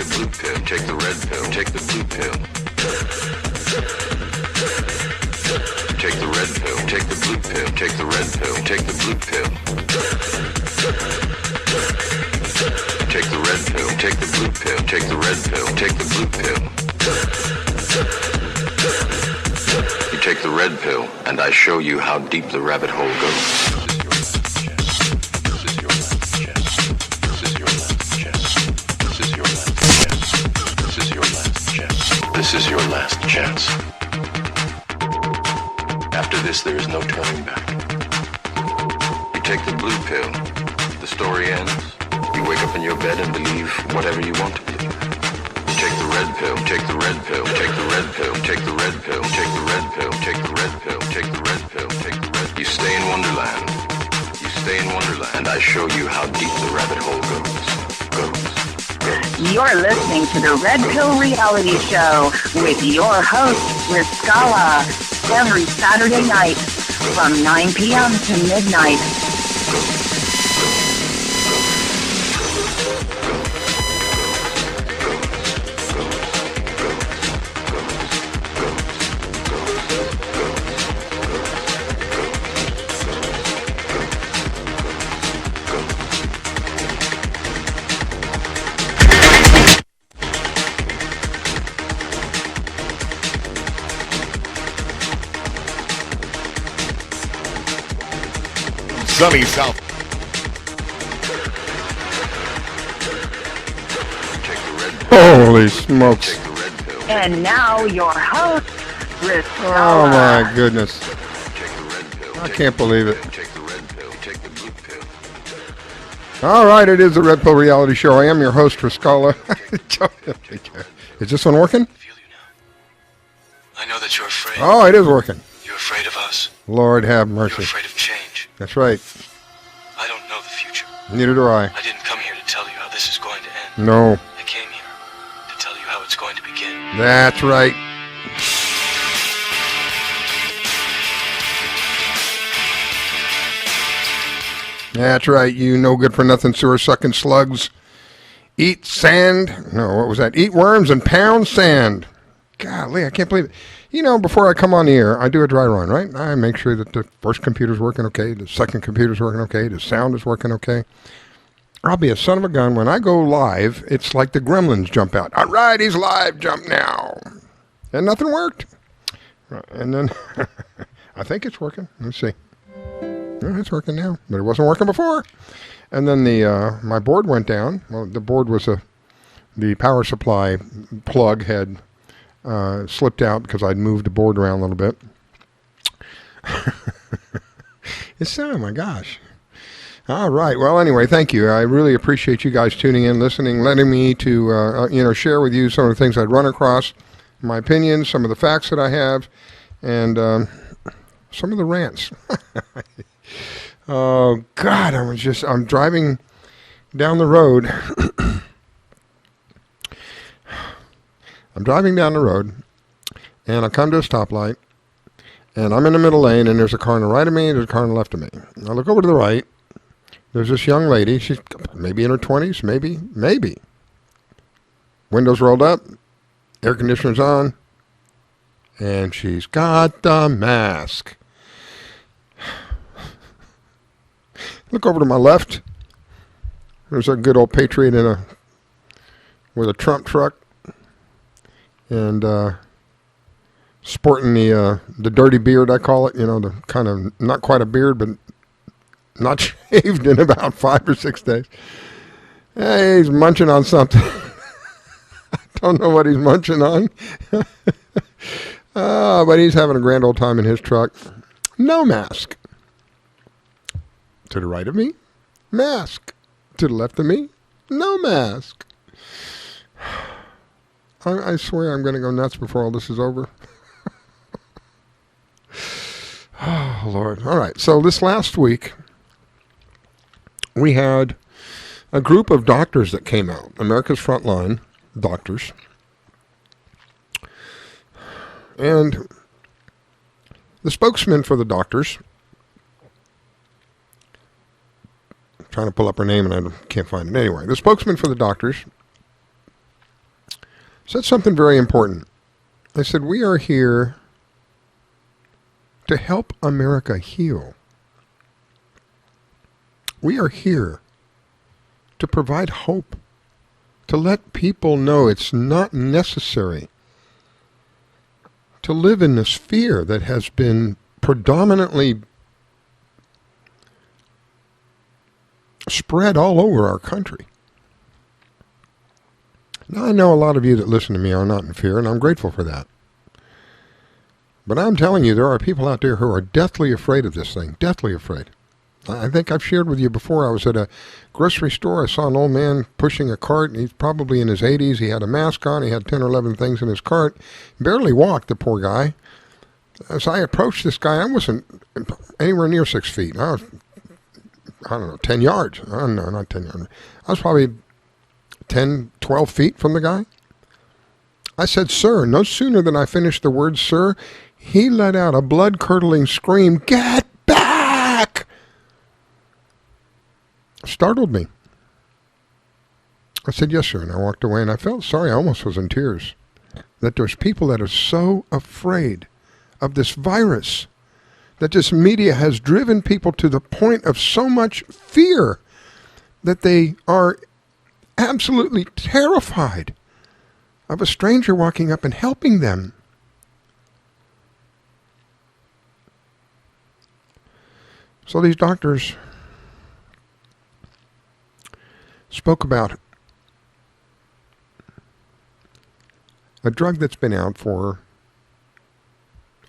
the blue pill, take the red pill, take the blue pill. Take the red pill, take the blue pill, take the red pill, take the blue pill. Take the red pill, take the blue pill, take the red pill, take the blue pill. You take the red pill, and I show you how deep the rabbit hole goes. This is your last chance. After this, there is no turning back. You take the blue pill, the story ends. You wake up in your bed and believe whatever you want to believe. You take the red pill, take the red pill, take the red pill, take the red pill, take the red pill, take the red pill, take the red pill, take the red. You stay in Wonderland. You stay in Wonderland, and I show you how deep the rabbit hole goes. You're listening to the Red Pill Reality Show with your host, Riscala, every Saturday night from 9 p.m. to midnight. Sunny South. Holy smokes. And now your host, Riscala. Oh my goodness. I can't believe it. All right, it is the Red Pill Reality Show. I am your host, Riscala. Is this one working? I know that you're afraid. Oh, it is working. You're afraid of us. Lord have mercy. You're afraid of change. That's right. I don't know the future. Neither do I. I didn't come here to tell you how this is going to end. No. I came here to tell you how it's going to begin. That's right. That's right, you no good for nothing sewer sucking slugs. Eat sand. No, what was that? Eat worms and pound sand. Golly, I can't believe it. You know, before I come on the air, I do a dry run, right? I make sure that the first computer's working okay, the second computer's working okay, the sound is working okay. I'll be a son of a gun. When I go live, it's like the gremlins jump out. All right, he's live, jump now. And nothing worked. And then, I think it's working. Let's see. Yeah, it's working now, but it wasn't working before. And then my board went down. Well, the board was the power supply plug had slipped out because I'd moved the board around a little bit. Oh my gosh. All right. Well, anyway, thank you. I really appreciate you guys tuning in, listening, letting me to share with you some of the things I'd run across, my opinions, some of the facts that I have, and some of the rants. Oh God, I'm driving down the road. I'm driving down the road, and I come to a stoplight, and I'm in the middle lane, and there's a car on the right of me, and there's a car on the left of me. I look over to the right. There's this young lady. She's maybe in her 20s, maybe. Windows rolled up, air conditioner's on, and she's got the mask. Look over to my left. There's a good old patriot with a Trump truck. And sporting the dirty beard, I call it, the kind of, not quite a beard, but not shaved in about 5 or 6 days. Hey, he's munching on something. I don't know what he's munching on. But he's having a grand old time in his truck. No mask. To the right of me, mask. To the left of me, no mask. I swear I'm going to go nuts before all this is over. Oh, Lord. All right. So this last week, we had a group of doctors that came out, America's Frontline doctors. And the spokesman for the doctors, I'm trying to pull up her name and I can't find it anyway. The spokesman for the doctors said something very important. They said, we are here to help America heal. We are here to provide hope, to let people know it's not necessary to live in this fear that has been predominantly spread all over our country. Now, I know a lot of you that listen to me are not in fear, and I'm grateful for that. But I'm telling you, there are people out there who are deathly afraid of this thing, deathly afraid. I think I've shared with you before, I was at a grocery store. I saw an old man pushing a cart, and he's probably in his 80s. He had a mask on. He had 10 or 11 things in his cart. Barely walked, the poor guy. As I approached this guy, I wasn't anywhere near 6 feet. I was, I don't know, 10 yards. Oh, no, not 10 yards. I was probably 10, 12 feet from the guy. I said, sir. No sooner than I finished the word, sir, he let out a blood-curdling scream, get back! Startled me. I said, yes, sir, and I walked away, and I felt sorry. I almost was in tears. That there's people that are so afraid of this virus, that this media has driven people to the point of so much fear that they are absolutely terrified of a stranger walking up and helping them. So these doctors spoke about a drug that's been out for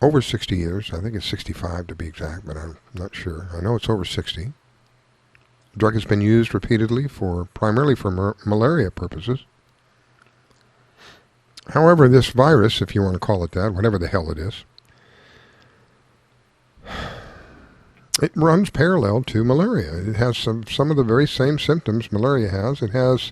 over 60 years. I think it's 65 to be exact, but I'm not sure. I know it's over 60. The drug has been used repeatedly primarily for malaria purposes. However, this virus, if you want to call it that, whatever the hell it is, it runs parallel to malaria. It has some of the very same symptoms malaria has. It has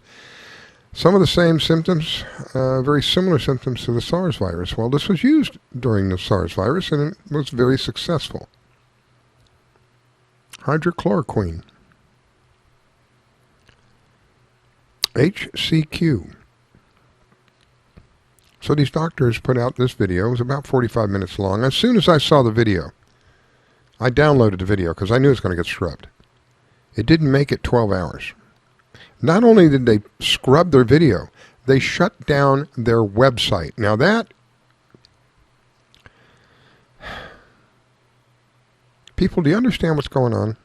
some of the same symptoms, very similar symptoms to the SARS virus. Well, this was used during the SARS virus, and it was very successful. Hydrochloroquine. HCQ. So these doctors put out this video. It was about 45 minutes long. As soon as I saw the video, I downloaded the video because I knew it was going to get scrubbed. It didn't make it 12 hours. Not only did they scrub their video, they shut down their website. Now that, people, do you understand what's going on?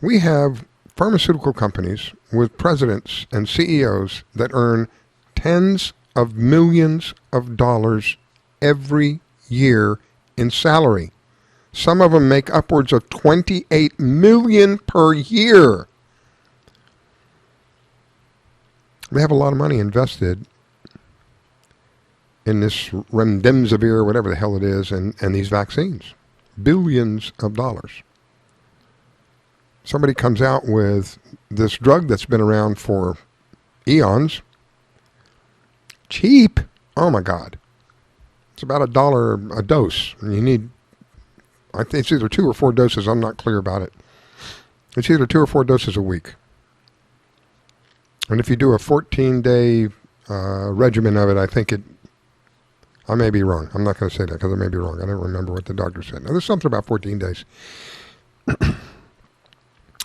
We have pharmaceutical companies with presidents and CEOs that earn tens of millions of dollars every year in salary. Some of them make upwards of $28 million per year. They have a lot of money invested in this remdesivir, whatever the hell it is, and these vaccines. Billions of dollars. Somebody comes out with this drug that's been around for eons. Cheap. Oh my God. It's about $1 a dose. And you need, I think it's either 2 or 4 doses. I'm not clear about it. It's either 2 or 4 doses a week. And if you do a 14-day regimen of it, I think I may be wrong. I'm not going to say that because I may be wrong. I don't remember what the doctor said. Now, there's something about 14 days.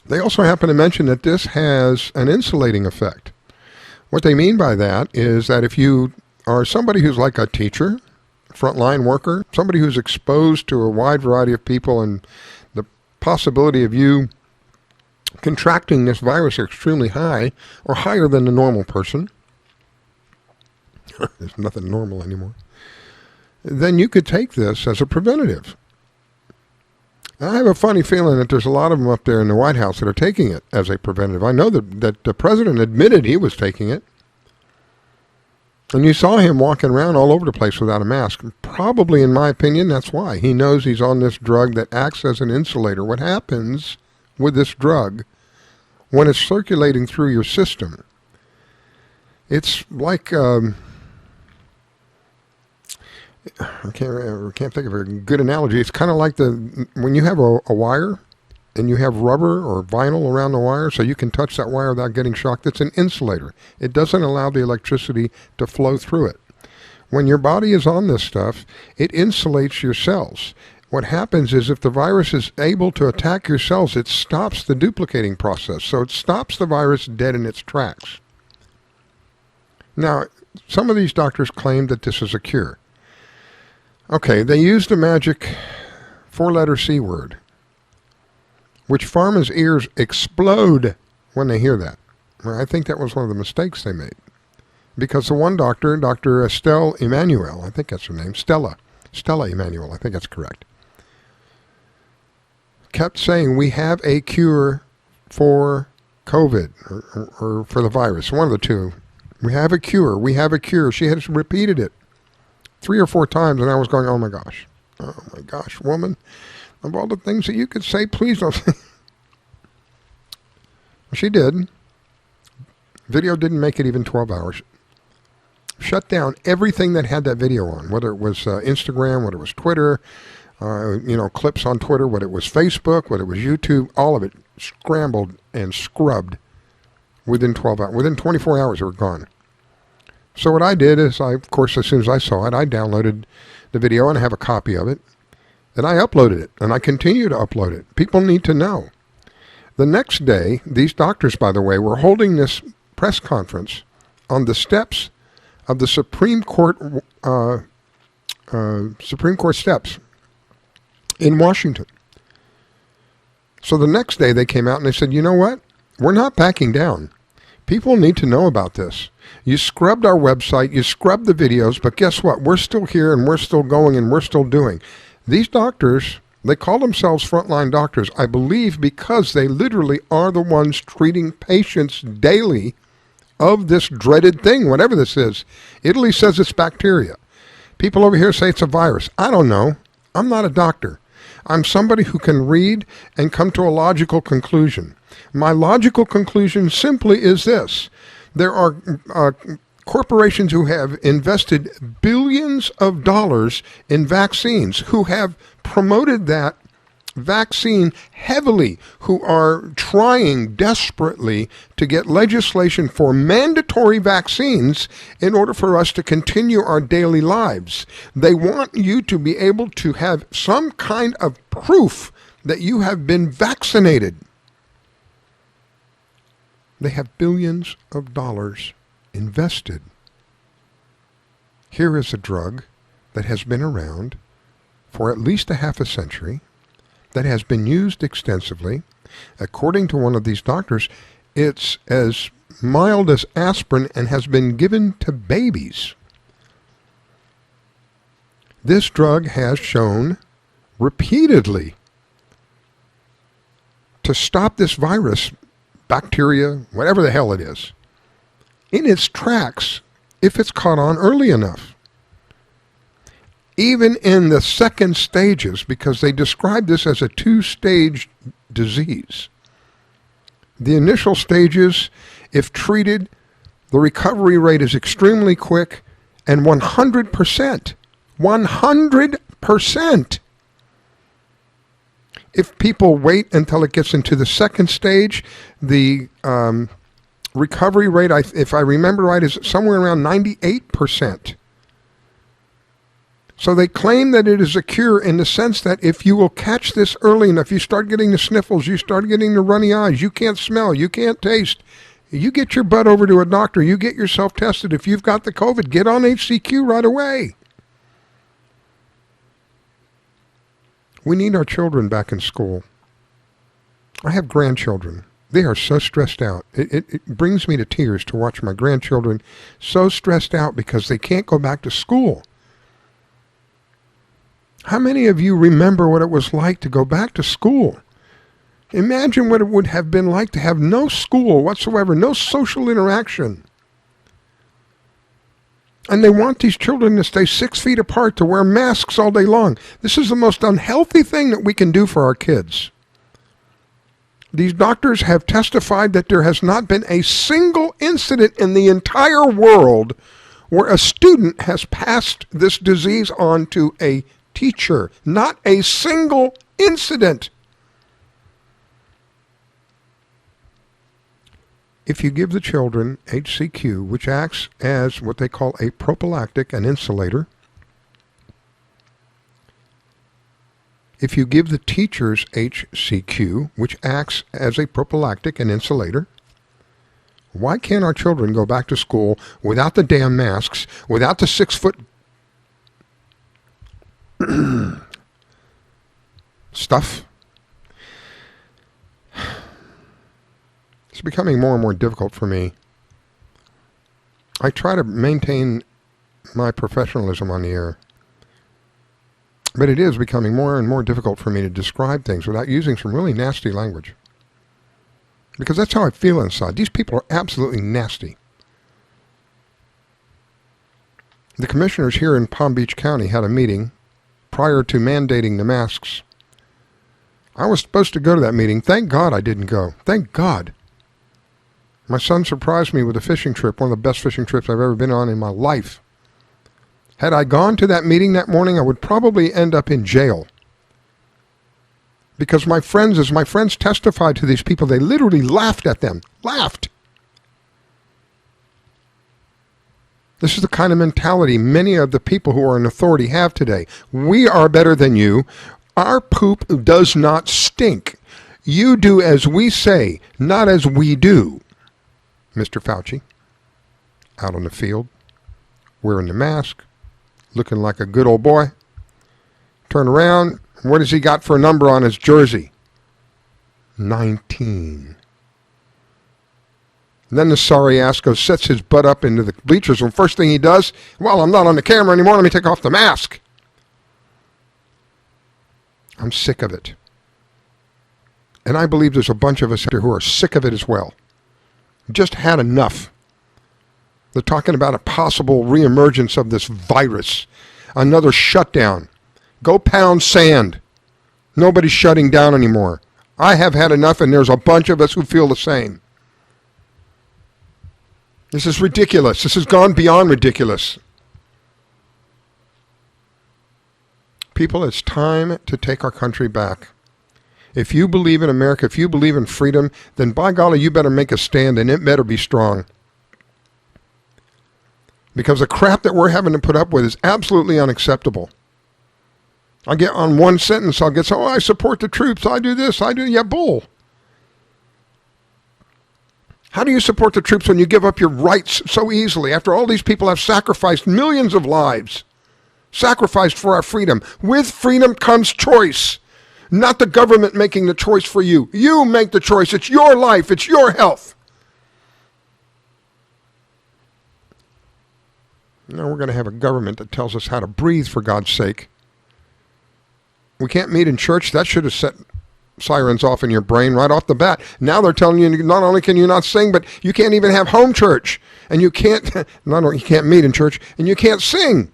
They also happen to mention that this has an insulating effect. What they mean by that is that if you are somebody who's like a teacher, frontline worker, somebody who's exposed to a wide variety of people, and the possibility of you contracting this virus are extremely high, or higher than the normal person, there's nothing normal anymore, then you could take this as a preventative. I have a funny feeling that there's a lot of them up there in the White House that are taking it as a preventative. I know that the president admitted he was taking it. And you saw him walking around all over the place without a mask. Probably, in my opinion, that's why. He knows he's on this drug that acts as an insulator. What happens with this drug when it's circulating through your system? It's like... I can't think of a good analogy. It's kind of like when you have a wire and you have rubber or vinyl around the wire so you can touch that wire without getting shocked. It's an insulator. It doesn't allow the electricity to flow through it. When your body is on this stuff, it insulates your cells. What happens is if the virus is able to attack your cells, it stops the duplicating process. So it stops the virus dead in its tracks. Now, some of these doctors claim that this is a cure. Okay, they used the magic four-letter C word, which pharma's ears explode when they hear that. Well, I think that was one of the mistakes they made. Because the one doctor, Dr. Estelle Emmanuel, I think that's her name, Stella Emmanuel, I think that's correct, kept saying, we have a cure for COVID, or for the virus, one of the two. We have a cure, we have a cure. She had repeated it 3 or 4 times, and I was going, oh my gosh, woman, of all the things that you could say, please don't say. She did. Video didn't make it even 12 hours. Shut down everything that had that video on, whether it was Instagram, whether it was Twitter, clips on Twitter, whether it was Facebook, whether it was YouTube, all of it scrambled and scrubbed within 12 hours. Within 24 hours, they were gone. So what I did is, of course, as soon as I saw it, I downloaded the video and I have a copy of it, and I uploaded it, and I continue to upload it. People need to know. The next day, these doctors, by the way, were holding this press conference on the steps of the Supreme Court steps in Washington. So the next day they came out and they said, you know what? We're not backing down. People need to know about this. You scrubbed our website, you scrubbed the videos, but guess what? We're still here and we're still going and we're still doing. These doctors, they call themselves frontline doctors, I believe, because they literally are the ones treating patients daily of this dreaded thing, whatever this is. Italy says it's bacteria. People over here say it's a virus. I don't know. I'm not a doctor. I'm somebody who can read and come to a logical conclusion. My logical conclusion simply is this. There are corporations who have invested billions of dollars in vaccines, who have promoted that vaccine heavily, who are trying desperately to get legislation for mandatory vaccines in order for us to continue our daily lives. They want you to be able to have some kind of proof that you have been vaccinated. They have billions of dollars invested. Here is a drug that has been around for at least a half a century, that has been used extensively. According to one of these doctors, it's as mild as aspirin and has been given to babies. This drug has shown repeatedly to stop this virus, bacteria, whatever the hell it is, in its tracks if it's caught on early enough. Even in the second stages, because they describe this as a 2-stage disease. The initial stages, if treated, the recovery rate is extremely quick and 100%. 100%. If people wait until it gets into the second stage, the recovery rate, if I remember right, is somewhere around 98%. So they claim that it is a cure in the sense that if you will catch this early enough, you start getting the sniffles, you start getting the runny eyes, you can't smell, you can't taste, you get your butt over to a doctor, you get yourself tested. If you've got the COVID, get on HCQ right away. We need our children back in school. I have grandchildren. They are so stressed out. It brings me to tears to watch my grandchildren so stressed out because they can't go back to school. How many of you remember what it was like to go back to school? Imagine what it would have been like to have no school whatsoever, no social interaction. And they want these children to stay 6 feet apart, to wear masks all day long. This is the most unhealthy thing that we can do for our kids. These doctors have testified that there has not been a single incident in the entire world where a student has passed this disease on to a teacher. Not a single incident. If you give the children HCQ, which acts as what they call a prophylactic, an insulator, if you give the teachers HCQ, which acts as a prophylactic and insulator, why can't our children go back to school without the damn masks, without the 6-foot stuff? It's becoming more and more difficult for me. I try to maintain my professionalism on the air, but it is becoming more and more difficult for me to describe things without using some really nasty language. Because that's how I feel inside. These people are absolutely nasty. The commissioners here in Palm Beach County had a meeting prior to mandating the masks. I was supposed to go to that meeting. Thank God I didn't go. Thank God. My son surprised me with a fishing trip, one of the best fishing trips I've ever been on in my life. Had I gone to that meeting that morning, I would probably end up in jail. Because as my friends testified to these people, they literally laughed at them. Laughed. This is the kind of mentality many of the people who are in authority have today. We are better than you. Our poop does not stink. You do as we say, not as we do. Mr. Fauci, out on the field, wearing the mask, looking like a good old boy. Turn around, what has he got for a number on his jersey? 19. And then the sorry ass goes, sets his butt up into the bleachers, and first thing he does, well, I'm not on the camera anymore, let me take off the mask. I'm sick of it. And I believe there's a bunch of us here who are sick of it as well. Just had enough. They're talking about a possible reemergence of this virus. Another shutdown. Go pound sand. Nobody's shutting down anymore. I have had enough, and there's a bunch of us who feel the same. This is ridiculous. This has gone beyond ridiculous. People, it's time to take our country back. If you believe in America, if you believe in freedom, then by golly, you better make a stand, and it better be strong. Because the crap that we're having to put up with is absolutely unacceptable. I get on one sentence, I'll get, I support the troops, I do this, I do, yeah, bull. How do you support the troops when you give up your rights so easily after all these people have sacrificed millions of lives? Sacrificed for our freedom. With freedom comes choice. Not the government making the choice for you. You make the choice. It's your life. It's your health. Now we're going to have a government that tells us how to breathe, for God's sake. We can't meet in church. That should have set sirens off in your brain right off the bat. Now they're telling you not only can you not sing, but you can't even have home church. And you can't, not only you can't meet in church, and you can't sing.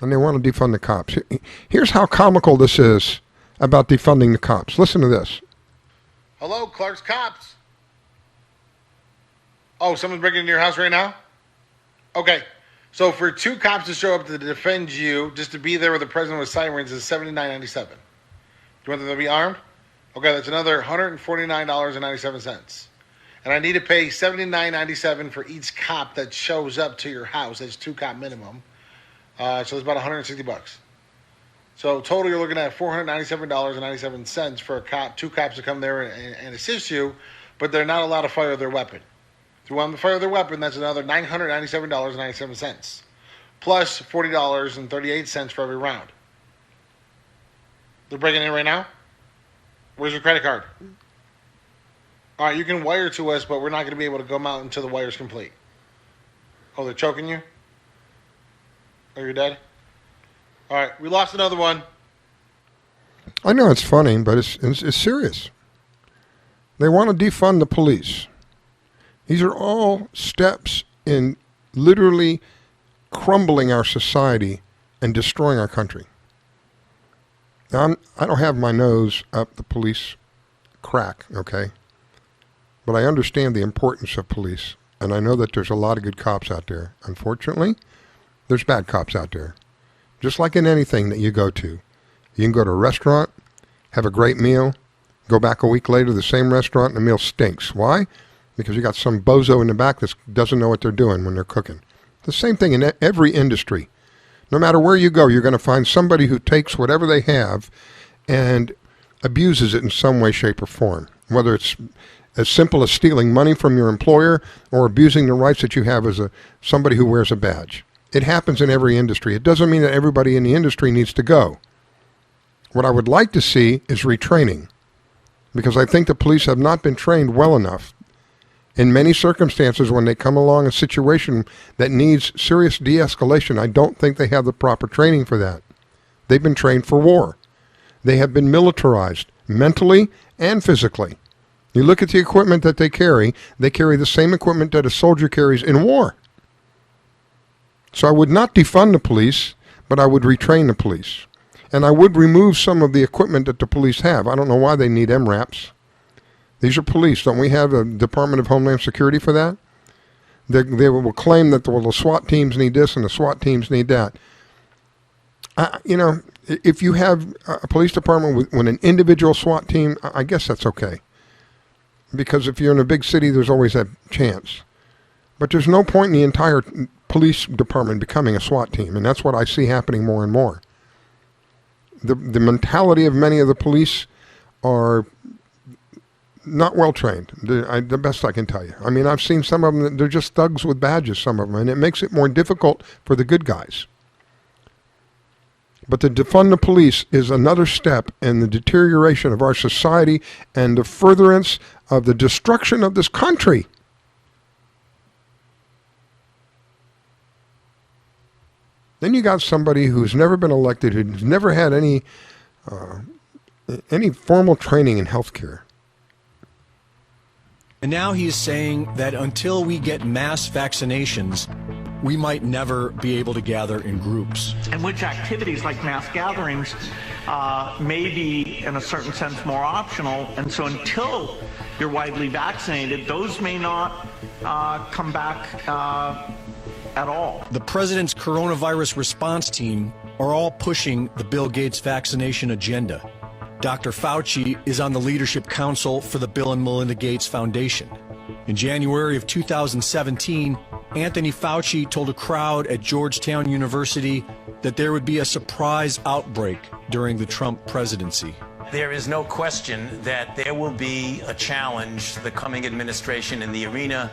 And they want to defund the cops. Here's how comical this is about defunding the cops. Listen to this. Hello, Clark's Cops. Oh, someone's breaking into your house right now? Okay. So for 2 cops to show up to defend you, just to be there with the president with sirens, is $79.97. Do you want them to be armed? Okay, that's another $149.97. And I need to pay $79.97 for each cop that shows up to your house. That's 2 cop minimum. So it's about $160. So total, you're looking at $497.97 for a cop, 2 cops to come there and assist you, but they're not allowed to fire their weapon. If you want them to fire their weapon, that's another $997.97, plus $40.38 for every round. They're breaking in right now? Where's your credit card? All right, you can wire to us, but we're not going to be able to come out until the wire's complete. Oh, they're choking you? Are you dead? All right, we lost another one. I know it's funny, but it's serious. They want to defund the police. These are all steps in literally crumbling our society and destroying our country. Now, I don't have my nose up the police crack, okay? But I understand the importance of police, and I know that there's a lot of good cops out there. Unfortunately, there's bad cops out there. Just like in anything that you go to. You can go to a restaurant, have a great meal, go back a week later, the same restaurant, and the meal stinks. Why? Because you got some bozo in the back that doesn't know what they're doing when they're cooking. The same thing in every industry. No matter where you go, you're going to find somebody who takes whatever they have and abuses it in some way, shape, or form. Whether it's as simple as stealing money from your employer or abusing the rights that you have as somebody who wears a badge. It happens in every industry. It doesn't mean that everybody in the industry needs to go. What I would like to see is retraining, because I think the police have not been trained well enough. In many circumstances, when they come along a situation that needs serious de-escalation, I don't think they have the proper training for that. They've been trained for war. They have been militarized, mentally and physically. You look at the equipment that they carry the same equipment that a soldier carries in war. So I would not defund the police, but I would retrain the police. And I would remove some of the equipment that the police have. I don't know why they need MRAPs. These are police. Don't we have a Department of Homeland Security for that? They will claim that the SWAT teams need this and the SWAT teams need that. If you have a police department with an individual SWAT team, I guess that's okay. Because if you're in a big city, there's always that chance. But there's no point in the entire police department becoming a SWAT team, and that's what I see happening more and more. The mentality of many of the police are not well trained, the best I can tell you. I mean, I've seen some of them, they're just thugs with badges, some of them, and it makes it more difficult for the good guys. But to defund the police is another step in the deterioration of our society and the furtherance of the destruction of this country. Then you got somebody who's never been elected, who's never had any formal training in healthcare. And now he's saying that until we get mass vaccinations, we might never be able to gather in groups. In which activities like mass gatherings may be, in a certain sense, more optional. And so until you're widely vaccinated, those may not come back at all. The president's coronavirus response team are all pushing the Bill Gates vaccination agenda. Dr. Fauci is on the Leadership Council for the Bill and Melinda Gates Foundation. In January of 2017, Anthony Fauci told a crowd at Georgetown University that there would be a surprise outbreak during the Trump presidency. There is no question that there will be a challenge to the coming administration in the arena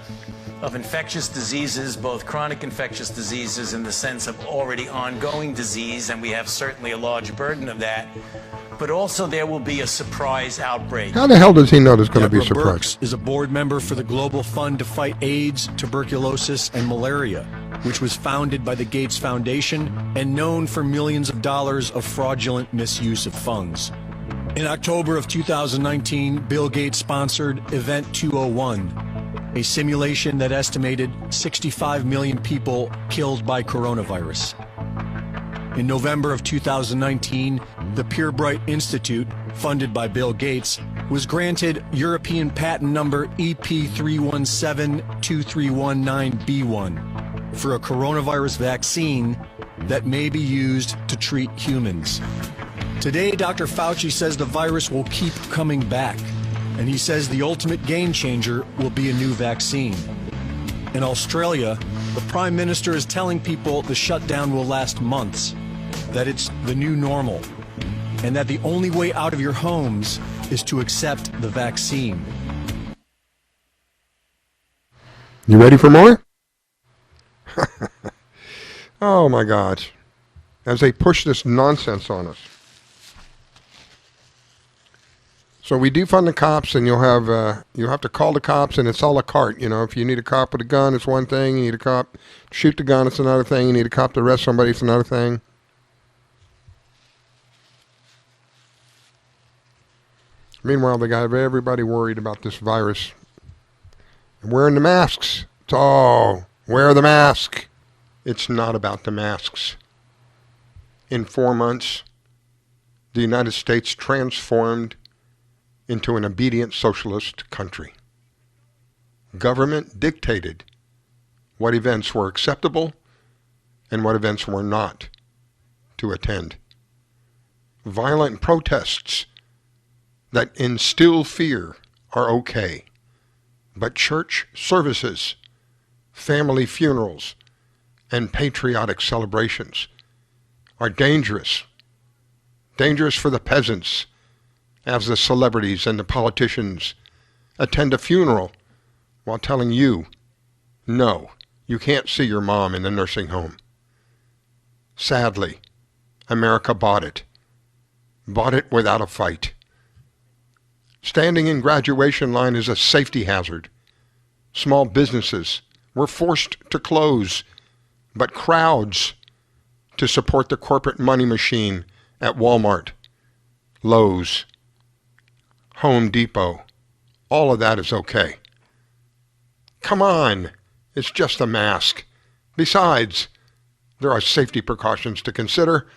of infectious diseases, both chronic infectious diseases in the sense of already ongoing disease, and we have certainly a large burden of that, but also there will be a surprise outbreak. How the hell does he know there's going to be a Deborah surprise? Birx is a board member for the Global Fund to Fight AIDS, Tuberculosis, and Malaria, which was founded by the Gates Foundation and known for millions of dollars of fraudulent misuse of funds. In October of 2019, Bill Gates sponsored Event 201, a simulation that estimated 65 million people killed by coronavirus. In November of 2019, the Purebright Institute, funded by Bill Gates, was granted European patent number EP3172319B1 for a coronavirus vaccine that may be used to treat humans. Today, Dr. Fauci says the virus will keep coming back, and he says the ultimate game changer will be a new vaccine. In Australia, the Prime Minister is telling people the shutdown will last months, that it's the new normal, and that the only way out of your homes is to accept the vaccine. You ready for more? Oh my God. As they push this nonsense on us. So we defund the cops, and you'll have to call the cops, and it's a la carte. You know, if you need a cop with a gun, it's one thing. You need a cop shoot the gun, it's another thing. You need a cop to arrest somebody, it's another thing. Meanwhile, they got everybody worried about this virus. And wearing the masks. It's all, wear the mask. It's not about the masks. In 4 months, the United States transformed into an obedient socialist country. Government dictated what events were acceptable and what events were not to attend. violent protests that instill fear are okay. But church services, family funerals, and patriotic celebrations are dangerous. Dangerous for the peasants as the celebrities and the politicians attend a funeral while telling you, no, you can't see your mom in the nursing home. Sadly, America bought it. Bought it without a fight. Standing in graduation line is a safety hazard. Small businesses were forced to close, but crowds to support the corporate money machine at Walmart, Lowe's, Home Depot. All of that is okay. Come on, it's just a mask. Besides, there are safety precautions to consider.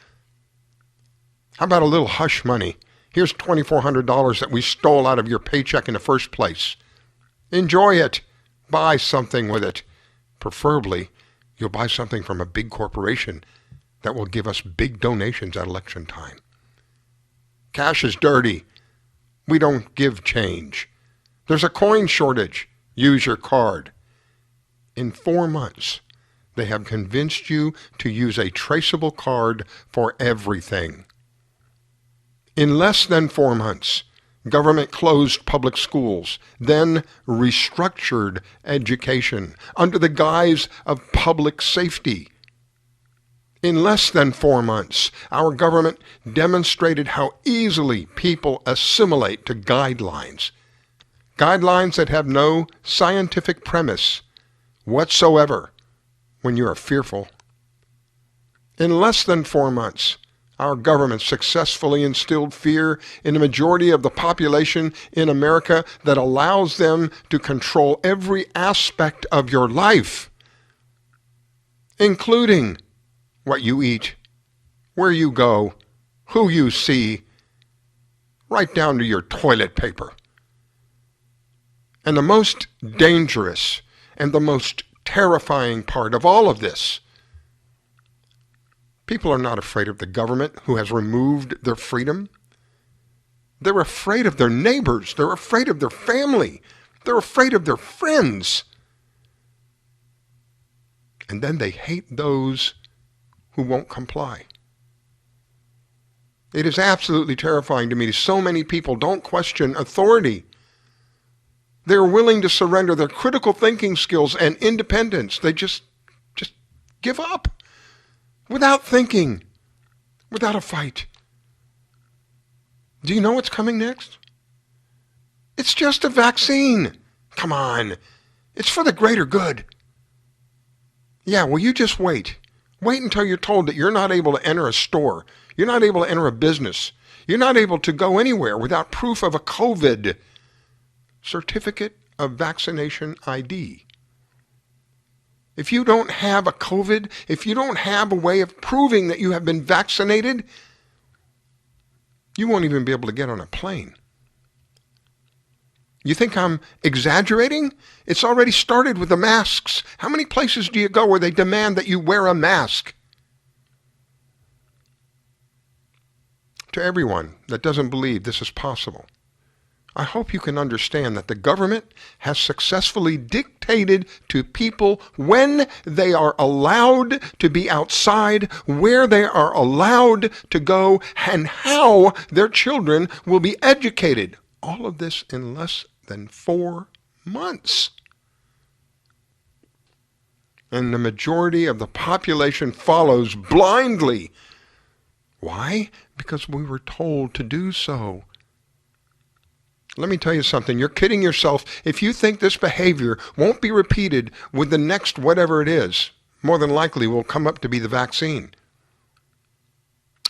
How about a little hush money? Here's $2,400 that we stole out of your paycheck in the first place. Enjoy it. Buy something with it. Preferably, you'll buy something from a big corporation that will give us big donations at election time. Cash is dirty. We don't give change. There's a coin shortage. Use your card. In 4 months, they have convinced you to use a traceable card for everything. In less than 4 months, government closed public schools, then restructured education under the guise of public safety. In less than 4 months, our government demonstrated how easily people assimilate to guidelines. Guidelines that have no scientific premise whatsoever when you are fearful. In less than 4 months, our government successfully instilled fear in the majority of the population in America that allows them to control every aspect of your life, including what you eat, where you go, who you see, right down to your toilet paper. And the most dangerous and the most terrifying part of all of this, people are not afraid of the government who has removed their freedom. They're afraid of their neighbors. They're afraid of their family. They're afraid of their friends. And then they hate those who won't comply. It is absolutely terrifying to me that so many people don't question authority. They're willing to surrender their critical thinking skills and independence. They just give up without thinking, without a fight. Do you know what's coming next? It's just a vaccine. Come on. It's for the greater good. Yeah, well, you just wait. Wait until you're told that you're not able to enter a store. You're not able to enter a business. You're not able to go anywhere without proof of a COVID certificate of vaccination ID. If you don't have a COVID, if you don't have a way of proving that you have been vaccinated, you won't even be able to get on a plane. You think I'm exaggerating? It's already started with the masks. How many places do you go where they demand that you wear a mask? To everyone that doesn't believe this is possible, I hope you can understand that the government has successfully dictated to people when they are allowed to be outside, where they are allowed to go, and how their children will be educated. All of this in less than 4 months. And the majority of the population follows blindly. Why? Because we were told to do so. Let me tell you something. You're kidding yourself if you think this behavior won't be repeated with the next whatever it is. More than likely will come up to be the vaccine.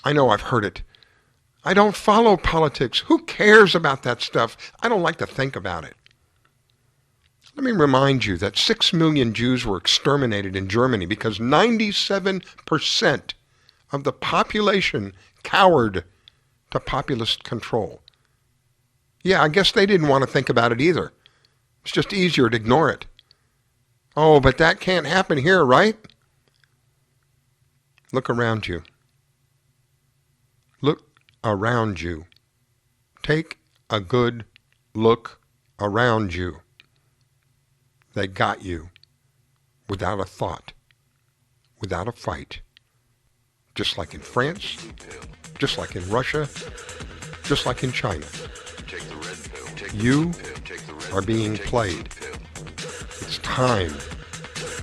I know I've heard it. I don't follow politics. Who cares about that stuff? I don't like to think about it. Let me remind you that 6 million Jews were exterminated in Germany because 97% of the population cowered to populist control. Yeah, I guess they didn't want to think about it either. It's just easier to ignore it. Oh, but that can't happen here, right? Look around you. Look around you. Take a good look around you. They got you without a thought, without a fight. Just like in France, just like in Russia, just like in China. You are being played. It's time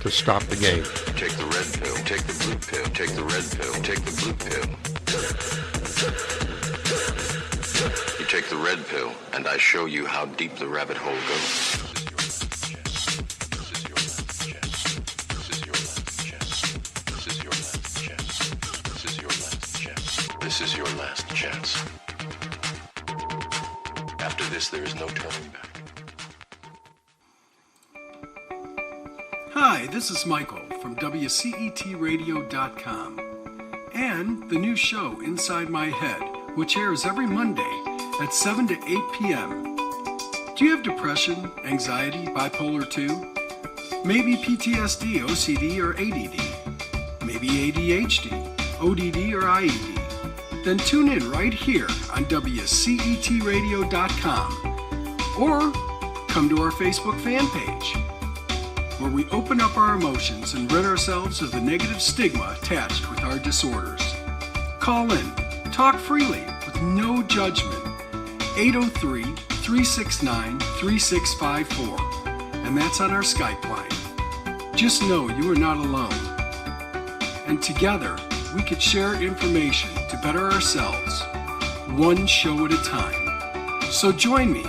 to stop the game. Take the red pill, take the blue pill, take the red pill, take the blue pill. You take the red pill, and I show you how deep the rabbit hole goes. This is your last chance. After this, there is no turning back. Hi, this is Michael from WCETradio.com and the new show Inside My Head, which airs every Monday at 7 to 8 p.m. Do you have depression, anxiety, bipolar 2? Maybe PTSD, OCD, or ADD? Maybe ADHD, ODD, or IED? Then tune in right here on WCETradio.com or come to our Facebook fan page, where we open up our emotions and rid ourselves of the negative stigma attached with our disorders. Call in, talk freely with no judgment, 803-369-3654, and that's on our Skype line. Just know you are not alone, and together we could share information to better ourselves, one show at a time. So join me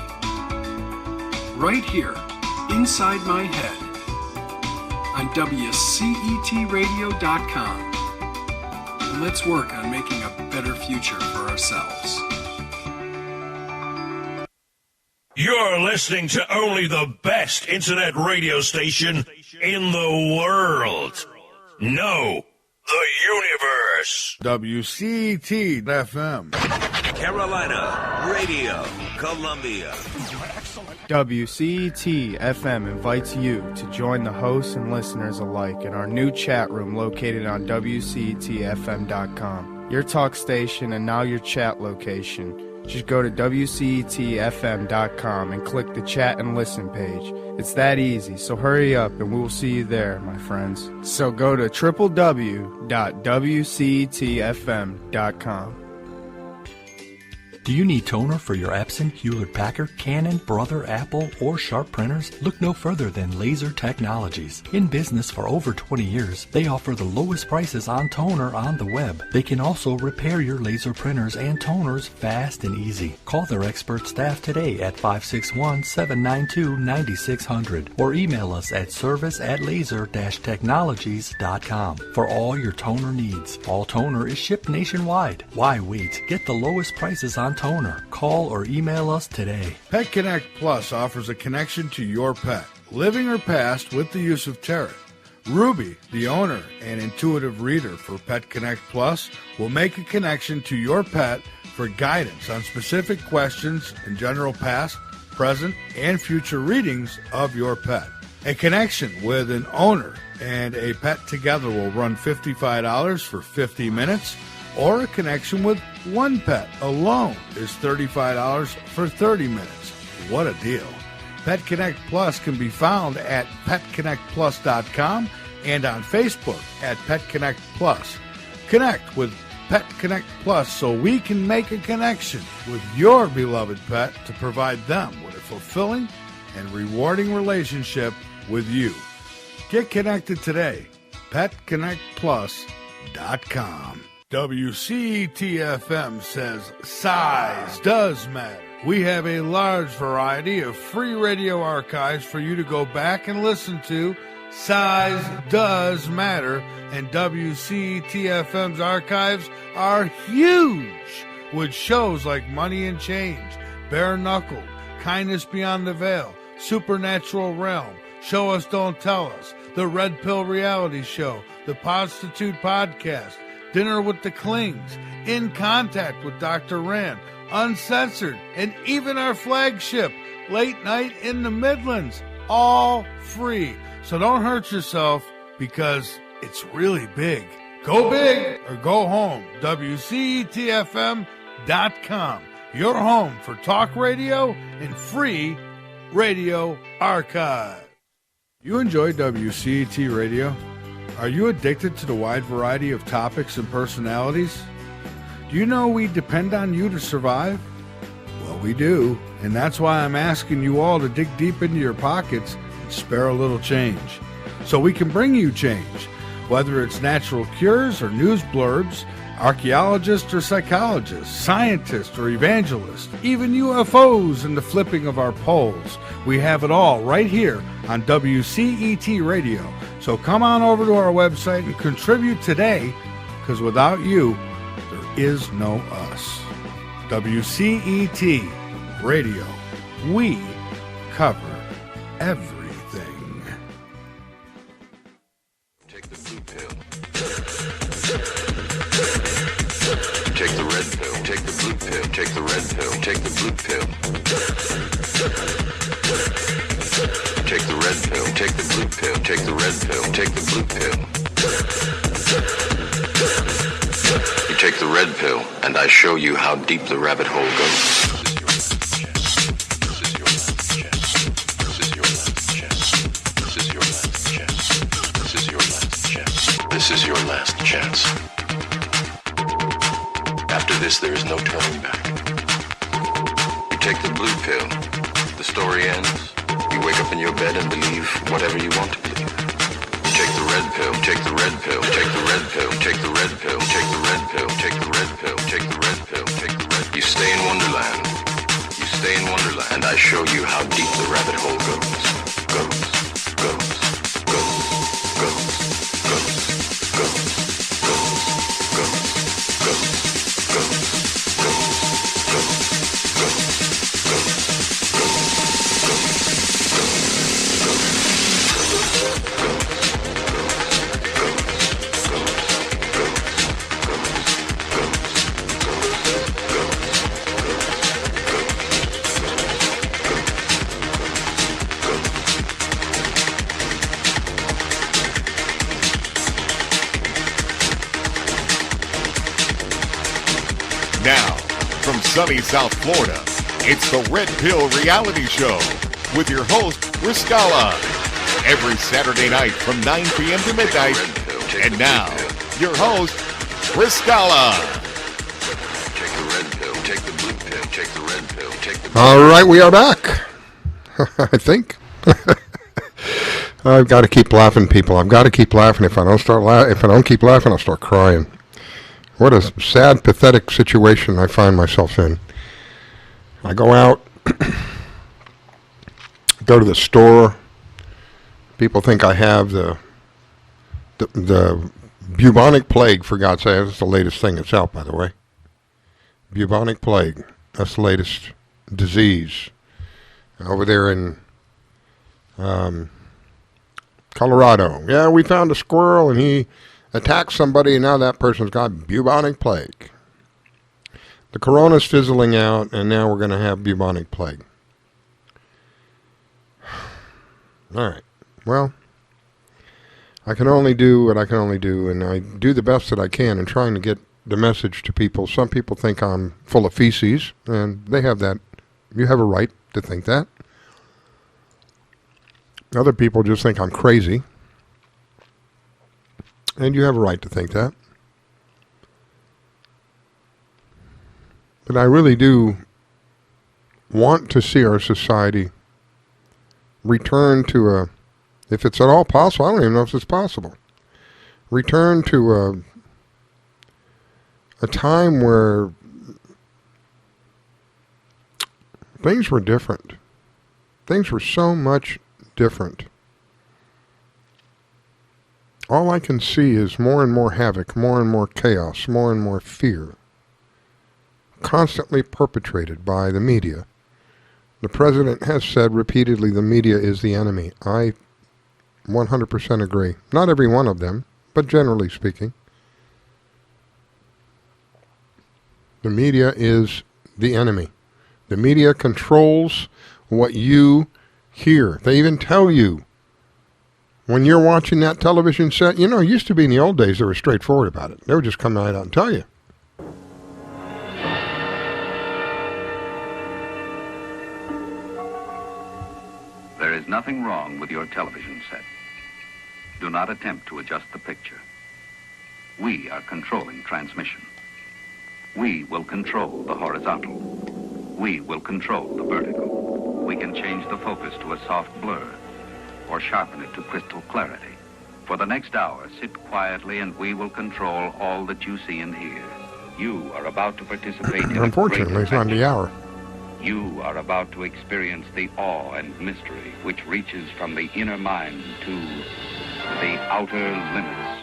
right here, Inside My Head, on WCETradio.com. And let's work on making a better future for ourselves. You're listening to only the best internet radio station in the world. No, the universe. WCET-FM. Carolina Radio, Columbia. WCET-FM invites you to join the hosts and listeners alike in our new chat room located on WCETFM.com. Your talk station and now your chat location. Just go to WCETFM.com and click the chat and listen page. It's that easy, so hurry up and we'll see you there, my friends. So go to www.WCETFM.com. Do you need toner for your Epson, Hewlett-Packard, Canon, Brother, Apple, or Sharp printers? Look no further than Laser Technologies. In business for over 20 years, they offer the lowest prices on toner on the web. They can also repair your laser printers and toners fast and easy. Call their expert staff today at 561-792-9600 or email us at service@laser-technologies.com for all your toner needs. All toner is shipped nationwide. Why wait? Get the lowest prices on toner. Call or email us today. Pet Connect Plus offers a connection to your pet, living or past, with the use of Tarot. Ruby, the owner and intuitive reader for Pet Connect Plus, will make a connection to your pet for guidance on specific questions in general past, present, and future readings of your pet. A connection with an owner and a pet together will run $55 for 50 minutes, or a connection with one pet alone is $35 for 30 minutes. What a deal. Pet Connect Plus can be found at PetConnectPlus.com and on Facebook at Pet Connect Plus. Connect with Pet Connect Plus so we can make a connection with your beloved pet to provide them with a fulfilling and rewarding relationship with you. Get connected today. PetConnectPlus.com. WCET-FM says size does matter. We have a large variety of free radio archives for you to go back and listen to. Size does matter, and WCET-FM's archives are huge, with shows like Money and Change, Bare Knuckled, Kindness Beyond the Veil, Supernatural Realm, Show Us Don't Tell Us, The Red Pill Reality Show, The Podstitute Podcast, Dinner with the Klings, In Contact with Dr. Rand, Uncensored, and even our flagship, Late Night in the Midlands, all free. So don't hurt yourself because it's really big. Go big or go home. WCETFM.com. WCETradio.com, your home for talk radio and free radio archive. You enjoy WCET Radio? Are you addicted to the wide variety of topics and personalities? Do you know we depend on you to survive? Well, we do, and that's why I'm asking you all to dig deep into your pockets and spare a little change, so we can bring you change, whether it's natural cures or news blurbs, archaeologists or psychologists, scientists or evangelists, even UFOs and the flipping of our poles. We have it all right here on WCET Radio. So come on over to our website and contribute today, because without you, there is no us. WCET Radio. We cover everything. Take the blue pill. Take the red pill. Take the blue pill. Take the red pill. Take the blue pill. Take the red pill. Take the blue pill. Take the red pill. Take the blue pill. You take the red pill, and I show you how deep the rabbit hole goes. This is your last chance. After this, there is no turning back. You take the blue pill, the story ends. You wake up in your bed and believe whatever you want to believe. You take the red pill, take the red pill, take the red pill, take the red pill, take the red pill, take the red pill, take the red pill, take the red. You stay in Wonderland. You stay in Wonderland, and I show you how deep the rabbit hole goes. Goes. Now, from sunny South Florida, it's the Red Pill Reality Show with your host, Riscala. Every Saturday night from 9 p.m. to midnight. And now, your host, Riscala. Take the red pill, take the blue pill, take the red pill, take the... All right, we are back. I think. I've got to keep laughing, people. I've got to keep laughing. If I don't keep laughing, I'll start crying. What a sad, pathetic situation I find myself in. I go out, go to the store. People think I have the bubonic plague, for God's sake. That's the latest thing that's out, by the way. Bubonic plague. That's the latest disease. Over there in Colorado. Yeah, we found a squirrel and he attacked somebody, and now that person's got bubonic plague. The corona's fizzling out, and now we're going to have bubonic plague. All right. Well, I can only do what I can only do, and I do the best that I can in trying to get the message to people. Some people think I'm full of feces, and they have that. You have a right to think that. Other people just think I'm crazy. And you have a right to think that. But I really do want to see our society return to if it's at all possible, I don't even know if it's possible, return to a time where things were different. Things were so much different. All I can see is more and more havoc, more and more chaos, more and more fear, constantly perpetrated by the media. The president has said repeatedly the media is the enemy. I 100% agree. Not every one of them, but generally speaking. The media is the enemy. The media controls what you hear. They even tell you when you're watching that television set. You know, it used to be in the old days they were straightforward about it. They would just come right out and tell you. is nothing wrong with your television set. Do not attempt to adjust the picture. We are controlling transmission. We will control the horizontal. We will control the vertical. We can change the focus to a soft blur or sharpen it to crystal clarity. For the next hour, sit quietly and we will control all that you see and hear. You are about to participate in Unfortunately, it's not the hour. You are about to experience the awe and mystery which reaches from the inner mind to the outer limits.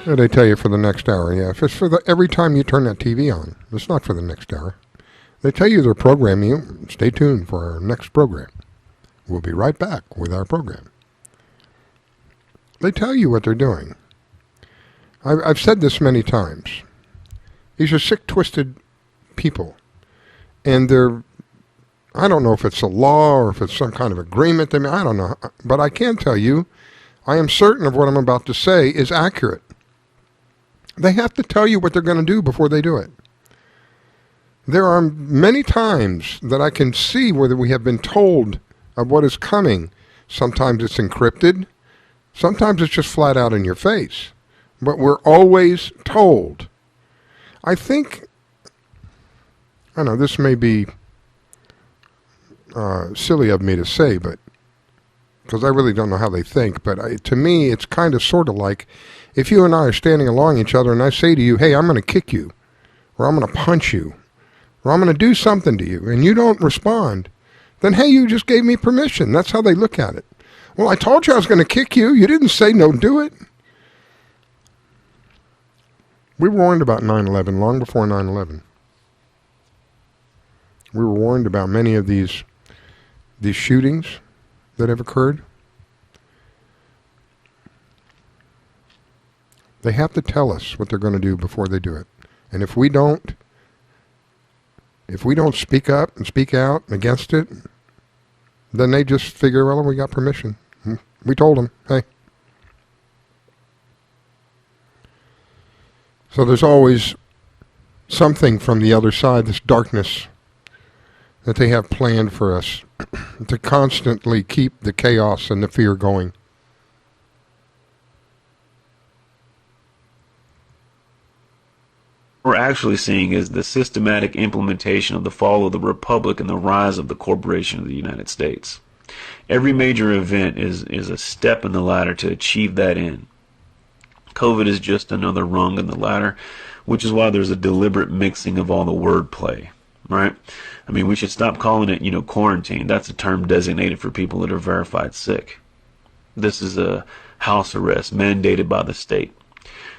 Yeah, they tell you for the next hour, yeah. If it's for every time you turn that TV on, it's not for the next hour. They tell you they're programming you. Stay tuned for our next program. We'll be right back with our program. They tell you what they're doing. I've said this many times. These are sick, twisted people. And I don't know if it's a law or if it's some kind of agreement. I don't know. But I can tell you, I am certain of what I'm about to say is accurate. They have to tell you what they're going to do before they do it. There are many times that I can see where we have been told of what is coming. Sometimes it's encrypted. Sometimes it's just flat out in your face. But we're always told. I know this may be silly of me to say, but because I really don't know how they think, but to me it's kind of sort of like if you and I are standing along each other and I say to you, hey, I'm going to kick you, or I'm going to punch you, or I'm going to do something to you, and you don't respond, then hey, you just gave me permission. That's how they look at it. Well, I told you I was going to kick you. You didn't say no, do it. We were warned about 9/11 long before 9/11. We were warned about many of these shootings that have occurred. They have to tell us what they're going to do before they do it. And if we don't speak up and speak out against it, then they just figure, well, we got permission. We told them, hey. So there's always something from the other side, this darkness that they have planned for us to constantly keep the chaos and the fear going. What we're actually seeing is the systematic implementation of the fall of the Republic and the rise of the corporation of the United States. Every major event is a step in the ladder to achieve that end. COVID is just another rung in the ladder, which is why there's a deliberate mixing of all the wordplay, right? I mean, we should stop calling it, quarantine. That's a term designated for people that are verified sick. This is a house arrest mandated by the state.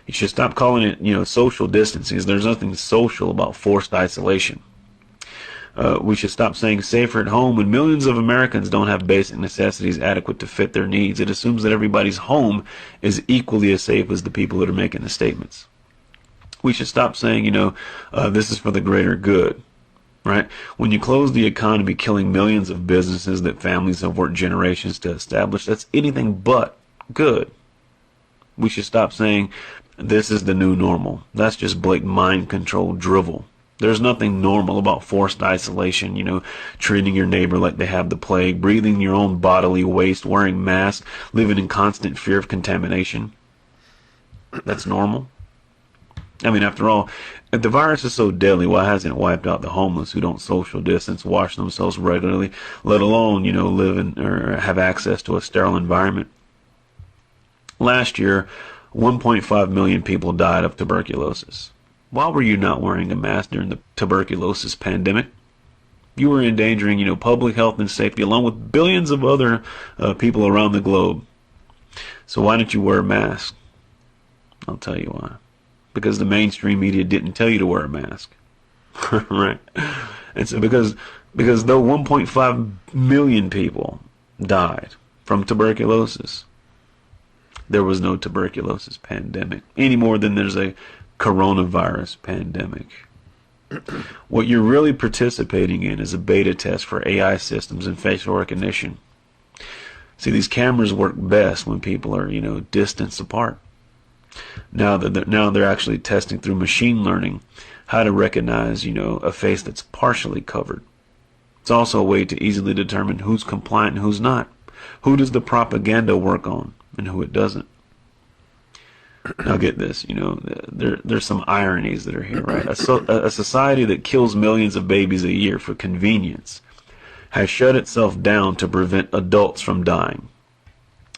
You should stop calling it, social distancing. There's nothing social about forced isolation. We should stop saying safer at home when millions of Americans don't have basic necessities adequate to fit their needs. It assumes that everybody's home is equally as safe as the people that are making the statements. We should stop saying, this is for the greater good, right? When you close the economy, killing millions of businesses that families have worked generations to establish, that's anything but good. We should stop saying this is the new normal. That's just blatant mind control drivel. There's nothing normal about forced isolation, treating your neighbor like they have the plague, breathing your own bodily waste, wearing masks, living in constant fear of contamination. That's normal. I mean, after all, if the virus is so deadly, why hasn't it wiped out the homeless who don't social distance, wash themselves regularly, let alone, live in or have access to a sterile environment? Last year, 1.5 million people died of tuberculosis. Why were you not wearing a mask during the tuberculosis pandemic? You were endangering, public health and safety along with billions of other people around the globe. So why didn't you wear a mask? I'll tell you why. Because the mainstream media didn't tell you to wear a mask. Right? And so because though 1.5 million people died from tuberculosis, there was no tuberculosis pandemic any more than there's a coronavirus pandemic. What you're really participating in is a beta test for AI systems and facial recognition. See, these cameras work best when people are, distance apart. Now they're actually testing through machine learning how to recognize, a face that's partially covered. It's also a way to easily determine who's compliant and who's not. Who does the propaganda work on and who it doesn't? Now get this, there's some ironies that are here, right? A society that kills millions of babies a year for convenience has shut itself down to prevent adults from dying.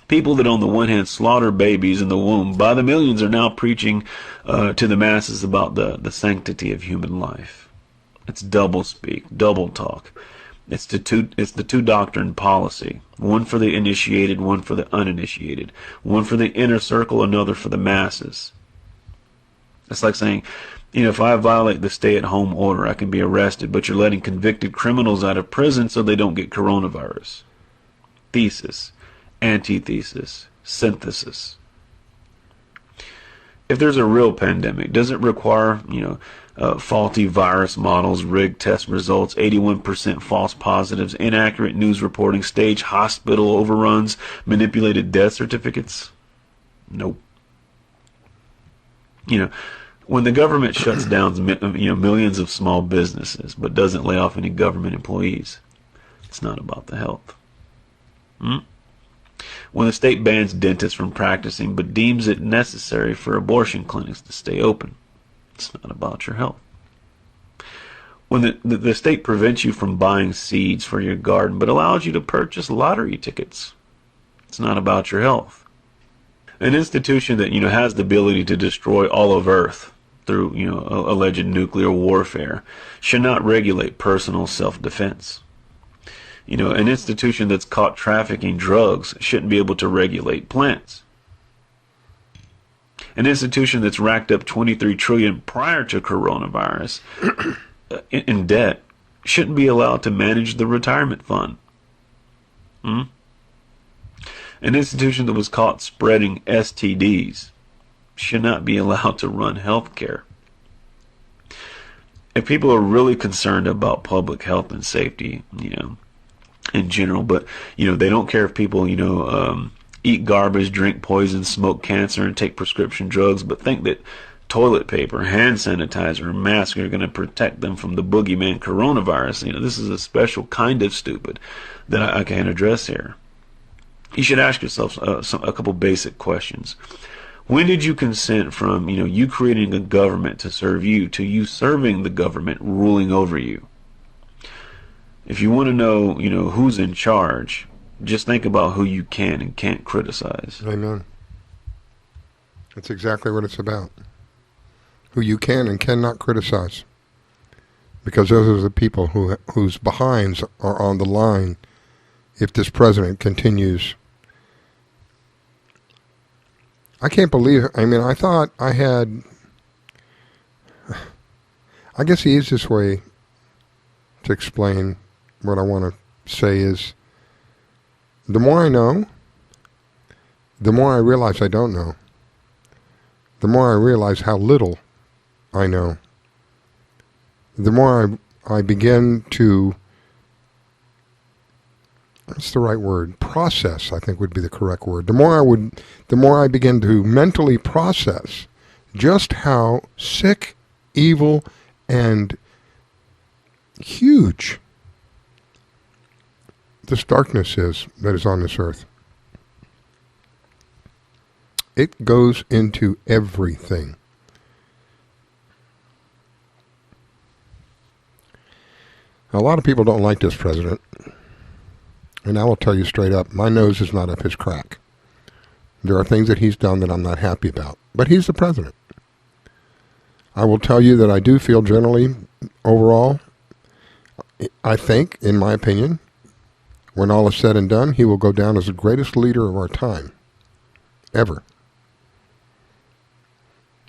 People that on the one hand slaughter babies in the womb by the millions are now preaching to the masses about the sanctity of human life. It's double speak, double talk. It's the two doctrine policy. One for the initiated, one for the uninitiated. One for the inner circle, another for the masses. It's like saying, if I violate the stay-at-home order, I can be arrested, but you're letting convicted criminals out of prison so they don't get coronavirus. Thesis, antithesis, synthesis. If there's a real pandemic, does it require, faulty virus models, rigged test results, 81% false positives, inaccurate news reporting, staged hospital overruns, manipulated death certificates? Nope. When the government shuts down millions of small businesses but doesn't lay off any government employees, it's not about the health. When the state bans dentists from practicing but deems it necessary for abortion clinics to stay open, it's not about your health. When the state prevents you from buying seeds for your garden but allows you to purchase lottery tickets, it's not about your health. An institution that has the ability to destroy all of Earth through alleged nuclear warfare should not regulate personal self-defense. An institution that's caught trafficking drugs shouldn't be able to regulate plants. An institution that's racked up $23 trillion prior to coronavirus in debt shouldn't be allowed to manage the retirement fund. An institution that was caught spreading STDs should not be allowed to run health care. If people are really concerned about public health and safety, in general, but they don't care if people eat garbage, drink poison, smoke cancer, and take prescription drugs, but think that toilet paper, hand sanitizer, and masks are going to protect them from the boogeyman coronavirus. This is a special kind of stupid that I can't address here. You should ask yourself a couple basic questions. When did you consent from you creating a government to serve you to you serving the government ruling over you? If you want to know, who's in charge, just think about who you can and can't criticize. Amen. That's exactly what it's about. Who you can and cannot criticize. Because those are the people whose behinds are on the line if this president continues. I can't believe it. I thought I guess the easiest way to explain what I want to say is, the more I know, the more I realize I don't know. The more I realize how little I know. The more I begin to, what's the right word? Process, I think would be the correct word. The more I begin to mentally process just how sick, evil, and huge this darkness is that is on this earth. It goes into everything. A lot of people don't like this president, and I will tell you straight up, my nose is not up his crack. There are things that he's done that I'm not happy about, but he's the president. I will tell you that I do feel generally, overall, I think, in my opinion, when all is said and done, he will go down as the greatest leader of our time, ever.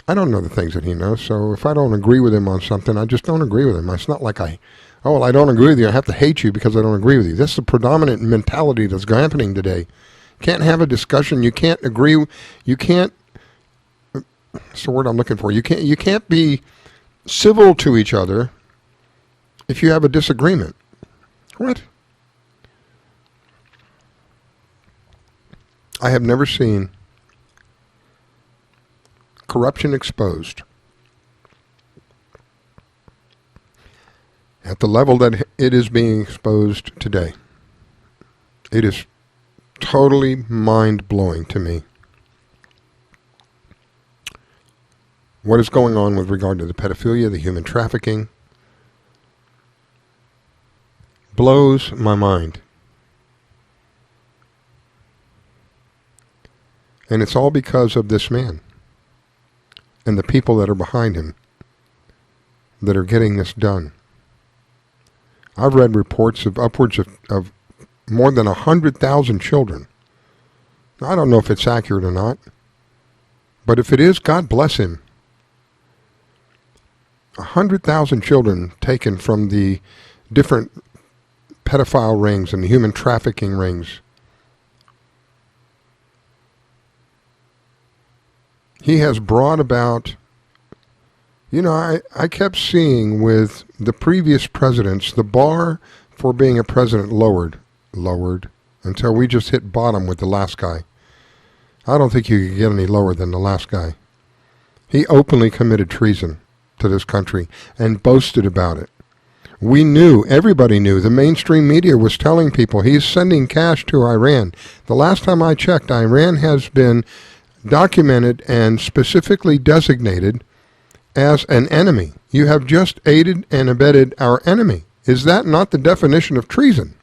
I don't know the things that he knows, so if I don't agree with him on something, I just don't agree with him. It's not like I don't agree with you, I have to hate you because I don't agree with you. That's the predominant mentality that's happening today. You can't have a discussion, you can't agree, you can't, what's the word I'm looking for? You can't be civil to each other if you have a disagreement. What? I have never seen corruption exposed at the level that it is being exposed today, it is totally mind-blowing to me. What is going on with regard to the pedophilia, the human trafficking, blows my mind. And it's all because of this man and the people that are behind him that are getting this done. I've read reports of upwards of more than 100,000 children. I don't know if it's accurate or not, but if it is, God bless him. 100,000 children taken from the different pedophile rings and the human trafficking rings. He has brought about, I kept seeing with the previous presidents, the bar for being a president lowered, until we just hit bottom with the last guy. I don't think you could get any lower than the last guy. He openly committed treason to this country and boasted about it. We knew, everybody knew, the mainstream media was telling people he's sending cash to Iran. The last time I checked, Iran has been documented and specifically designated as an enemy. You have just aided and abetted our enemy. Is that not the definition of treason?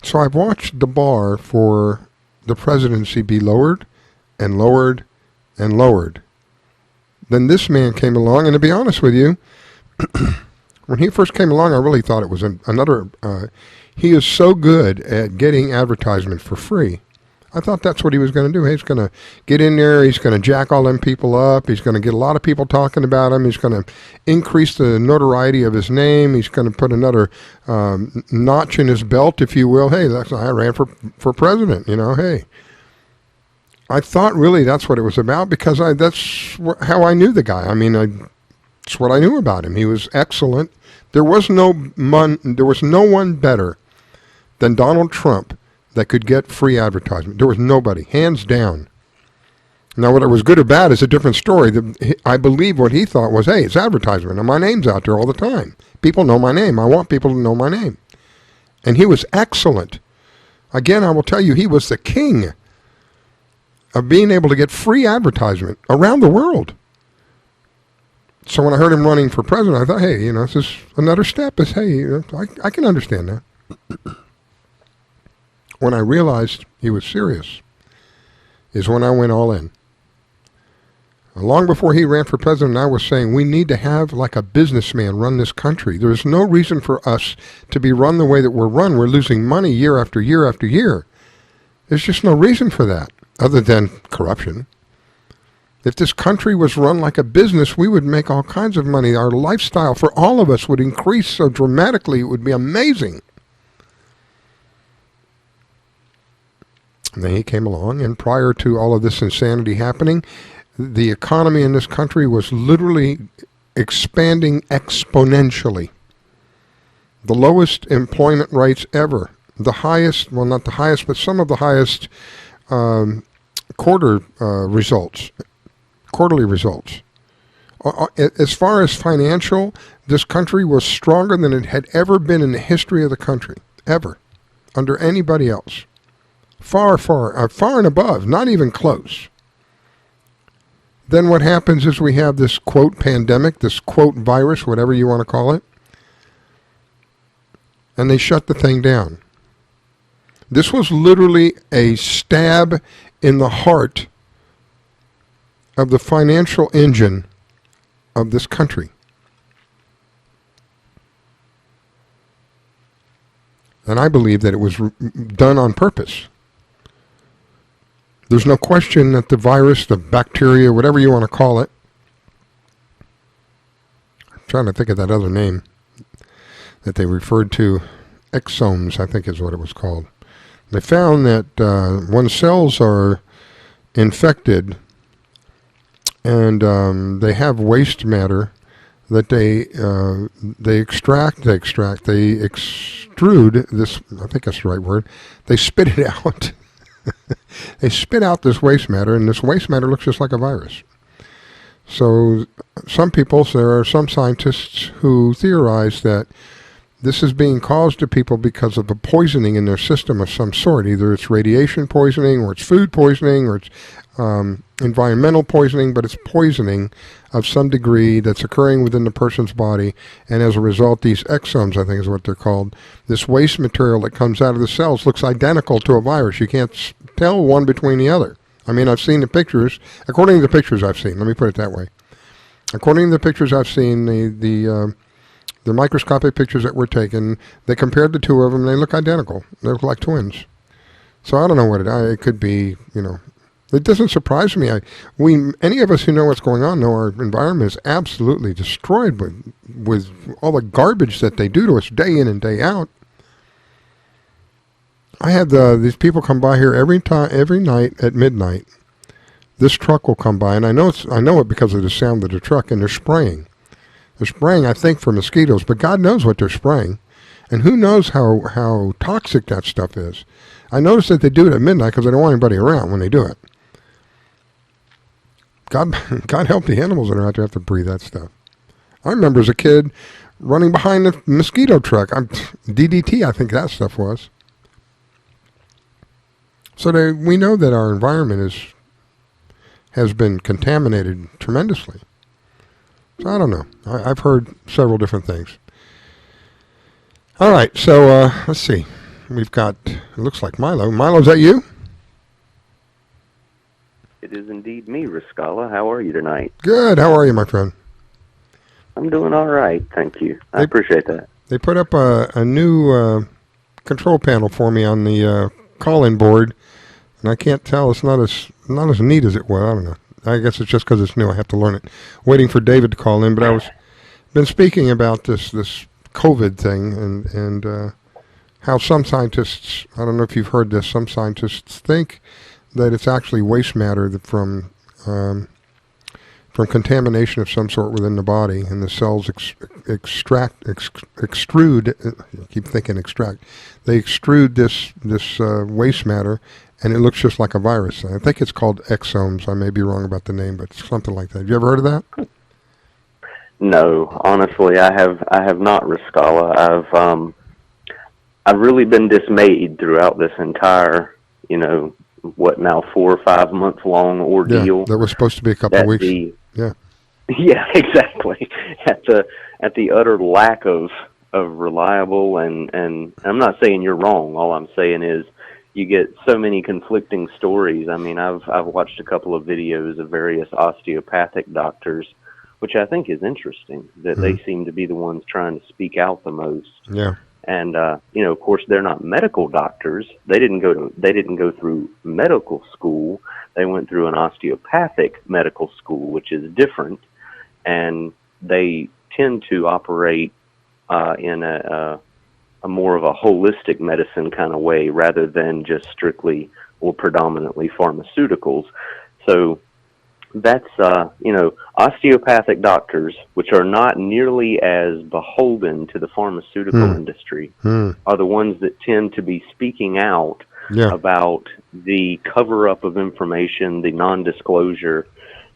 So I've watched the bar for the presidency be lowered and lowered and lowered. Then this man came along, and to be honest with you, when he first came along, I really thought it was another... he is so good at getting advertisement for free. I thought that's what he was going to do. He's going to get in there. He's going to jack all them people up. He's going to get a lot of people talking about him. He's going to increase the notoriety of his name. He's going to put another notch in his belt, if you will. Hey, I ran for president. Hey. I thought really that's what it was about because that's how I knew the guy. I mean, that's what I knew about him. He was excellent. There was no one better than Donald Trump that could get free advertisement. There was nobody, hands down. Now, whether it was good or bad is a different story. I believe what he thought was, hey, it's advertisement, and my name's out there all the time. People know my name. I want people to know my name. And he was excellent. Again, I will tell you, he was the king of being able to get free advertisement around the world. So when I heard him running for president, I thought, hey, this is another step. I can understand that. When I realized he was serious is when I went all in. Long before he ran for president, I was saying we need to have like a businessman run this country. There's no reason for us to be run the way that we're run. We're losing money year after year after year. There's just no reason for that other than corruption. If this country was run like a business, we would make all kinds of money. Our lifestyle for all of us would increase so dramatically, it would be amazing. And then he came along, and prior to all of this insanity happening, the economy in this country was literally expanding exponentially. The lowest employment rates ever. The highest, well, not the highest, but some of the highest quarterly results. As far as financial, this country was stronger than it had ever been in the history of the country, ever, under anybody else. Far and above, not even close. Then what happens is we have this, quote, pandemic, this, quote, virus, whatever you want to call it, and they shut the thing down. This was literally a stab in the heart of the financial engine of this country. And I believe that it was done on purpose. There's no question that the virus, the bacteria, whatever you want to call it, I'm trying to think of that other name that they referred to, exomes, I think is what it was called. They found that when cells are infected and they have waste matter that they extrude this, I think that's the right word, they spit it out. They spit out this waste matter, and this waste matter looks just like a virus. So there are some scientists who theorize that this is being caused to people because of a poisoning in their system of some sort. Either it's radiation poisoning, or it's food poisoning, or it's environmental poisoning, but it's poisoning of some degree that's occurring within the person's body, and as a result, these exomes, I think is what they're called, this waste material that comes out of the cells looks identical to a virus. You can't tell one between the other. I mean, I've seen the pictures. According to the pictures I've seen, let me put it that way. According to the pictures I've seen, the microscopic pictures that were taken, they compared the two of them, and they look identical. They look like twins. So I don't know what it could be, It doesn't surprise me. Any of us who know what's going on know our environment is absolutely destroyed with all the garbage that they do to us day in and day out. I had these people come by here every night at midnight. This truck will come by, and I know it because of the sound of the truck, and they're spraying. They're spraying, I think, for mosquitoes, but God knows what they're spraying. And who knows how toxic that stuff is. I noticed that they do it at midnight because they don't want anybody around when they do it. God help the animals that are out there have to breathe that stuff. I remember as a kid running behind the mosquito truck. DDT, I think that stuff was. So we know that our environment has been contaminated tremendously. So I don't know. I've heard several different things. All right, so let's see. We've got, it looks like Milo. Milo, is that you? It is indeed me, Riscala. How are you tonight? Good. How are you, my friend? I'm doing all right, thank you. I appreciate that. They put up a new control panel for me on the call-in board, and I can't tell. It's not as neat as it was. I don't know. I guess it's just because it's new. I have to learn it. Waiting for David to call in, but I been speaking about this COVID thing and how some scientists, I don't know if you've heard this, some scientists think that it's actually waste matter from contamination of some sort within the body, and the cells extrude. I keep thinking extract. They extrude this waste matter, and it looks just like a virus. I think it's called exomes. I may be wrong about the name, but it's something like that. Have you ever heard of that? No, honestly, I have not, Riscala. I've really been dismayed throughout this entire, 4 or 5 month long ordeal. Yeah, that was supposed to be a couple of weeks. Yeah, exactly. At the utter lack of reliable and I'm not saying you're wrong. All I'm saying is you get so many conflicting stories. I mean, I've watched a couple of videos of various osteopathic doctors, which I think is interesting that they seem to be the ones trying to speak out the most. Yeah. And of course, they're not medical doctors. They didn't go through medical school. They went through an osteopathic medical school, which is different, and they tend to operate in a more of a holistic medicine kind of way rather than just strictly or predominantly pharmaceuticals. So that's, osteopathic doctors, which are not nearly as beholden to the pharmaceutical industry, are the ones that tend to be speaking out about the cover-up of information, the non-disclosure,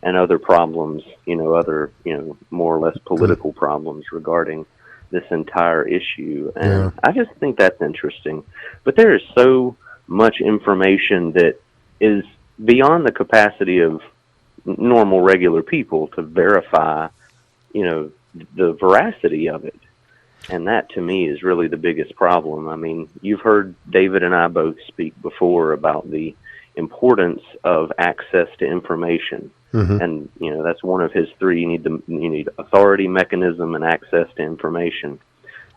and other problems, more or less political problems regarding this entire issue. And I just think that's interesting. But there is so much information that is beyond the capacity of normal, regular people to verify, the veracity of it. And that, to me, is really the biggest problem. I mean, you've heard David and I both speak before about the importance of access to information. And, that's one of his three. You need authority, mechanism, and access to information.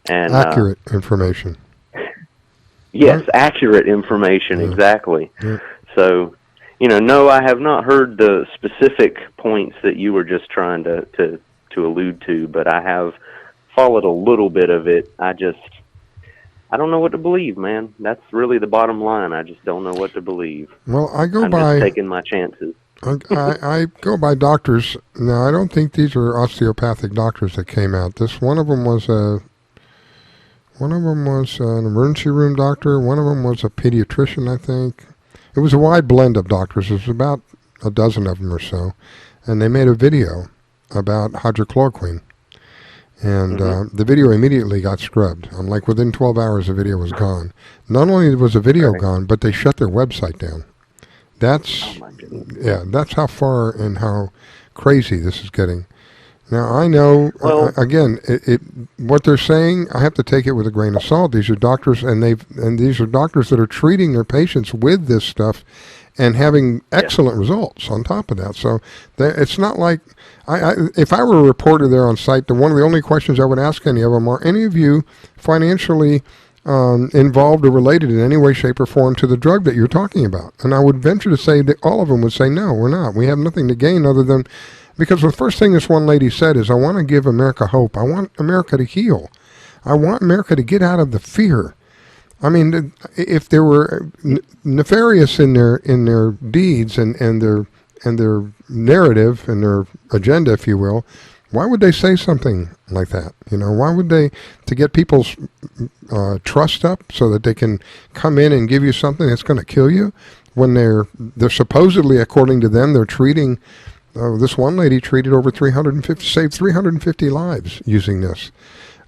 And accurate information. Yes, accurate information, exactly. Yeah. So, no, I have not heard the specific points that you were just trying to allude to, but I have followed a little bit of it. I don't know what to believe, man. That's really the bottom line. I just don't know what to believe. Well, I'm just taking my chances. I go by doctors. Now, I don't think these are osteopathic doctors that came out. One of them was an emergency room doctor. One of them was a pediatrician, I think. It was a wide blend of doctors. There was about a dozen of them or so. and they made a video about hydrochloroquine. And the video immediately got scrubbed. Like within 12 hours, the video was gone. Not only was the video gone, but they shut their website down. That's that's how far and how crazy this is getting. Now I know again, what they're saying, I have to take it with a grain of salt. These are doctors, and these are doctors that are treating their patients with this stuff and having excellent results on top of that. So it's not like if I were a reporter there on site, one of the only questions I would ask any of them are, any of you financially involved or related in any way, shape, or form to the drug that you're talking about? And I would venture to say that all of them would say, no, we're not. We have nothing to gain other than, because the first thing this one lady said is, I want to give America hope. I want America to heal. I want America to get out of the fear. I mean, if they were nefarious in their deeds and their narrative and their agenda, if you will, why would they say something like that? Why would they, to get people's trust up so that they can come in and give you something that's going to kill you, when they're supposedly, according to them, they're treating. This one lady treated over saved 350 lives using this.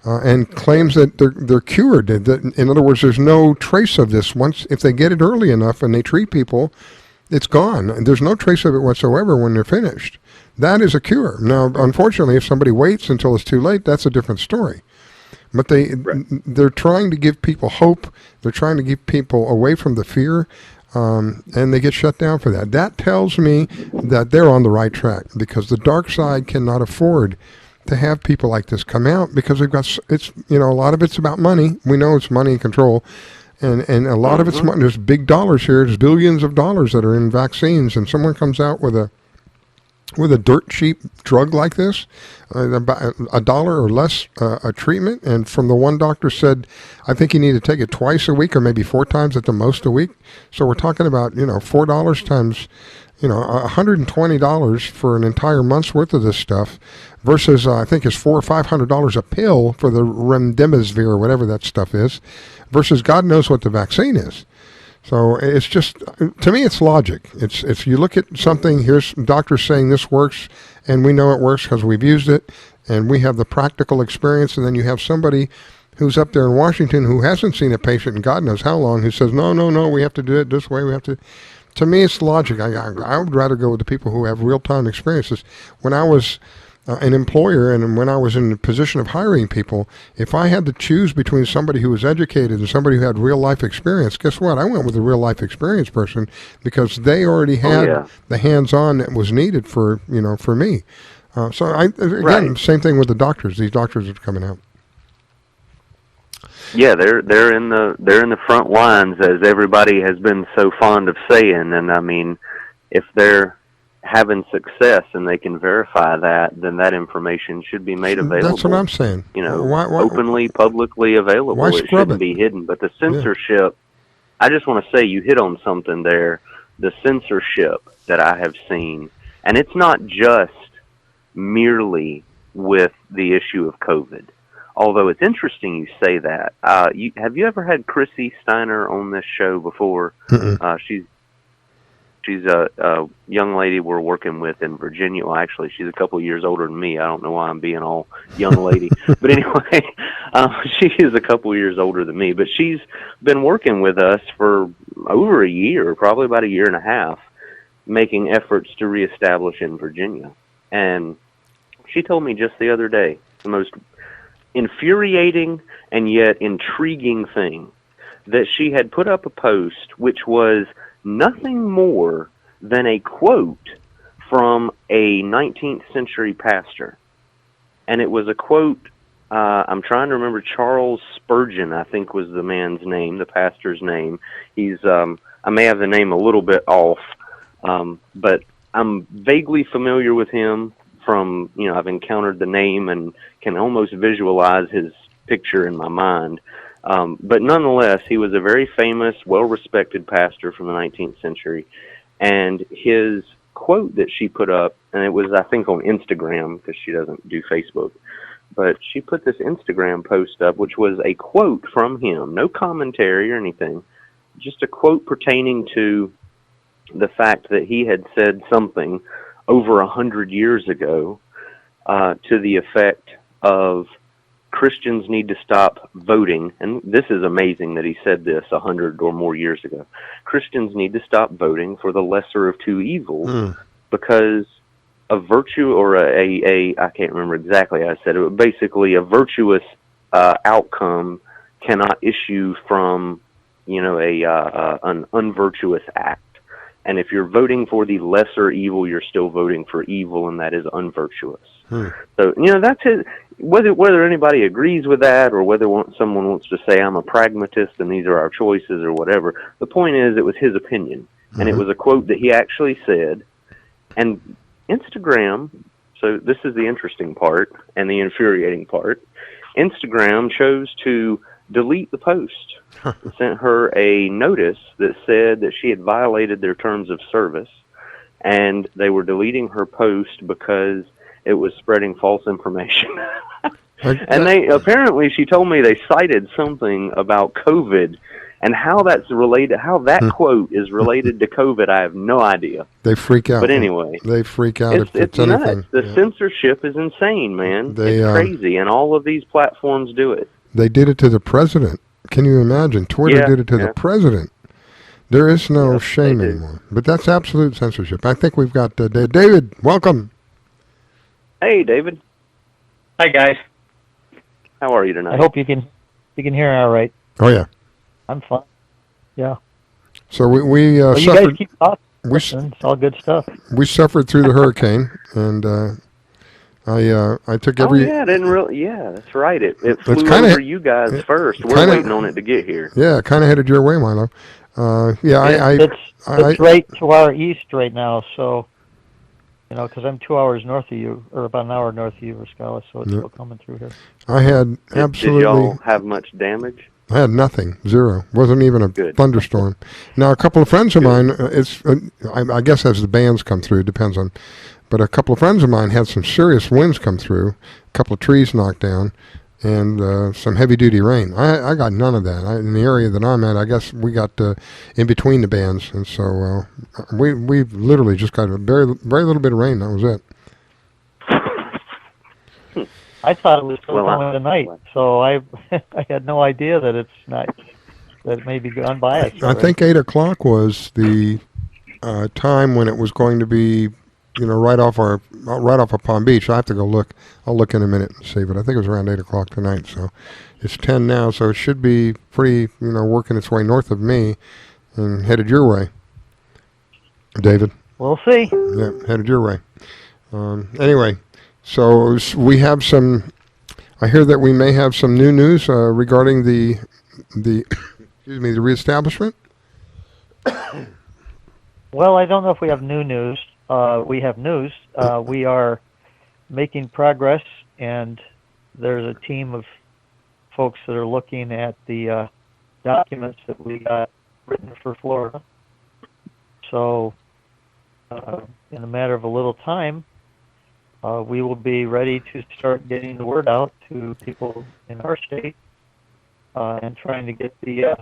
And claims that they're cured. In other words, there's no trace of this. If they get it early enough and they treat people, it's gone. There's no trace of it whatsoever when they're finished. That is a cure. Now, unfortunately, if somebody waits until it's too late, that's a different story. But they're trying to give people hope. They're trying to keep people away from the fear, and they get shut down for that. That tells me that they're on the right track, because the dark side cannot afford to have people like this come out, because they've got, a lot of it's about money. We know it's money and control, and a lot of it's money. There's big dollars here. There's billions of dollars that are in vaccines, and someone comes out with a dirt cheap drug like this, about $1 or less a treatment, and from the one doctor said, I think you need to take it twice a week or maybe 4 times at the most a week. So we're talking about $4 times $120 for an entire month's worth of this stuff, versus I think it's $400 or $500 a pill for the remdesivir or whatever that stuff is, versus God knows what the vaccine is. So it's just, to me, it's logic. It's you look at something, here's doctors saying this works, and we know it works because we've used it, and we have the practical experience, and then you have somebody who's up there in Washington who hasn't seen a patient in God knows how long, who says, no, we have to do it this way, we have to. To me, it's logic. I would rather go with the people who have real-time experiences. When I was an employer and when I was in the position of hiring people, if I had to choose between somebody who was educated and somebody who had real-life experience, guess what? I went with a real-life experience person, because they already had the hands-on that was needed for me. Same thing with the doctors. These doctors are coming out. Yeah, they're in the front lines, as everybody has been so fond of saying. And I mean, if they're having success and they can verify that, then that information should be made available. That's what I'm saying. Openly, publicly available. Why it shouldn't be hidden. But the censorship, I just want to say, you hit on something there. The censorship that I have seen, and it's not just merely with the issue of COVID. Although it's interesting you say that. Have you ever had Chrissy Steiner on this show before? She's a young lady we're working with in Virginia. Well, actually, she's a couple of years older than me. I don't know why I'm being all young lady. But anyway, she is a couple of years older than me. But she's been working with us for over a year, probably about a year and a half, making efforts to reestablish in Virginia. And she told me just the other day, the most infuriating and yet intriguing thing, that she had put up a post which was nothing more than a quote from a 19th century pastor. And it was a quote, I'm trying to remember, Charles Spurgeon, I think was the man's name, the pastor's name. He's, I may have the name a little bit off, but I'm vaguely familiar with him from, I've encountered the name and can almost visualize his picture in my mind. But nonetheless, he was a very famous, well-respected pastor from the 19th century. And his quote that she put up, and it was, I think, on Instagram, because she doesn't do Facebook, but she put this Instagram post up, which was a quote from him, no commentary or anything, just a quote pertaining to the fact that he had said something over 100 years ago to the effect of Christians need to stop voting, and this is amazing that he said this 100 or more years ago. Christians need to stop voting for the lesser of two evils because a virtue or I can't remember exactly how I said it, but basically a virtuous outcome cannot issue from, an unvirtuous act. And if you're voting for the lesser evil, you're still voting for evil, and that is unvirtuous. So, that's his. Whether anybody agrees with that or whether someone wants to say I'm a pragmatist and these are our choices or whatever, the point is it was his opinion. And it was a quote that he actually said. And Instagram, so this is the interesting part and the infuriating part, Instagram chose to delete the post. It sent her a notice that said that she had violated their terms of service, and they were deleting her post because it was spreading false information. And they apparently, she told me they cited something about COVID, and how that's related, how that quote is related to COVID, I have no idea. They freak out. But anyway, they freak out if it's anything. Nuts. The censorship is insane, man. It's crazy, and all of these platforms do it. They did it to the president. Can you imagine? Twitter did it to the president. There is no shame anymore. But that's absolute censorship. I think we've got David. Welcome. Hey, David. Hi, guys. How are you tonight? I hope you can hear all right. Oh yeah. I'm fine. Yeah. So we well, you suffered. guys keep talking. It's all good stuff. We suffered through the hurricane, and I took every. Oh yeah, I didn't really. Yeah, that's right. It flew kinda, over you guys first. We're waiting on it to get here. Yeah, kind of headed your way, Milo. It's right to our east right now, so because I'm 2 hours north of you, or about an hour north of you, Rascala, so it's still coming through here. I had absolutely. Did y'all have much damage? I had nothing, zero. Wasn't even a thunderstorm. Now, a couple of friends of mine, I guess as the bands come through, it depends on, but a couple of friends of mine had some serious winds come through, a couple of trees knocked down, and some heavy-duty rain. I got none of that. In the area that I'm at, I guess we got in between the bands, and so we literally just got a very little bit of rain. That was it. I thought it was still coming tonight, so I had no idea that it's not, that it may be gone by us. I think 8 o'clock was the time when it was going to be, right off of Palm Beach. I have to go look. I'll look in a minute and see, but I think it was around 8 o'clock tonight. So it's 10 now, so it should be pretty, working its way north of me and headed your way, David. We'll see. Yeah, headed your way. Anyway. So we have some. I hear that we may have some new news regarding the reestablishment. Well, I don't know if we have new news. We have news. We are making progress, and there's a team of folks that are looking at the documents that we got written for Florida. So, in a matter of a little time, we will be ready to start getting the word out to people in our state and trying to get the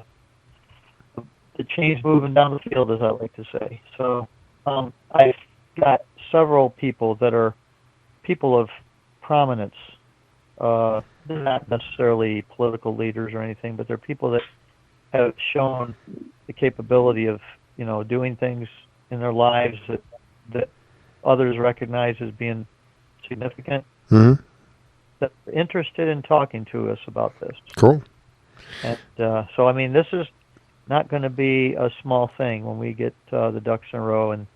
change moving down the field, as I like to say. So I've got several people that are people of prominence. They're not necessarily political leaders or anything, but they're people that have shown the capability of doing things in their lives that others recognize as being significant, that are interested in talking to us about this. Cool. And so, I mean, this is not going to be a small thing when we get the ducks in a row in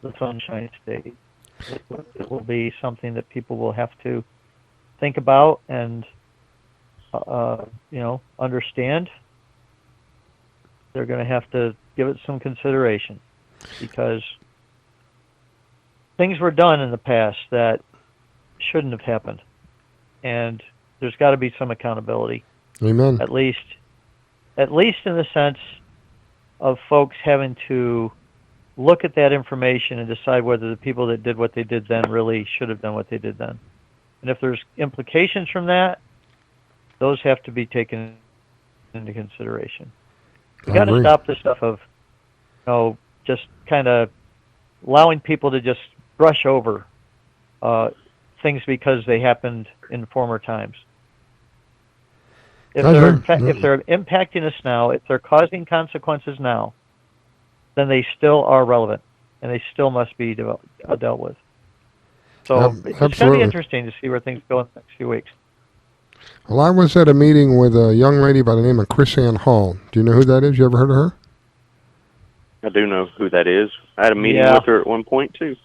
the Sunshine State. It will be something that people will have to think about and, understand. They're going to have to give it some consideration because things were done in the past that shouldn't have happened, and there's got to be some accountability. Amen. At least in the sense of folks having to look at that information and decide whether the people that did what they did then really should have done what they did then. And if there's implications from that, those have to be taken into consideration. You got to stop this stuff of, just kind of allowing people to just brush over things because they happened in former times. If they're impacting us now, if they're causing consequences now, then they still are relevant, and they still must be dealt with. So it's going to be interesting to see where things go in the next few weeks. Well, I was at a meeting with a young lady by the name of Chris Ann Hall. Do you know who that is? You ever heard of her? I do know who that is. I had a meeting with her at one point too.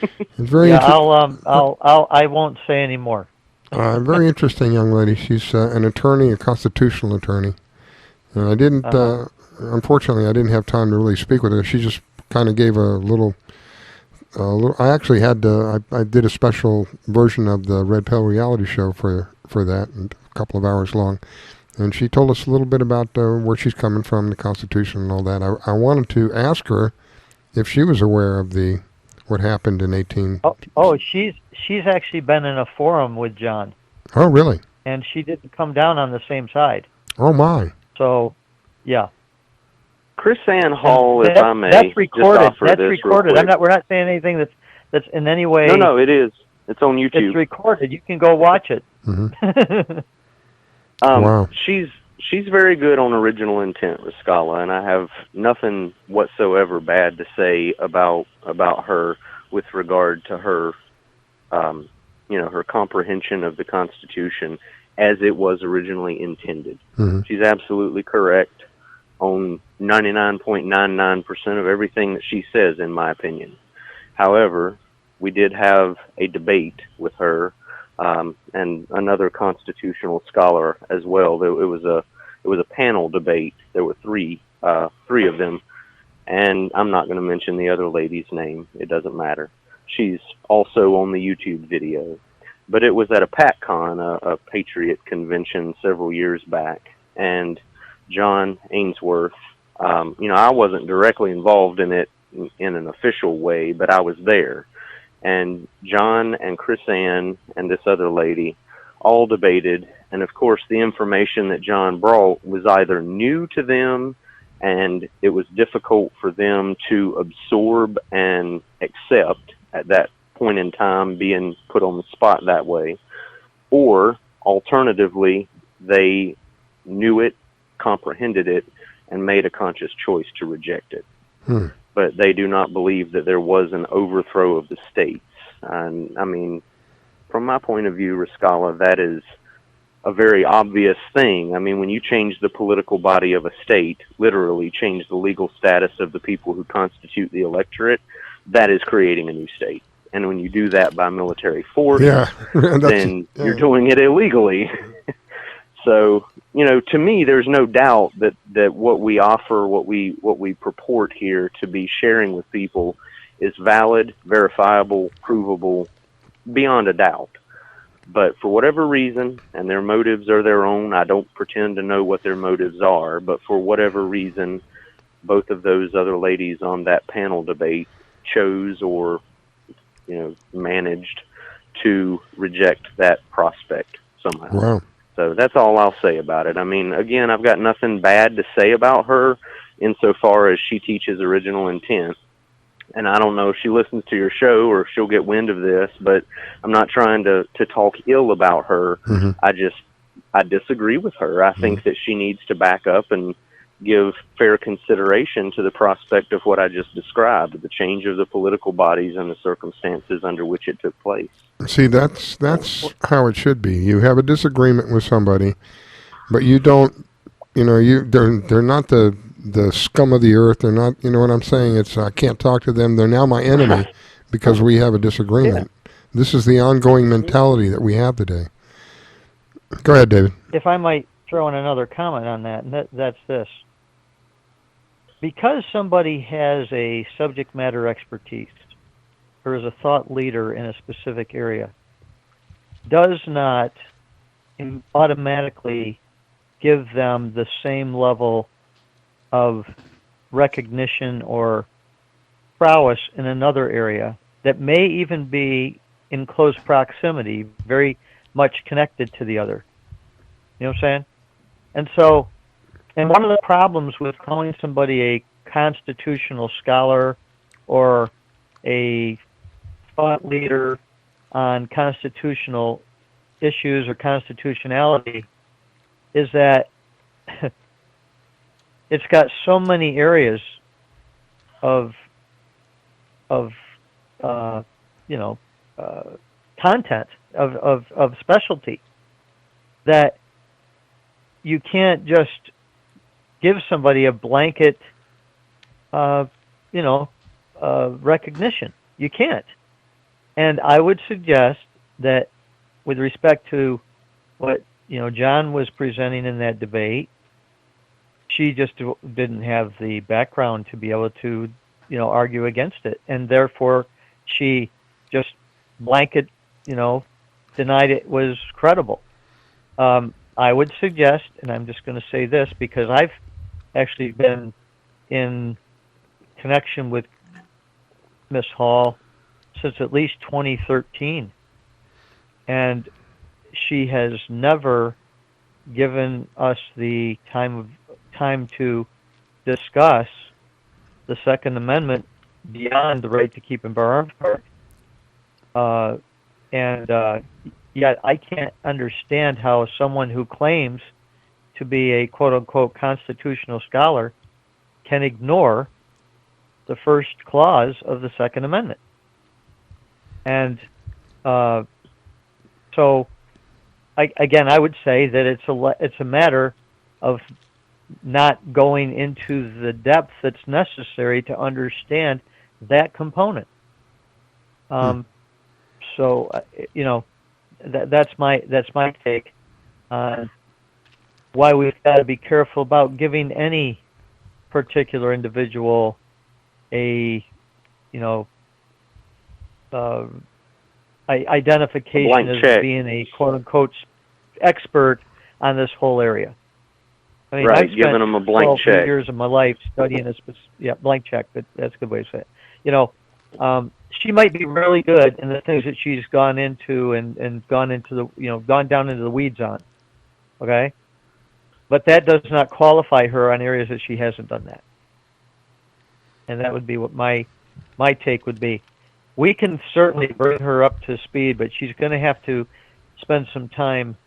It's very interesting. I won't say any more. Very interesting young lady. She's an attorney, a constitutional attorney. And I didn't, unfortunately, I didn't have time to really speak with her. She just kind of gave a little. I actually had I did a special version of the Red Pill reality show for that, and a couple of hours long. And she told us a little bit about where she's coming from, the Constitution and all that. I wanted to ask her if she was aware of what happened in 18... Oh, she's actually been in a forum with John. Oh, really? And she didn't come down on the same side. Oh, my. So, yeah. Chris Ann Hall, if I may, that's recorded. Just offer That's this recorded. real quick. We're not saying anything that's in any way... No, it is. It's on YouTube. It's recorded. You can go watch it. Mm-hmm. Wow. She's very good on original intent, Riscala, and I have nothing whatsoever bad to say about her with regard to her, her comprehension of the Constitution as it was originally intended. Mm-hmm. She's absolutely correct on 99.99% of everything that she says, in my opinion. However, we did have a debate with her and another constitutional scholar as well. It was a panel debate. There were three of them, and I'm not going to mention the other lady's name. It doesn't matter. She's also on the YouTube video. But it was at a PatCon, a Patriot convention several years back, and John Ainsworth, I wasn't directly involved in it in an official way, but I was there. And John and Chris Ann and this other lady all debated, and of course the information that John brought was either new to them and it was difficult for them to absorb and accept at that point in time, being put on the spot that way, or alternatively they knew it, comprehended it, and made a conscious choice to reject it. But they do not believe that there was an overthrow of the states. And I mean, from my point of view, Riscala, that is a very obvious thing. I mean, when you change the political body of a state, literally change the legal status of the people who constitute the electorate, that is creating a new state. And when you do that by military force, then you're doing it illegally. So, to me, there's no doubt that what we offer, what we purport here to be sharing with people is valid, verifiable, provable, beyond a doubt. But for whatever reason, and their motives are their own, I don't pretend to know what their motives are, but for whatever reason, both of those other ladies on that panel debate chose or, managed to reject that prospect somehow. Wow. So that's all I'll say about it. I mean, again, I've got nothing bad to say about her insofar as she teaches original intent. And I don't know if she listens to your show or if she'll get wind of this, but I'm not trying to talk ill about her. Mm-hmm. I disagree with her. I think that she needs to back up and give fair consideration to the prospect of what I just described, the change of the political bodies and the circumstances under which it took place. See, that's how it should be. You have a disagreement with somebody, but you don't, they're not the scum of the earth. They're not, you know what I'm saying? It's, I can't talk to them. They're now my enemy because we have a disagreement. Yeah. This is the ongoing mentality that we have today. Go ahead, David. If I might throw in another comment on that, and that's this. Because somebody has a subject matter expertise or is a thought leader in a specific area, does not automatically give them the same level of recognition or prowess in another area that may even be in close proximity, very much connected to the other. You know what I'm saying? And so, and one of the problems with calling somebody a constitutional scholar or a thought leader on constitutional issues or constitutionality is that it's got so many areas of content of specialty that you can't just give somebody a blanket recognition. You can't. And I would suggest that with respect to what John was presenting in that debate, she just didn't have the background to be able to argue against it, and therefore she just blanket denied it was credible. I would suggest, and I'm just going to say this because I've actually been in connection with Miss Hall since at least 2013, and she has never given us the time to discuss the Second Amendment beyond the right to keep and bear arms part. Yet I can't understand how someone who claims to be a quote-unquote constitutional scholar can ignore the first clause of the Second Amendment. And so, I would say that it's a matter of not going into the depth that's necessary to understand that component. So, that's my take on why we've got to be careful about giving any particular individual a identification as being a quote-unquote expert on this whole area. I mean, right, I've giving spent them a blank 12 check. years of my life studying this. Blank check. But that's a good way to say it. She might be really good in the things that she's gone into and gone into the gone down into the weeds on. Okay, but that does not qualify her on areas that she hasn't done that. And that would be what my take would be. We can certainly bring her up to speed, but she's going to have to spend some time,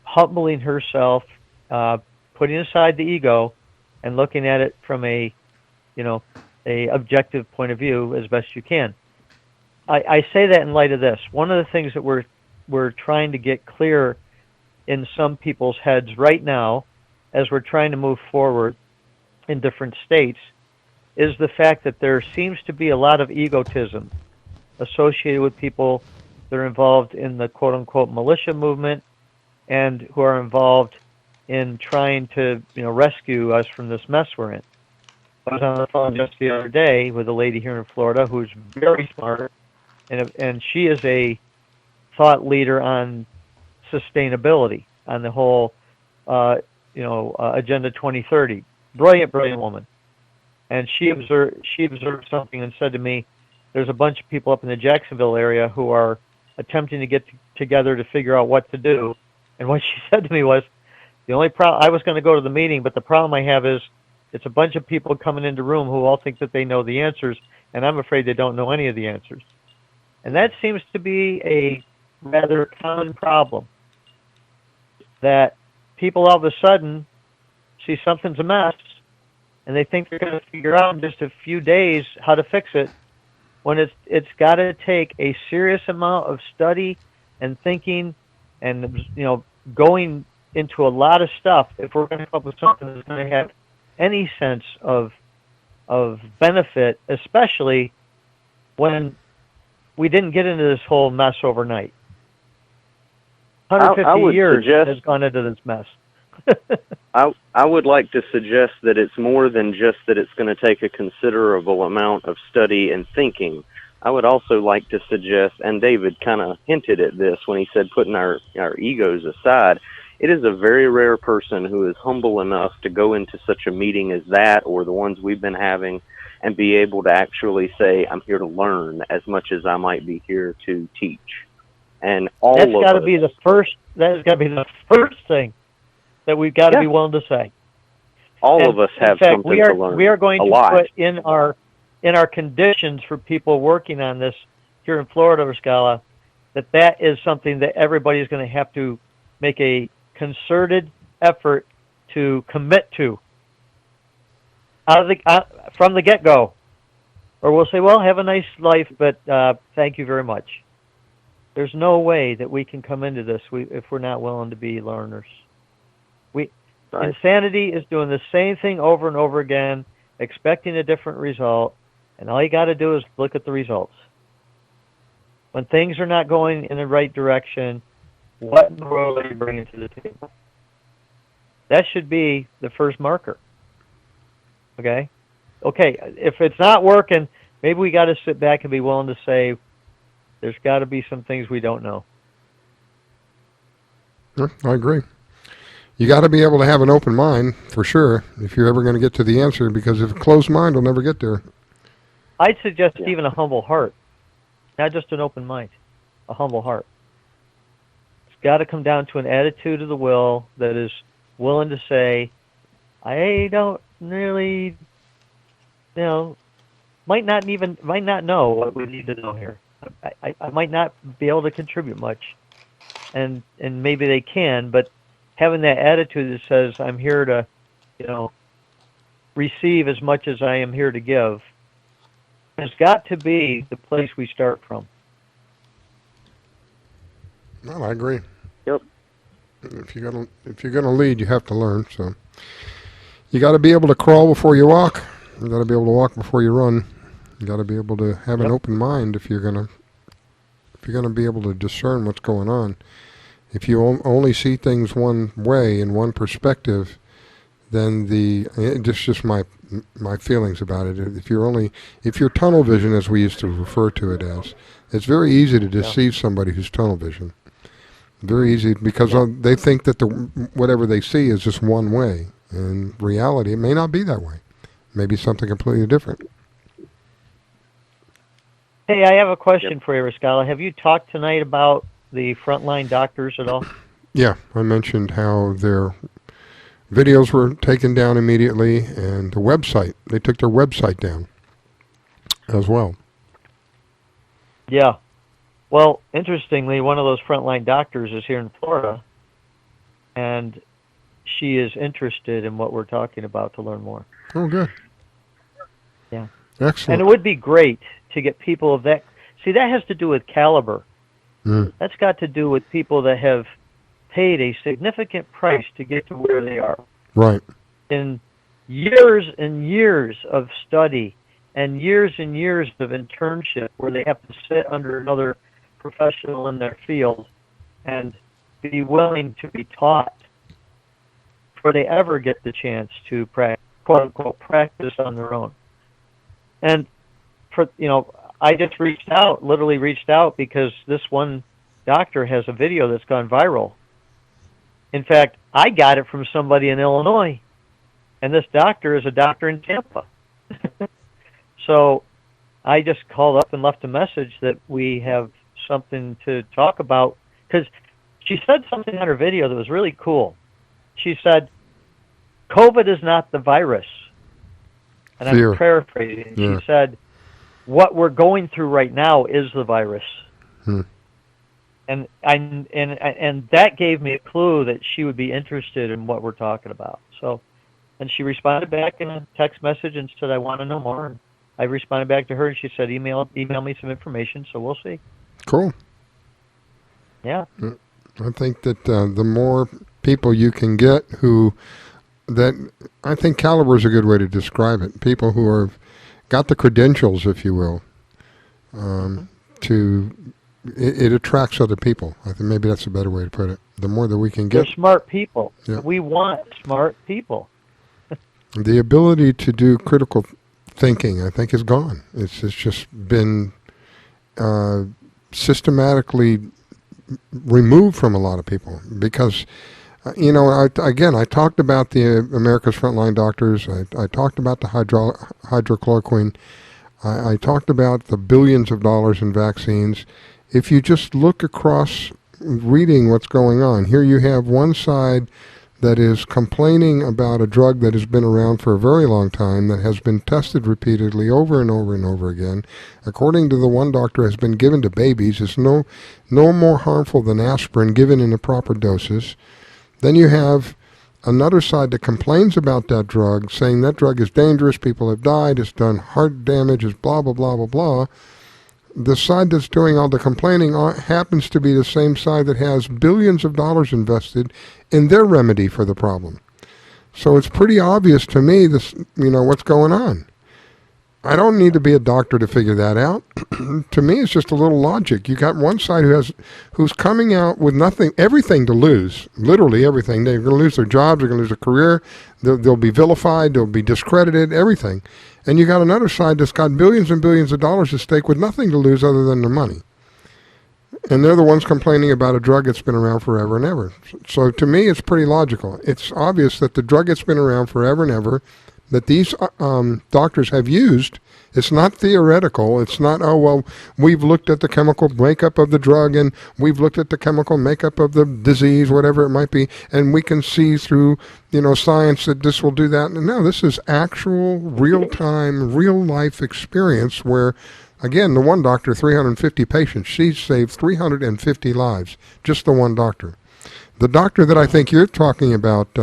humbling herself, putting aside the ego, and looking at it from a objective point of view as best you can. I say that in light of this. One of the things that we're trying to get clear in some people's heads right now, as we're trying to move forward in different states, is the fact that there seems to be a lot of egotism associated with people that are involved in the quote-unquote militia movement and who are involved in trying to rescue us from this mess we're in. I was on the phone just the other day with a lady here in Florida who's very smart, and she is a thought leader on sustainability, on the whole Agenda 2030. Brilliant woman. And she observed something and said to me, there's a bunch of people up in the Jacksonville area who are attempting to get together to figure out what to do. And what she said to me was, the only problem, I was going to go to the meeting, but the problem I have is it's a bunch of people coming into the room who all think that they know the answers, and I'm afraid they don't know any of the answers. And that seems to be a rather common problem, that people all of a sudden see something's a mess, and they think they're going to figure out in just a few days how to fix it, when it's got to take a serious amount of study and thinking and going into a lot of stuff if we're going to come up with something that's going to have any sense of benefit, especially when we didn't get into this whole mess overnight. 150 years has gone into this mess. I would like to suggest that it's more than just that it's going to take a considerable amount of study and thinking. I would also like to suggest, and David kind of hinted at this when he said putting our egos aside, it is a very rare person who is humble enough to go into such a meeting as that or the ones we've been having and be able to actually say, I'm here to learn as much as I might be here to teach. And That's got to be the first thing that we've got to be willing to say. All of us have something to learn. We are going to put in our conditions for people working on this here in Florida, Scala, that is something that everybody's going to have to make a concerted effort to commit to from the get-go. Or we'll say, well, have a nice life, but thank you very much. There's no way that we can come into this if we're not willing to be learners. Insanity is doing the same thing over and over again, expecting a different result, and all you got to do is look at the results. When things are not going in the right direction, what in the world are you bringing to the table? That should be the first marker. Okay, if it's not working, maybe we got to sit back and be willing to say, there's got to be some things we don't know. Yeah, I agree. You got to be able to have an open mind, for sure, if you're ever going to get to the answer, because if a closed mind will never get there. I'd suggest even a humble heart, not just an open mind, a humble heart. It's got to come down to an attitude of the will that is willing to say, I don't really, might not know what we need to know here. I might not be able to contribute much, and maybe they can, but having that attitude that says, I'm here to, receive as much as I am here to give, has got to be the place we start from. Well, I agree. Yep. If you're gonna lead, you have to learn. So you got to be able to crawl before you walk. You got to be able to walk before you run. You got to be able to have an open mind if you're gonna be able to discern what's going on. If you only see things one way in one perspective, then just my feelings about it. If you're tunnel vision, as we used to refer to it as, it's very easy to deceive somebody who's tunnel vision. Very easy, because they think that whatever they see is just one way. In reality, it may not be that way. Maybe something completely different. Hey, I have a question for you, Riscala. Have you talked tonight about the frontline doctors at all? Yeah, I mentioned how their videos were taken down immediately, and the website, they took their website down as well. Yeah. Well, interestingly, one of those frontline doctors is here in Florida, and she is interested in what we're talking about to learn more. Oh, good. Yeah. Excellent. And it would be great to get people of that. See, that has to do with caliber. That's got to do with people that have paid a significant price to get to where they are. Right. In years and years of study and years of internship where they have to sit under another professional in their field and be willing to be taught before they ever get the chance to quote-unquote practice on their own. And I just literally reached out because this one doctor has a video that's gone viral. In fact, I got it from somebody in Illinois, and this doctor is a doctor in Tampa. So I just called up and left a message that we have something to talk about, because she said something on her video that was really cool. She said, COVID is not the virus. And Fear. I'm paraphrasing. Yeah. She said, what we're going through right now is the virus. And that gave me a clue that she would be interested in what we're talking about. So, and she responded back in a text message and said, I want to know more. And I responded back to her, and she said, email me some information, so we'll see. Cool. Yeah. I think that the more people you can get I think caliber is a good way to describe it. People who are got the credentials, if you will, it attracts other people. I think maybe that's a better way to put it. The more that we can get. They're smart people. Yeah. We want smart people. The ability to do critical thinking, I think, is gone. It's just been systematically removed from a lot of people because, I talked about the America's Frontline Doctors. I talked about the hydrochloroquine. I talked about the billions of dollars in vaccines. If you just look across reading what's going on, here you have one side that is complaining about a drug that has been around for a very long time, that has been tested repeatedly over and over and over again, according to the one doctor, has been given to babies, is no more harmful than aspirin given in the proper doses. Then you have another side that complains about that drug, saying that drug is dangerous, people have died, it's done heart damage, it's blah, blah, blah, blah, blah. The side that's doing all the complaining happens to be the same side that has billions of dollars invested in their remedy for the problem. So it's pretty obvious to me what's going on. I don't need to be a doctor to figure that out. To me, it's just a little logic. You got one side who's coming out with everything to lose, literally everything. They're going to lose their jobs, they're going to lose their career, they'll be vilified, they'll be discredited, everything. And you got another side that's got billions and billions of dollars at stake with nothing to lose other than their money. And they're the ones complaining about a drug that's been around forever and ever. So to me, it's pretty logical. It's obvious that the drug that's been around forever and ever, that these doctors have used, it's not theoretical. It's not, oh, well, we've looked at the chemical makeup of the drug and we've looked at the chemical makeup of the disease, whatever it might be, and we can see through, science that this will do that. No, this is actual, real-time, real-life experience where, again, the one doctor, 350 patients, she saved 350 lives, just the one doctor. The doctor that I think you're talking about,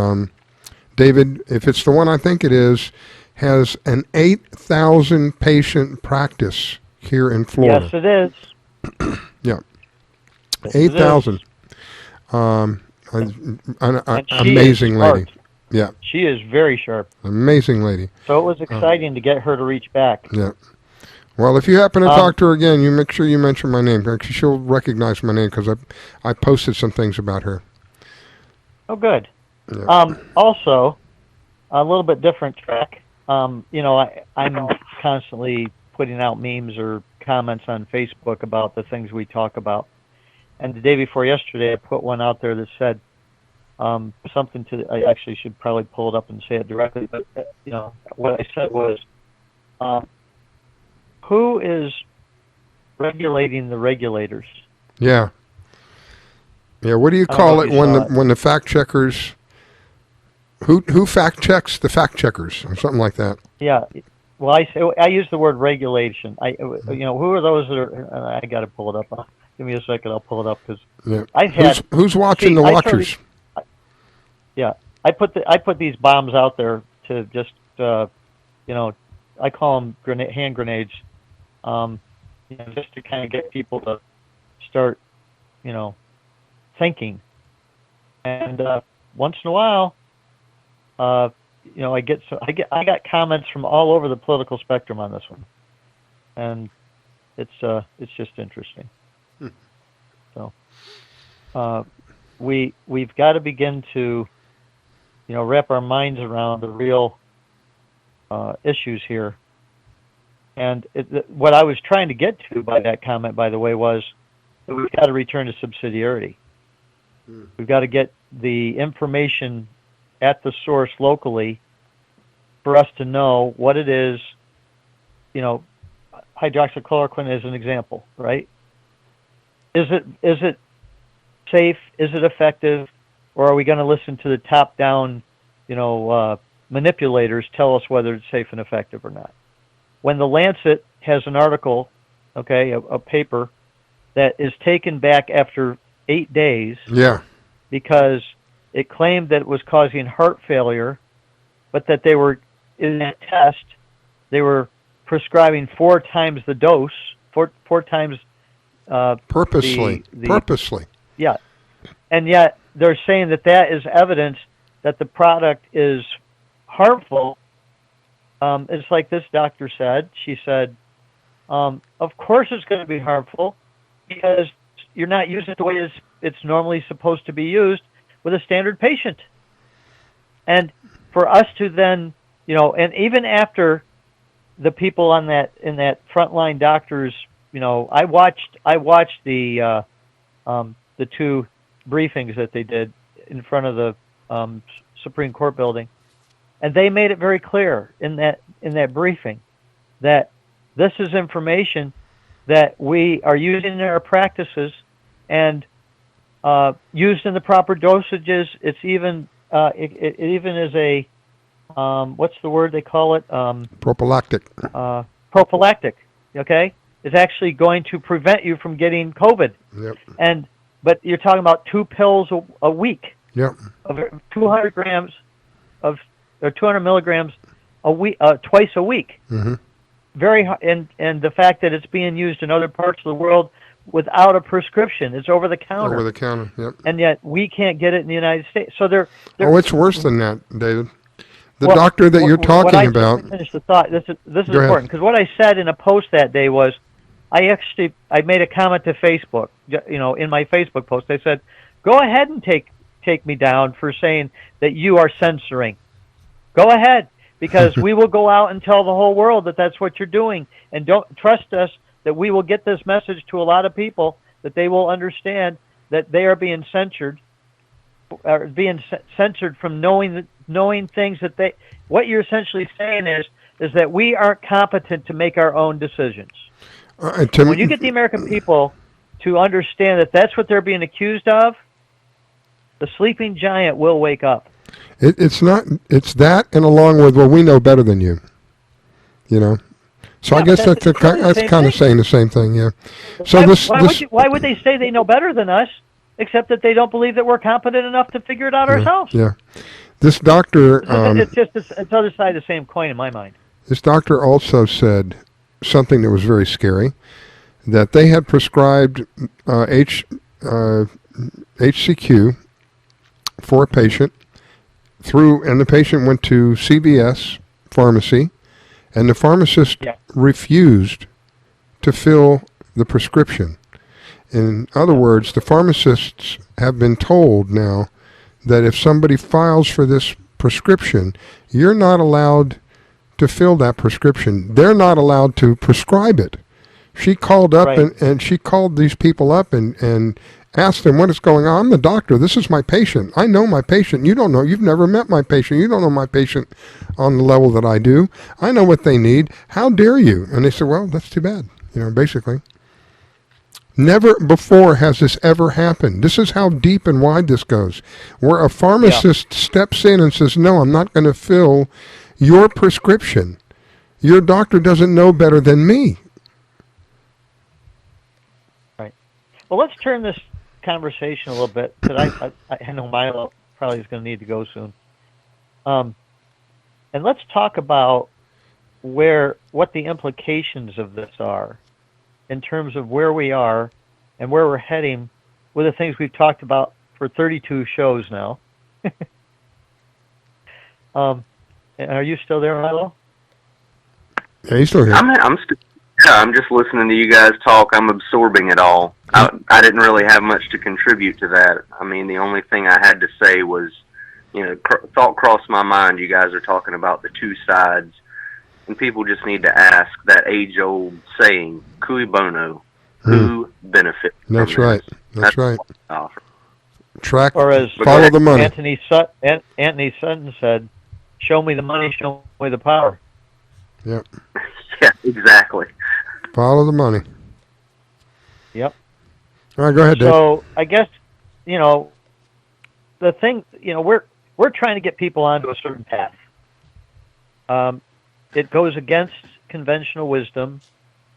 David, if it's the one I think it is, has an 8,000 patient practice here in Florida. Yes, it is. Yeah. 8,000. Amazing lady. Yeah. She is very sharp. Amazing lady. So it was exciting to get her to reach back. Yeah. Well, if you happen to talk to her again, you make sure you mention my name. Actually, she'll recognize my name because I posted some things about her. Oh, good. Yeah. Also, a little bit different track. I'm constantly putting out memes or comments on Facebook about the things we talk about. And the day before yesterday, I put one out there that said something to. I actually should probably pull it up and say it directly. But what I said was, who is regulating the regulators? Yeah. Yeah. What do you call it when the fact checkers? Who fact checks the fact checkers or something like that? Yeah. Well, I use the word regulation. Who are those that are? I got to pull it up. Give me a second. I'll pull it up because I've had. Who's watching the watchers? I put these bombs out there to just I call them hand grenades, just to kind of get people to start thinking. And once in a while, I got comments from all over the political spectrum on this one, and it's just interesting. So we've got to begin to wrap our minds around the real issues here. And what I was trying to get to by that comment, by the way, was that we've got to return to subsidiarity. We've got to get the information at the source locally for us to know what it is. Hydroxychloroquine is an example, right? Is it safe? Is it effective? Or are we going to listen to the top-down, manipulators tell us whether it's safe and effective or not? When the Lancet has an article, a paper that is taken back after 8 days, because it claimed that it was causing heart failure, but that they were, in that test, they were prescribing 4 times the dose, four times purposely. Purposely. Yeah. And yet they're saying that is evidence that the product is harmful. It's like this doctor said. She said, of course it's going to be harmful because you're not using it the way it's normally supposed to be used with a standard patient. And for us to then, and even after the people in that frontline doctors, I watched the 2 briefings that they did in front of the Supreme Court building, and they made it very clear in that briefing that this is information that we are using in our practices and used in the proper dosages. It's even it even is a what's the word they call it? Prophylactic. Prophylactic. Okay, it's actually going to prevent you from getting COVID. Yep. But you're talking about 2 pills a week. Yep. Of 200 grams or 200 milligrams a week, twice a week. Mm-hmm. And the fact that it's being used in other parts of the world without a prescription, it's over the counter. Over the counter. Yep. And yet we can't get it in the United States. So they're it's worse than that, David. The doctor that you're talking about. Finish the thought. This is Go ahead. important because what I said in a post that day was, I made a comment to Facebook. In my Facebook post, I said, "Go ahead and take me down for saying that you are censoring. Go ahead, because we will go out and tell the whole world that that's what you're doing, and don't trust us that we will get this message to a lot of people that they will understand that they are being censored." Are being censored from knowing things that they. What you're essentially saying is that we aren't competent to make our own decisions. When you get the American people to understand that that's what they're being accused of, the sleeping giant will wake up. It's not. It's that, and along with, well, we know better than you. So I guess that's kind of saying the same thing. Yeah. So why would they say they know better than us? Except that they don't believe that we're competent enough to figure it out ourselves. Yeah. This doctor... it's other side of the same coin in my mind. This doctor also said something that was very scary, that they had prescribed HCQ for a patient, and the patient went to CVS pharmacy, and the pharmacist refused to fill the prescription. In other words, the pharmacists have been told now that if somebody files for this prescription, you're not allowed to fill that prescription. They're not allowed to prescribe it. She called up and she called these people up and asked them what is going on. I'm the doctor. This is my patient. I know my patient. You don't know. You've never met my patient. You don't know my patient on the level that I do. I know what they need. How dare you? And they said, well, that's too bad, basically. Never before has this ever happened. This is how deep and wide this goes. Where a pharmacist steps in and says, no, I'm not going to fill your prescription. Your doctor doesn't know better than me. Right. Well, let's turn this conversation a little bit, because I know Milo probably is going to need to go soon. And let's talk about what the implications of this are, in terms of where we are and where we're heading with the things we've talked about for 32 shows now. Are you still there, Milo? Yeah, he's still here. I'm just listening to you guys talk. I'm absorbing it all. I didn't really have much to contribute to that. I mean, the only thing I had to say was, thought crossed my mind. You guys are talking about the two sides. And people just need to ask that age-old saying, cui bono, who benefits from That's this? right. That's right. Track, or as follow the money. Anthony Sutton said, show me the money, show me the power. Yep. Yeah, exactly. Follow the money. Yep. All right, go ahead, Dave. So I guess, the thing, we're trying to get people onto a certain path. It goes against conventional wisdom.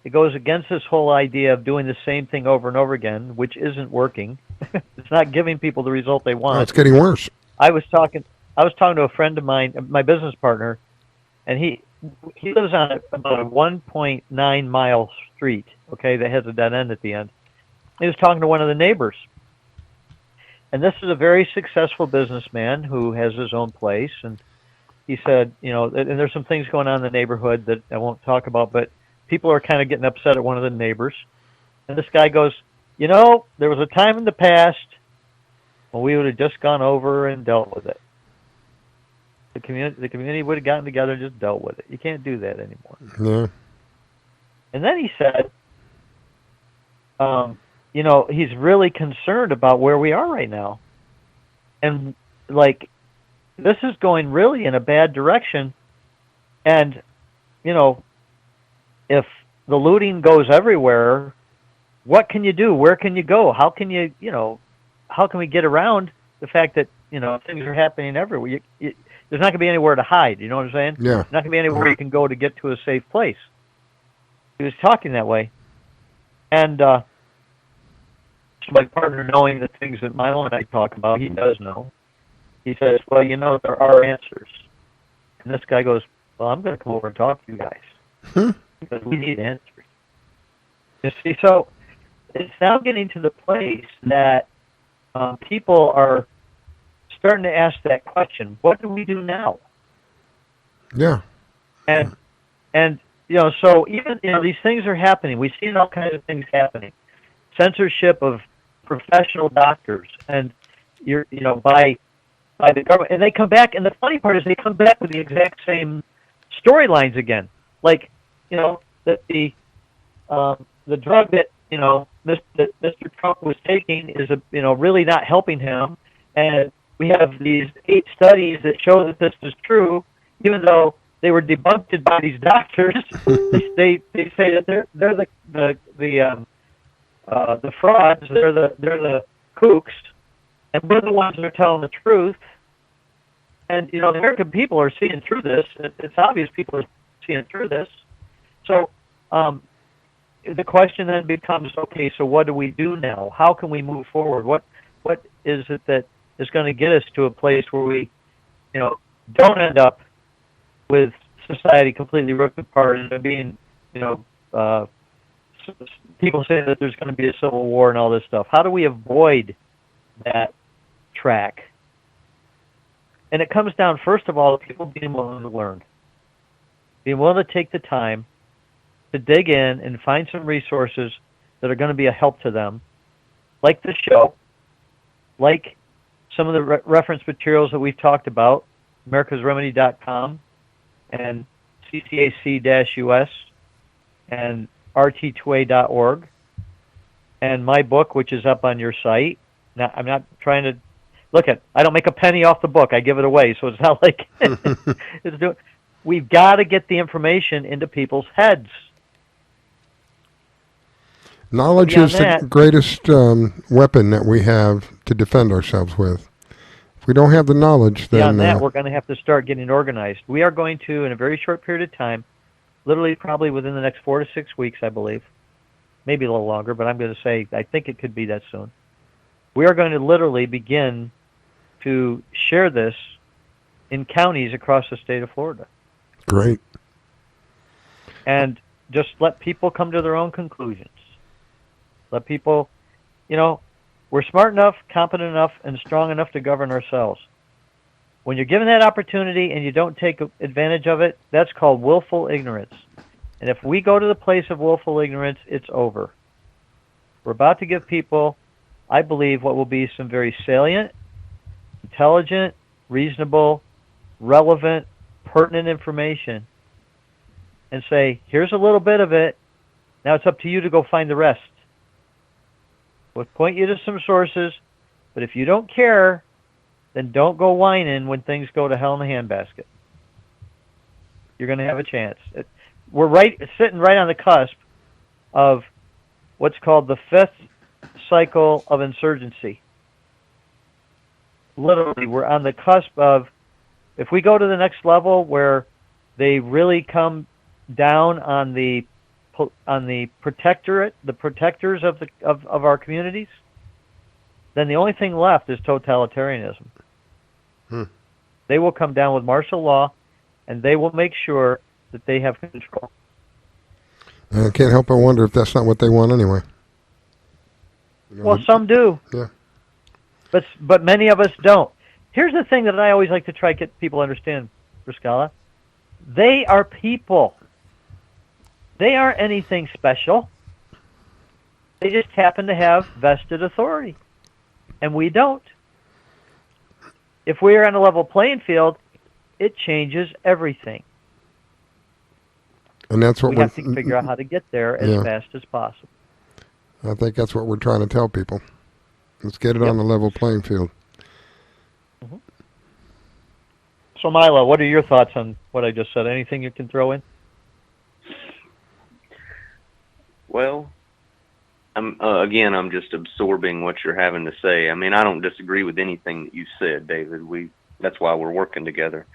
It goes against this whole idea of doing the same thing over and over again, which isn't working. It's not giving people the result they want. It's getting worse. I was talking to a friend of mine, my business partner, and he lives on about a 1.9 mile street, that has a dead end at the end. He was talking to one of the neighbors. And this is a very successful businessman who has his own place, and he said, and there's some things going on in the neighborhood that I won't talk about, but people are kind of getting upset at one of the neighbors. And this guy goes, there was a time in the past when we would have just gone over and dealt with it. The community would have gotten together and just dealt with it. You can't do that anymore. Yeah. And then he said, he's really concerned about where we are right now. And this is going really in a bad direction. And, if the looting goes everywhere, what can you do? Where can you go? How can you, how can we get around the fact that things are happening everywhere. There's not going to be anywhere to hide. You know what I'm saying? Yeah. There's not going to be anywhere you can go to get to a safe place. He was talking that way. And so my partner, knowing the things that Milo and I talk about, he does know. He says, well, there are answers. And this guy goes, well, I'm going to come over and talk to you guys. Because we need answers. You see, so it's now getting to the place that people are starting to ask that question, what do we do now? Yeah. And so even, these things are happening. We've seen all kinds of things happening. Censorship of professional doctors and, by the government. And they come back, and the funny part is they come back with the exact same storylines again. Like, that the drug that, that Mr. Trump was taking is, really not helping him. And we have these 8 studies that show that this is true, even though they were debunked by these doctors. they say that they're the frauds, they're the kooks, and we're the ones that are telling the truth. And the American people are seeing through this. It's obvious people are seeing through this. So the question then becomes, okay, so what do we do now? How can we move forward? What is it that is going to get us to a place where we, don't end up with society completely ripped apart and being, people say that there's going to be a civil war and all this stuff. How do we avoid that track? And it comes down, first of all, to people being willing to learn, being willing to take the time to dig in and find some resources that are going to be a help to them, like this show, like some of the reference materials that we've talked about, americasremedy.com and CCAC-US and RT2A.org, and my book, which is up on your site. Now, I'm not trying to I don't make a penny off the book. I give it away, so it's not like we've got to get the information into people's heads. Knowledge is the greatest weapon that we have to defend ourselves with. If we don't have the knowledge, then... Beyond that, we're going to have to start getting organized. We are going to, in a very short period of time, literally probably within the next 4 to 6 weeks, I believe, maybe a little longer, but I'm going to say I think it could be that soon. We are going to literally begin to share this in counties across the state of Florida. Great. And just let people come to their own conclusions. Let people, we're smart enough, competent enough, and strong enough to govern ourselves. When you're given that opportunity and you don't take advantage of it, that's called willful ignorance. And if we go to the place of willful ignorance, it's over. We're about to give people, I believe, what will be some very salient, intelligent, reasonable, relevant, pertinent information, and say, here's a little bit of it. Now it's up to you to go find the rest. We'll point you to some sources, but if you don't care, then don't go whining when things go to hell in a handbasket. You're going to have a chance. We're sitting right on the cusp of what's called the 5th cycle of insurgency. Literally, we're on the cusp of, if we go to the next level where they really come down on the protectorate, the protectors of our communities, then the only thing left is totalitarianism. They will come down with martial law, and they will make sure that they have control. I can't help but wonder if that's not what they want anyway. Well, some do. Yeah. But many of us don't. Here's the thing that I always like to try to get people to understand, Riscala. They are people. They aren't anything special. They just happen to have vested authority. And we don't. If we are on a level playing field, it changes everything. And that's what we have to figure out how to get there as fast as possible. I think that's what we're trying to tell people. Let's get it on the level playing field. Mm-hmm. So, Milo, what are your thoughts on what I just said? Anything you can throw in? Well, I'm just absorbing what you're having to say. I mean, I don't disagree with anything that you said, David. That's why we're working together.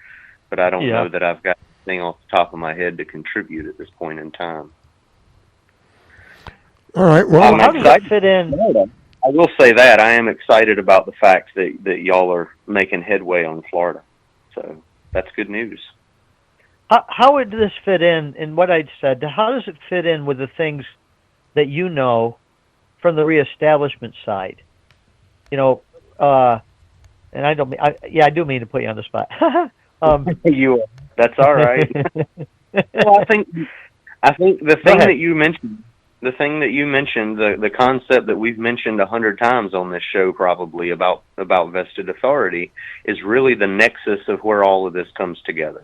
But I don't know that I've got anything off the top of my head to contribute at this point in time. All right. Well, how does that fit in? I will say that I am excited about the fact that y'all are making headway on Florida. So that's good news. How would this fit in what I'd said? How does it fit in with the things that you know from the reestablishment side? You know, and I don't. I do mean to put you on the spot. That's all right. Well, I think the thing that you mentioned. The thing that you mentioned, the concept that we've mentioned 100 times on this show probably about vested authority, is really the nexus of where all of this comes together.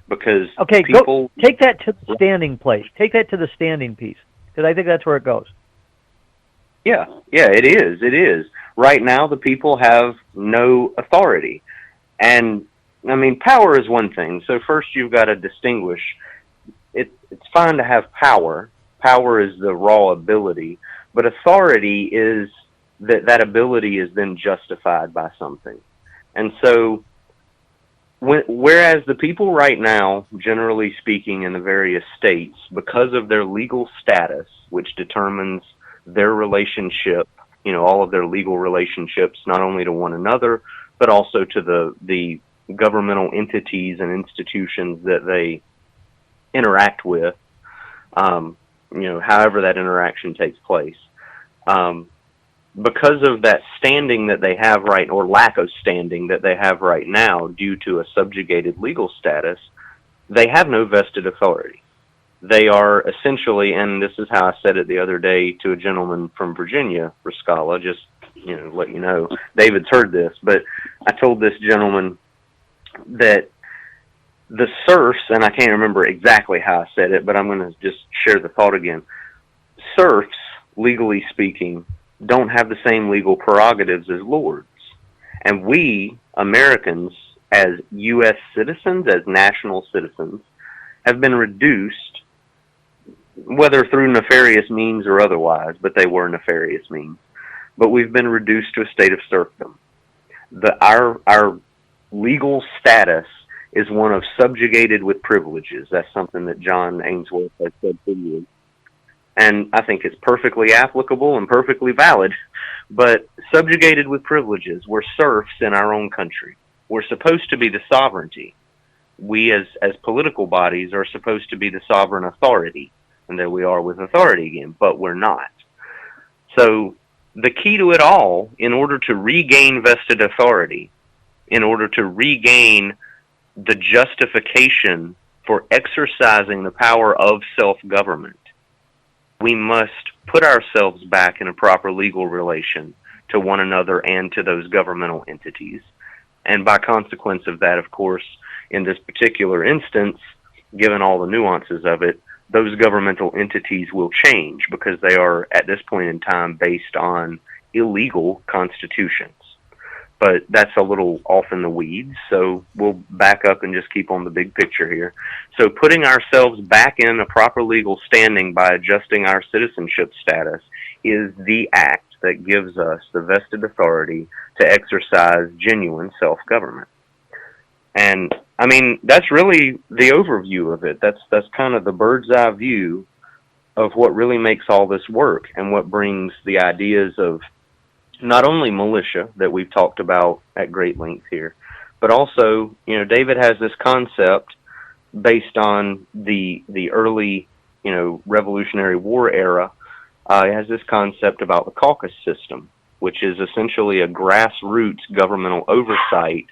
Because people... take that to the standing place. Take that to the standing piece, because I think that's where it goes. Yeah, it is. It is. Right now, the people have no authority. And, I mean, power is one thing. So first you've got to distinguish. It's fine to have power. Power is the raw ability, but authority is that ability is then justified by something. And so, whereas the people right now, generally speaking, in the various states, because of their legal status, which determines their relationship, all of their legal relationships, not only to one another, but also to the governmental entities and institutions that they interact with, however that interaction takes place. Because of that standing that they have or lack of standing that they have right now due to a subjugated legal status, they have no vested authority. They are essentially, and this is how I said it the other day to a gentleman from Virginia, Rascala, just, let you know, David's heard this, but I told this gentleman that the serfs, and I can't remember exactly how I said it, but I'm going to just share the thought again. Serfs, legally speaking, don't have the same legal prerogatives as lords. And we, Americans, as U.S. citizens, as national citizens, have been reduced, whether through nefarious means or otherwise, but they were nefarious means, but we've been reduced to a state of serfdom. Our legal status is one of subjugated with privileges. That's something that John Ainsworth has said for years. And I think it's perfectly applicable and perfectly valid. But subjugated with privileges, we're serfs in our own country. We're supposed to be the sovereignty. We as political bodies are supposed to be the sovereign authority. And there we are with authority again, but we're not. So the key to it all, in order to regain vested authority, in order to regain the justification for exercising the power of self-government, we must put ourselves back in a proper legal relation to one another and to those governmental entities. And by consequence of that, of course, in this particular instance, given all the nuances of it, those governmental entities will change because they are, at this point in time, based on illegal constitutions. But that's a little off in the weeds, so we'll back up and just keep on the big picture here. So putting ourselves back in a proper legal standing by adjusting our citizenship status is the act that gives us the vested authority to exercise genuine self-government. And, I mean, that's really the overview of it. That's kind of the bird's eye view of what really makes all this work and what brings the ideas of not only militia that we've talked about at great length here, but also, David has this concept based on the early, Revolutionary War era. He has this concept about the caucus system, which is essentially a grassroots governmental oversight,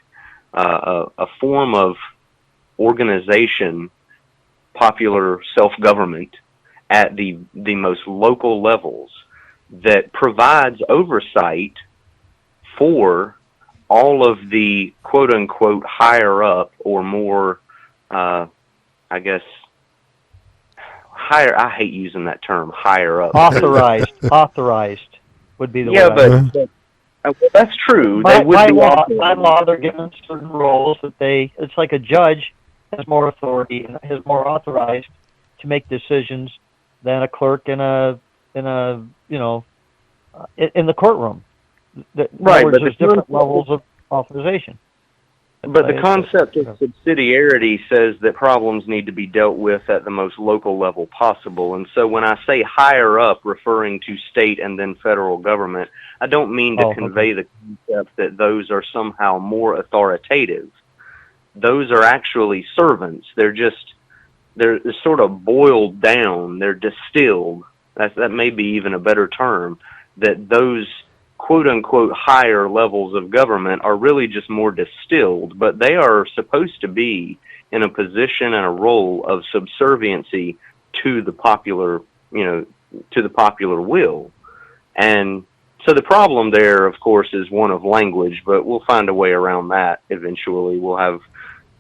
a form of organization, popular self-government at the most local levels, that provides oversight for all of the quote-unquote higher up or more, I hate using that term, higher up. Authorized would be the word. But that's true. By law, they're given certain roles that it's like a judge has more authority and is more authorized to make decisions than a clerk in a in the courtroom. In Right, other words, but there's different levels of authorization. But the concept of subsidiarity says that problems need to be dealt with at the most local level possible. And so when I say higher up, referring to state and then federal government, I don't mean to convey the concept that those are somehow more authoritative. Those are actually servants. They're sort of boiled down. They're distilled. That may be even a better term, that those quote-unquote higher levels of government are really just more distilled, but they are supposed to be in a position and a role of subserviency to the popular, to the popular will. And so the problem there, of course, is one of language, but we'll find a way around that eventually. We'll have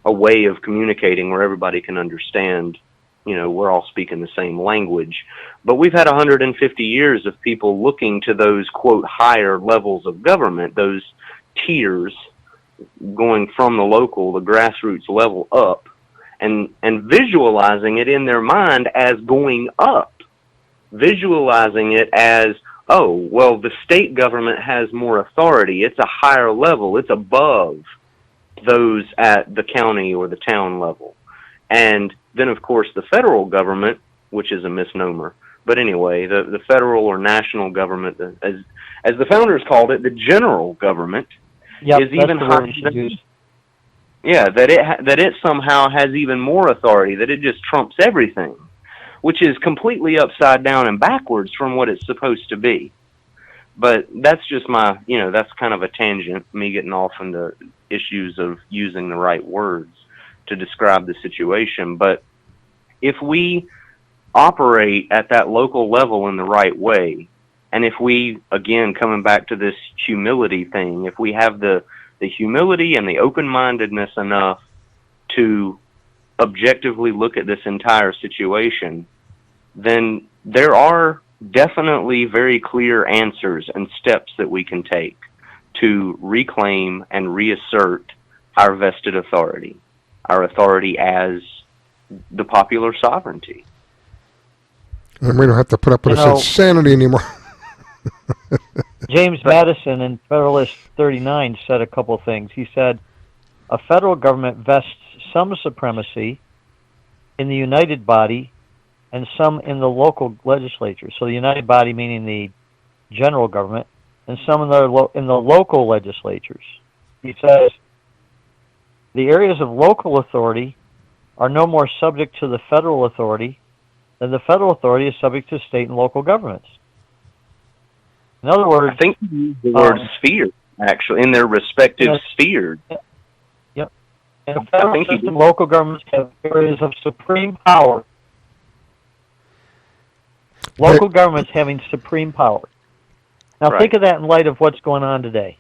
a way of communicating where everybody can understand, we're all speaking the same language. But we've had 150 years of people looking to those, quote, higher levels of government, those tiers going from the local, the grassroots level up, and visualizing it in their mind as going up, visualizing it as, oh, well, the state government has more authority. It's a higher level. It's above those at the county or the town level. And then, of course, the federal government, which is a misnomer, but anyway, the federal or national government, as the founders called it, the general government, is even higher. Yeah, that it somehow has even more authority, that it just trumps everything, which is completely upside down and backwards from what it's supposed to be. But that's just my, that's kind of a tangent, me getting off into issues of using the right words to describe the situation. But if we operate at that local level in the right way, and if we, again, coming back to this humility thing, if we have the humility and the open-mindedness enough to objectively look at this entire situation, then there are definitely very clear answers and steps that we can take to reclaim and reassert our vested authority, our authority as the popular sovereignty. And we don't have to put up with this insanity anymore. James Madison in Federalist 39 said a couple things. He said, a federal government vests some supremacy in the united body and some in the local legislature. So the united body meaning the general government, and some in the local legislatures. He says, the areas of local authority are no more subject to the federal authority than the federal authority is subject to state and local governments. In other words, I think you use the word sphere, actually, in their respective spheres. Yep. In the federal system, local governments have areas of supreme power. Local governments having supreme power. Now think of that in light of what's going on today.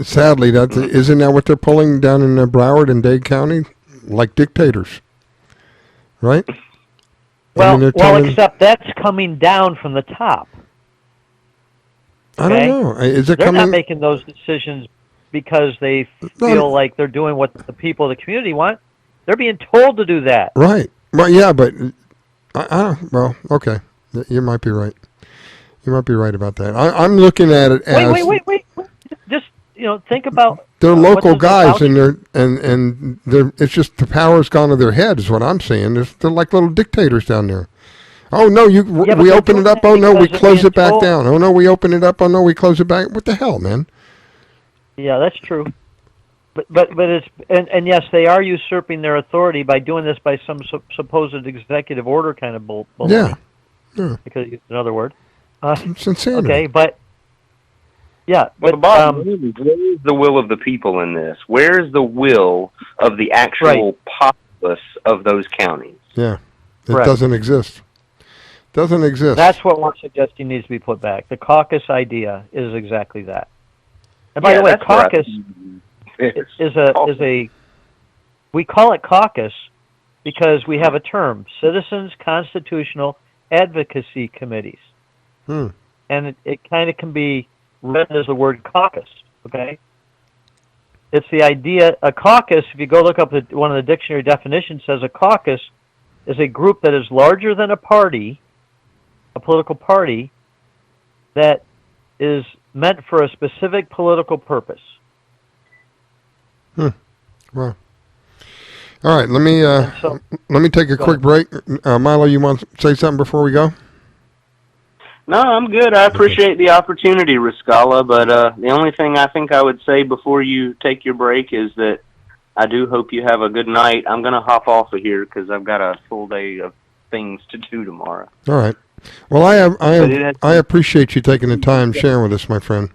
Sadly, isn't that what they're pulling down in Broward and Dade County? Like dictators, right? Well, except that's coming down from the top. I don't know. Is it They're coming? not making those decisions because they feel like they're doing what the people of the community want. They're being told to do that. Right. Well, yeah, but well, okay. You might be right. You might be right about that. I'm looking at it as wait. Just think about. They're local guys, and they're it's just the power's gone to their head. Is what I'm saying. They're like little dictators down there. Oh no, we open it up. Oh no, we close it back down. Oh no, we open it up. Oh no, we close it back. What the hell, man? Yeah, that's true. But it's and yes, they are usurping their authority by doing this by some supposed executive order kind of bull. Yeah. Because it's another word. It's insanity. Okay, but yeah, but the bottom line is, where is the will of the people in this? Where is the will of the actual populace of those counties? Yeah, it doesn't exist. Doesn't exist. That's what we're suggesting needs to be put back. The caucus idea is exactly that. And by the way, caucus is a we call it caucus because we have a term, Citizens Constitutional Advocacy Committees. And it kind of can be read as the word caucus, okay? It's the idea, a caucus, if you go look up one of the dictionary definitions, says a caucus is a group that is larger than a party, a political party, that is meant for a specific political purpose. Well, all right. Let me take a quick break. Milo, you want to say something before we go? No, I'm good. I appreciate the opportunity, Riscala, but the only thing I think I would say before you take your break is that I do hope you have a good night. I'm going to hop off of here because I've got a full day of things to do tomorrow. All right. Well, I appreciate you taking the time sharing with us, my friend.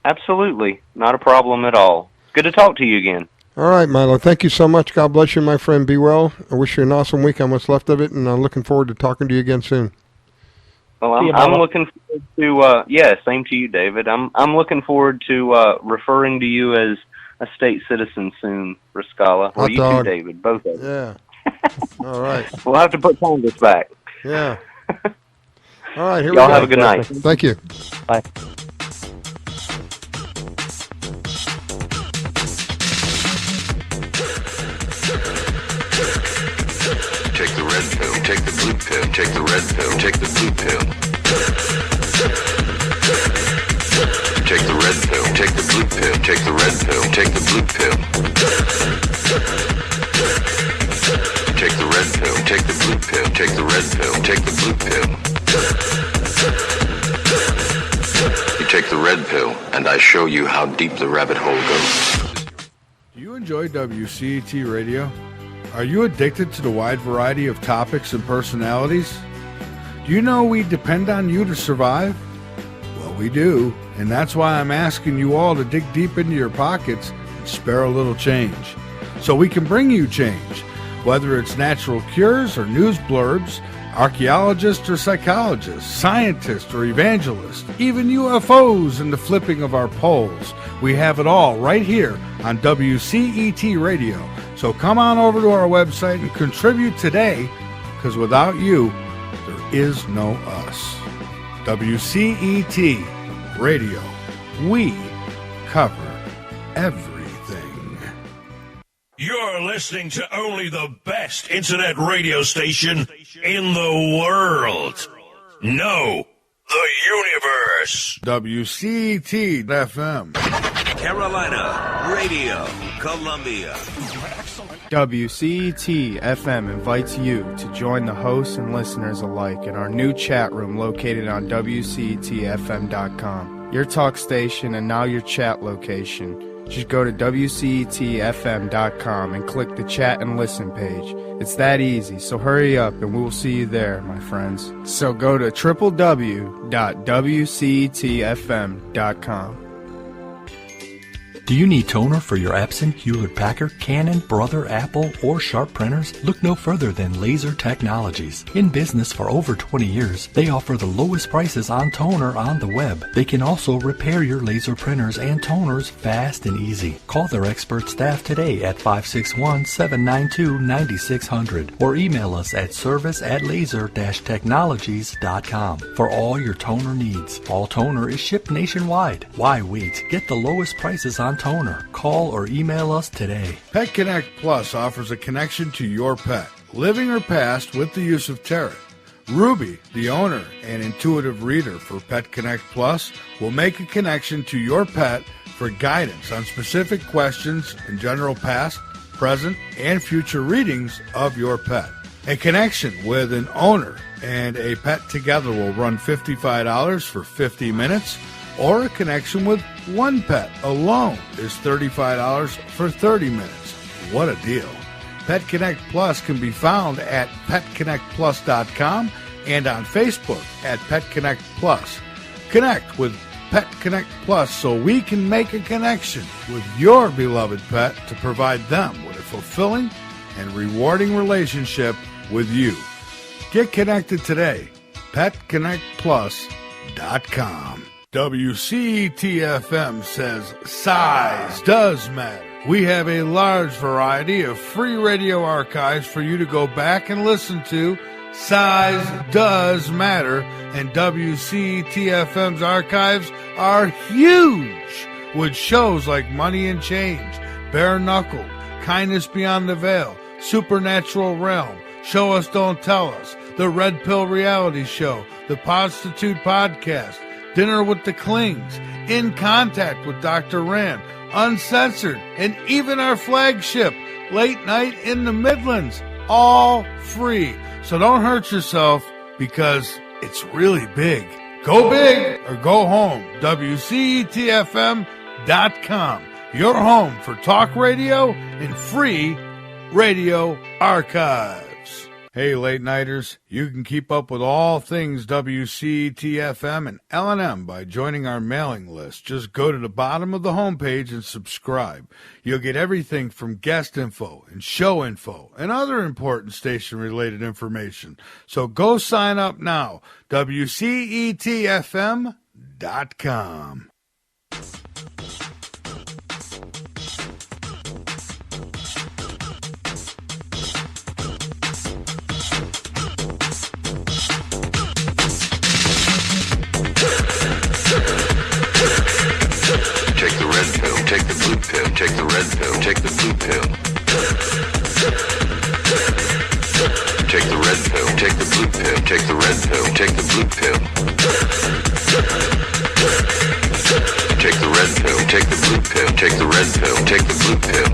Absolutely. Not a problem at all. Good to talk to you again. All right, Milo. Thank you so much. God bless you, my friend. Be well. I wish you an awesome week on what's left of it, and I'm looking forward to talking to you again soon. Well, I'm looking forward to, same to you, David. I'm looking forward to referring to you as a state citizen soon, Riscala. Well, you too, David, both of you. Yeah. All right. We'll have to put Congress back. Yeah. All right, here we go. Y'all have a good night. Thank you. Bye. Take the red pill, take the blue pill, take the red pill, take the blue pill. Take the red pill, take the blue pill, take the red pill, take the blue pill. Take the red pill, take the blue pill, take the red pill, take the blue pill. You take the red pill, and I show you how deep the rabbit hole goes. Do you enjoy WCET Radio? Are you addicted to the wide variety of topics and personalities? Do you know we depend on you to survive? Well, we do, and that's why I'm asking you all to dig deep into your pockets and spare a little change, so we can bring you change, whether it's natural cures or news blurbs, archaeologists or psychologists, scientists or evangelists, even UFOs and the flipping of our poles. We have it all right here on WCET Radio. So come on over to our website and contribute today, because without you, there is no us. WCET Radio. We cover everything. You're listening to only the best internet radio station in the world. No, the universe. WCET FM. Carolina Radio, Columbia. WCET FM invites you to join the hosts and listeners alike in our new chat room located on WCETFM.com. Your talk station and now your chat location. Just go to WCETFM.com and click the chat and listen page. It's that easy, so hurry up and we will see you there, my friends. So go to www.WCETFM.com. Do you need toner for your Epson, Hewlett-Packard, Canon, Brother, Apple, or Sharp printers? Look no further than Laser Technologies. In business for over 20 years, they offer the lowest prices on toner on the web. They can also repair your laser printers and toners fast and easy. Call their expert staff today at 561-792-9600 or email us at service@laser-technologies.com for all your toner needs. All toner is shipped nationwide. Why wait? Get the lowest prices on toner. Call or email us today. Pet Connect Plus offers a connection to your pet, living or past, with the use of Tarot. Ruby, the owner and intuitive reader for Pet Connect Plus, will make a connection to your pet for guidance on specific questions in general past, present, and future readings of your pet. A connection with an owner and a pet together will run $55 for 50 minutes, or a connection with one pet alone is $35 for 30 minutes. What a deal. Pet Connect Plus can be found at PetConnectPlus.com and on Facebook at Pet Connect Plus. Connect with Pet Connect Plus so we can make a connection with your beloved pet to provide them with a fulfilling and rewarding relationship with you. Get connected today. PetConnectPlus.com. WCET-FM says size does matter. We have a large variety of free radio archives for you to go back and listen to. Size does matter, and WCET-FM's archives are huge, with shows like Money and Change, Bare Knuckled, Kindness Beyond the Veil, Supernatural Realm, Show Us, Don't Tell Us, The Red Pill Reality Show, The Prostitute Podcast, Dinner with the Klings, In Contact with Dr. Rand, Uncensored, and even our flagship, Late Night in the Midlands, all free. So don't hurt yourself because it's really big. Go big or go home. WCETFM.com. Your home for talk radio and free radio archives. Hey, late nighters, you can keep up with all things WCETFM and L&M by joining our mailing list. Just go to the bottom of the homepage and subscribe. You'll get everything from guest info and show info and other important station-related information. So go sign up now. WCETFM.com. Take the red pill, take the blue pill, take the red pill, take the blue pill. Take the red pill, take the blue pill, take the red pill, take the blue pill. Take the red pill, take the blue pill, take the red pill, take the blue pill.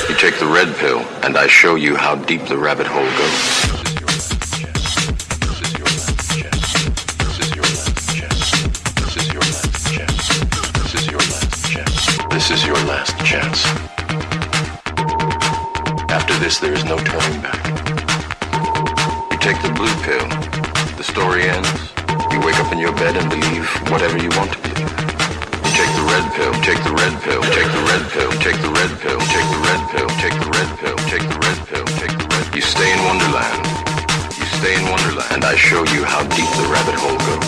You take the red pill, and I show you how deep the rabbit hole goes. This is your last chance. After this, there is no turning back. You take the blue pill, the story ends. You wake up in your bed and believe whatever you want to believe. You take the red pill, take the red pill, take the red pill, take the red pill, take the red pill, take the red pill, take the red pill, take the red. You stay in Wonderland. You stay in Wonderland, and I show you how deep the rabbit hole goes.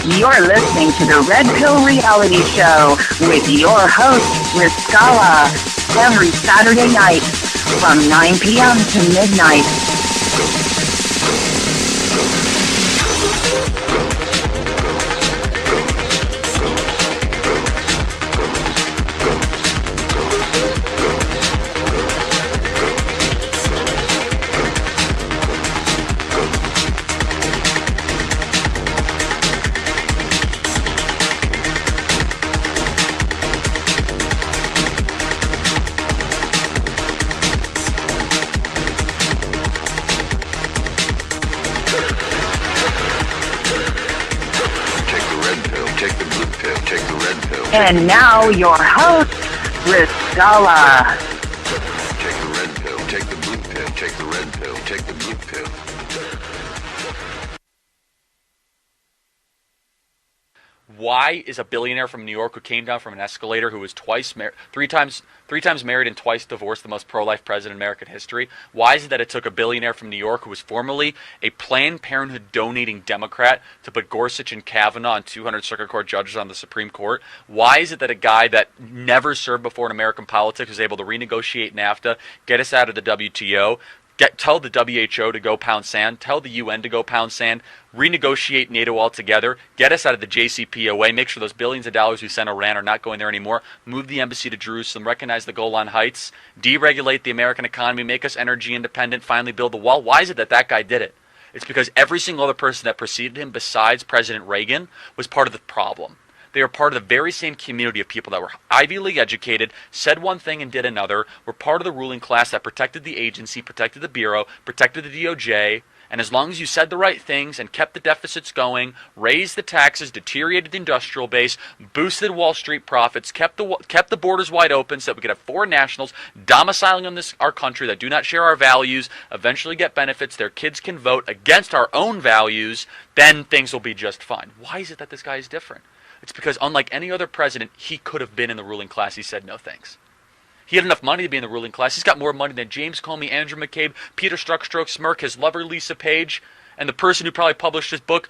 You're listening to the Red Pill Reality Show with your host, Miss Scala, every Saturday night from 9 p.m. to midnight. And now your host, Riscala. Take the red pill, take the blue pill, take the red pill, take the blue pill. Why is a billionaire from New York who came down from an escalator, who was three times married and twice divorced, the most pro-life president in American history? Why is it that it took a billionaire from New York who was formerly a Planned Parenthood donating Democrat to put Gorsuch and Kavanaugh and 200 circuit court judges on the Supreme Court? Why is it that a guy that never served before in American politics was able to renegotiate NAFTA, get us out of the WTO, tell the WHO to go pound sand, tell the UN to go pound sand, renegotiate NATO altogether, get us out of the JCPOA, make sure those billions of dollars we sent Iran are not going there anymore, move the embassy to Jerusalem, recognize the Golan Heights, deregulate the American economy, make us energy independent, finally build the wall? Why is it that that guy did it? It's because every single other person that preceded him besides President Reagan was part of the problem. They were part of the very same community of people that were Ivy League educated, said one thing and did another, were part of the ruling class that protected the agency, protected the Bureau, protected the DOJ, and as long as you said the right things and kept the deficits going, raised the taxes, deteriorated the industrial base, boosted Wall Street profits, kept the borders wide open so that we could have foreign nationals domiciling in our country that do not share our values, eventually get benefits, their kids can vote against our own values, then things will be just fine. Why is it that this guy is different? It's because unlike any other president, he could have been in the ruling class. He said no thanks. He had enough money to be in the ruling class. He's got more money than James Comey, Andrew McCabe, Peter Strzok, Smirk, his lover Lisa Page, and the person who probably published this book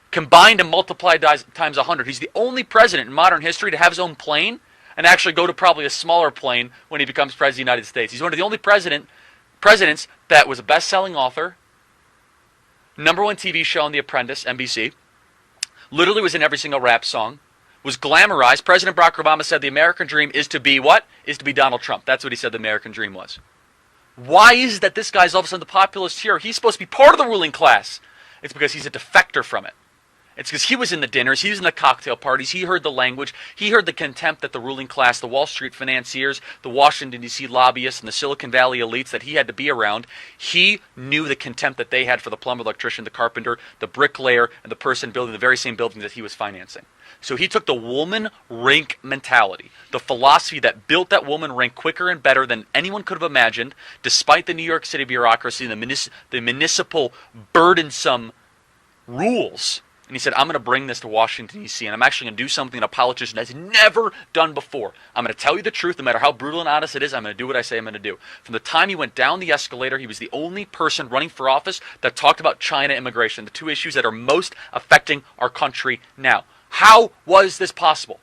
combined and multiplied times 100. He's the only president in modern history to have his own plane and actually go to probably a smaller plane when he becomes president of the United States. He's one of the only presidents that was a best-selling author, #1 TV show on The Apprentice, NBC, literally was in every single rap song, was glamorized. President Barack Obama said the American dream is to be what? Is to be Donald Trump. That's what he said the American dream was. Why is it that this guy's all of a sudden the populist hero? He's supposed to be part of the ruling class. It's because he's a defector from it. It's because he was in the dinners, he was in the cocktail parties, he heard the language, he heard the contempt that the ruling class, the Wall Street financiers, the Washington, D.C. lobbyists, and the Silicon Valley elites that he had to be around. He knew the contempt that they had for the plumber, electrician, the carpenter, the bricklayer, and the person building the very same buildings that he was financing. So he took the woman rink mentality, the philosophy that built that woman rink quicker and better than anyone could have imagined, despite the New York City bureaucracy and the municipal burdensome rules. And he said, I'm going to bring this to Washington, D.C., and I'm actually going to do something that a politician has never done before. I'm going to tell you the truth, no matter how brutal and honest it is. I'm going to do what I say I'm going to do. From the time he went down the escalator, he was the only person running for office that talked about China immigration, the two issues that are most affecting our country now. How was this possible?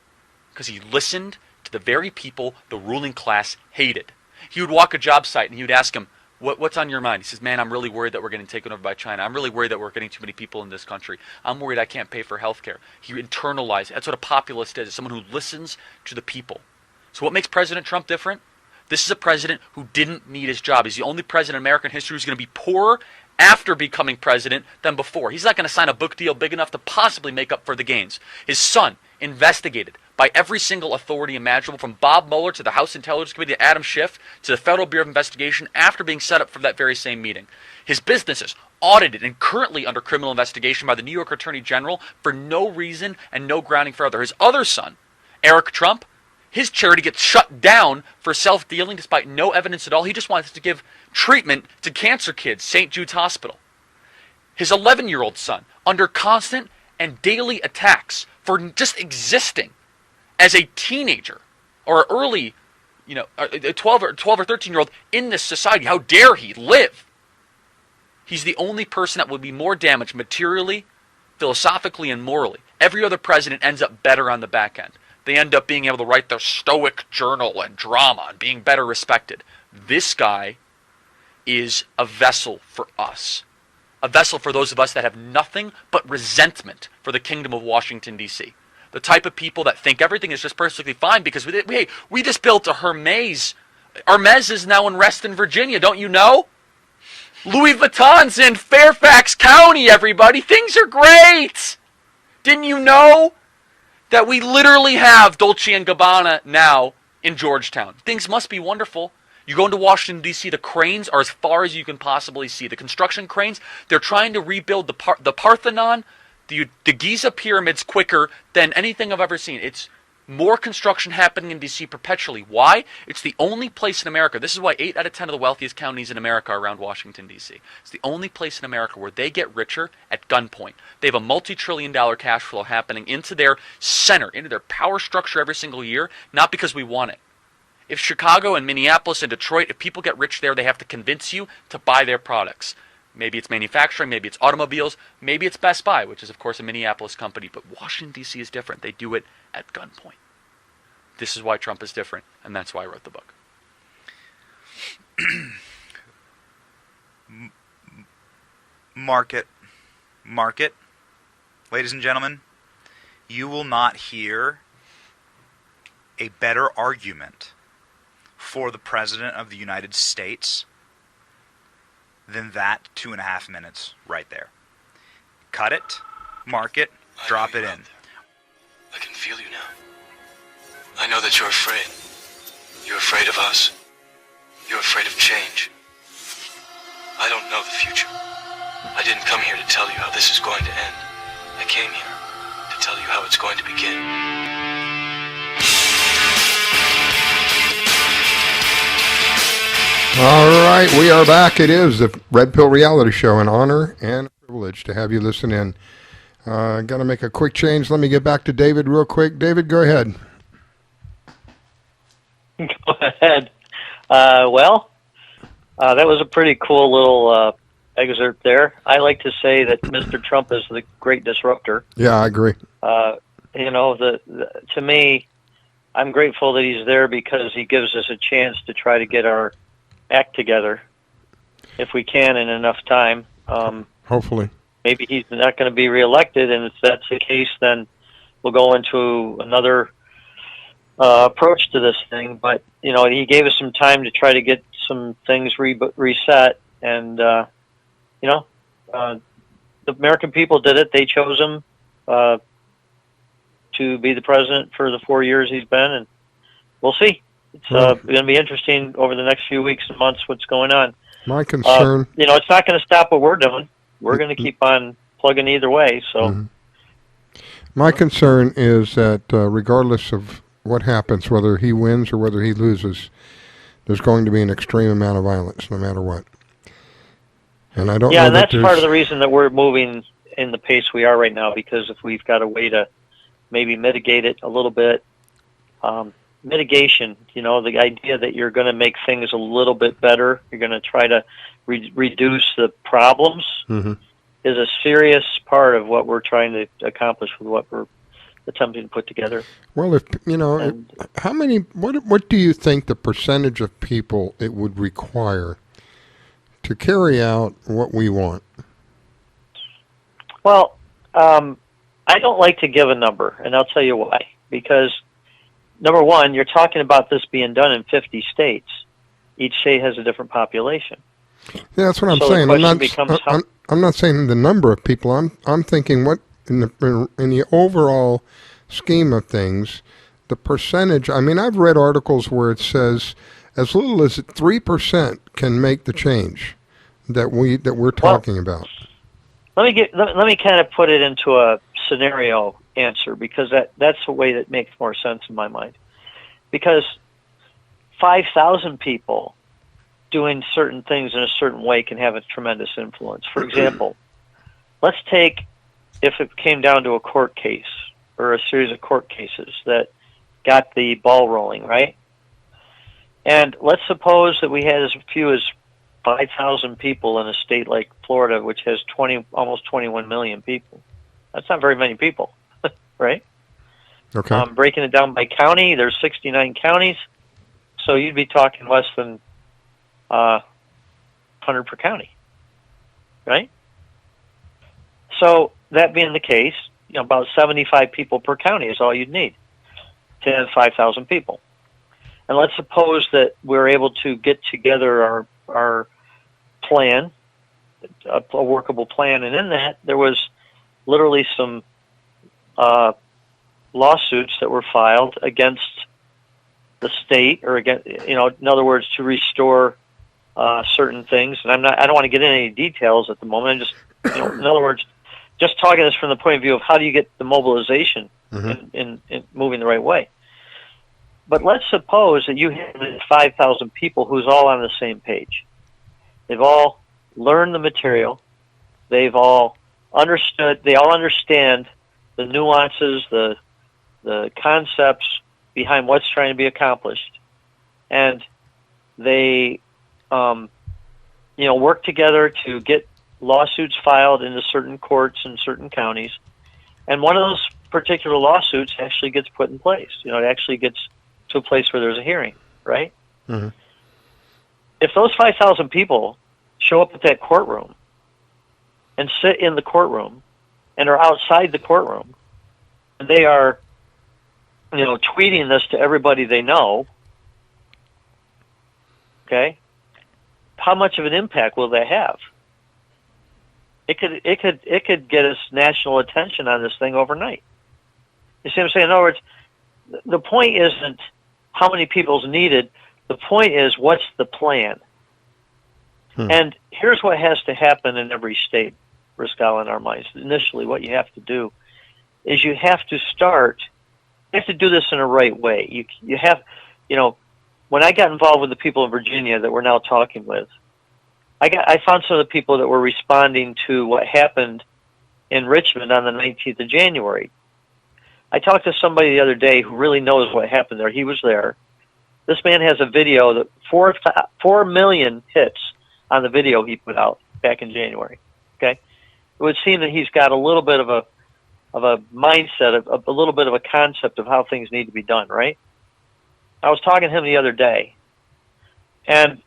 Because he listened to the very people the ruling class hated. He would walk a job site, and he would ask him, what's on your mind? He says, man, I'm really worried that we're getting taken over by China. I'm really worried that we're getting too many people in this country. I'm worried I can't pay for health care. He internalized. That's what a populist is, someone who listens to the people. So what makes President Trump different? This is a president who didn't need his job. He's the only president in American history who's going to be poorer after becoming president than before. He's not going to sign a book deal big enough to possibly make up for the gains. His son, investigated by every single authority imaginable, from Bob Mueller to the House Intelligence Committee to Adam Schiff to the Federal Bureau of Investigation, after being set up for that very same meeting. His businesses audited and currently under criminal investigation by the New York Attorney General for no reason and no grounding further. His other son, Eric Trump, his charity gets shut down for self-dealing despite no evidence at all. He just wants to give treatment to cancer kids, St. Jude's Hospital. His 11-year-old son, under constant and daily attacks for just existing as a teenager or early, a 12 or 13-year-old in this society. How dare he live? He's the only person that would be more damaged materially, philosophically, and morally. Every other president ends up better on the back end. They end up being able to write their stoic journal and drama and being better respected. This guy is a vessel for us. A vessel for those of us that have nothing but resentment for the kingdom of Washington, D.C. The type of people that think everything is just perfectly fine because we just built a Hermes. Hermes is now in Reston, Virginia. Don't you know? Louis Vuitton's in Fairfax County, everybody. Things are great. Didn't you know that we literally have Dolce & Gabbana now in Georgetown? Things must be wonderful. You go into Washington, D.C., the cranes are as far as you can possibly see. The construction cranes, they're trying to rebuild the Parthenon, the Giza pyramids quicker than anything I've ever seen. It's more construction happening in D.C. perpetually. Why? It's the only place in America. This is why 8 out of 10 of the wealthiest counties in America are around Washington, D.C. It's the only place in America where they get richer at gunpoint. They have a multi-trillion-dollar cash flow happening into their center, into their power structure every single year, not because we want it. If Chicago and Minneapolis and Detroit, if people get rich there, they have to convince you to buy their products. Maybe it's manufacturing, maybe it's automobiles, maybe it's Best Buy, which is, of course, a Minneapolis company. But Washington, D.C. is different. They do it at gunpoint. This is why Trump is different, and that's why I wrote the book. Market. Ladies and gentlemen, you will not hear a better argument for the President of the United States than that 2.5 minutes right there. Cut it, mark it, drop it in. I can feel you now. I know that you're afraid. You're afraid of us. You're afraid of change. I don't know the future. I didn't come here to tell you how this is going to end. I came here to tell you how it's going to begin. All right, we are back. It is the Red Pill Reality Show, an honor and a privilege to have you listen in. Got to make a quick change. Let me get back to David real quick. David, go ahead. Go ahead. That was a pretty cool little excerpt there. I like to say that Mr. Trump is the great disruptor. Yeah, I agree. To me, I'm grateful that he's there because he gives us a chance to try to get our act together, if we can, in enough time. Hopefully. Maybe he's not going to be reelected, and if that's the case, then we'll go into another approach to this thing. But he gave us some time to try to get some things reset, and the American people did it. They chose him to be the president for the 4 years he's been, and we'll see. It's going to be interesting over the next few weeks and months what's going on. My concern... it's not going to stop what we're doing. We're going to keep on plugging either way. So, My concern is that regardless of what happens, whether he wins or whether he loses, there's going to be an extreme amount of violence no matter what. And I don't know and that's part of the reason that we're moving in the pace we are right now, because if we've got a way to maybe mitigate it a little bit, mitigation, the idea that you're going to make things a little bit better, you're going to try to reduce the problems, is a serious part of what we're trying to accomplish with what we're attempting to put together. Well, how many? What do you think the percentage of people it would require to carry out what we want? Well, I don't like to give a number, and I'll tell you why. Because number one, you're talking about this being done in 50 states. Each state has a different population. Yeah, that's what I'm saying. I'm not saying the number of people. I'm thinking what in the overall scheme of things, the percentage. I mean, I've read articles where it says as little as 3% can make the change that we're talking about. Let me kind of put it into a scenario answer, because that's the way that makes more sense in my mind. Because 5,000 people doing certain things in a certain way can have a tremendous influence. For example, let's take, if it came down to a court case or a series of court cases that got the ball rolling, right? And let's suppose that we had as few as 5,000 people in a state like Florida, which has almost 21 million people. That's not very many people, right? Okay. Breaking it down by county, there's 69 counties, so you'd be talking less than 100 per county, right? So that being the case, about 75 people per county is all you'd need to have 5,000 people. And let's suppose that we're able to get together our plan, a workable plan, and in that there was literally some lawsuits that were filed against the state, or against, in other words, to restore certain things. And I don't want to get into any details at the moment. I'm just, in other words, just talking this from the point of view of how do you get the mobilization in moving the right way. But let's suppose that you have 5,000 people who's all on the same page. They've all learned the material. They've all understood. They all understand the nuances, the concepts behind what's trying to be accomplished, and they, work together to get lawsuits filed into certain courts in certain counties. And one of those particular lawsuits actually gets put in place. It actually gets to a place where there's a hearing, right? Mm-hmm. If those 5,000 people show up at that courtroom and sit in the courtroom and are outside the courtroom, and they are, tweeting this to everybody they know, okay, how much of an impact will that have? It could get us national attention on this thing overnight. You see what I'm saying? In other words, the point isn't how many people's needed. The point is, what's the plan? And here's what has to happen in every state, Riscal, in our minds. Initially, what you have to do is you have to do this in a right way. You have, when I got involved with the people in Virginia that we're now talking with, I found some of the people that were responding to what happened in Richmond on the 19th of January. I talked to somebody the other day who really knows what happened there. He was there. This man has a video that 4 million hits on the video he put out back in January. Okay, it would seem that he's got a little bit of a mindset, a little bit of a concept of how things need to be done. Right? I was talking to him the other day, and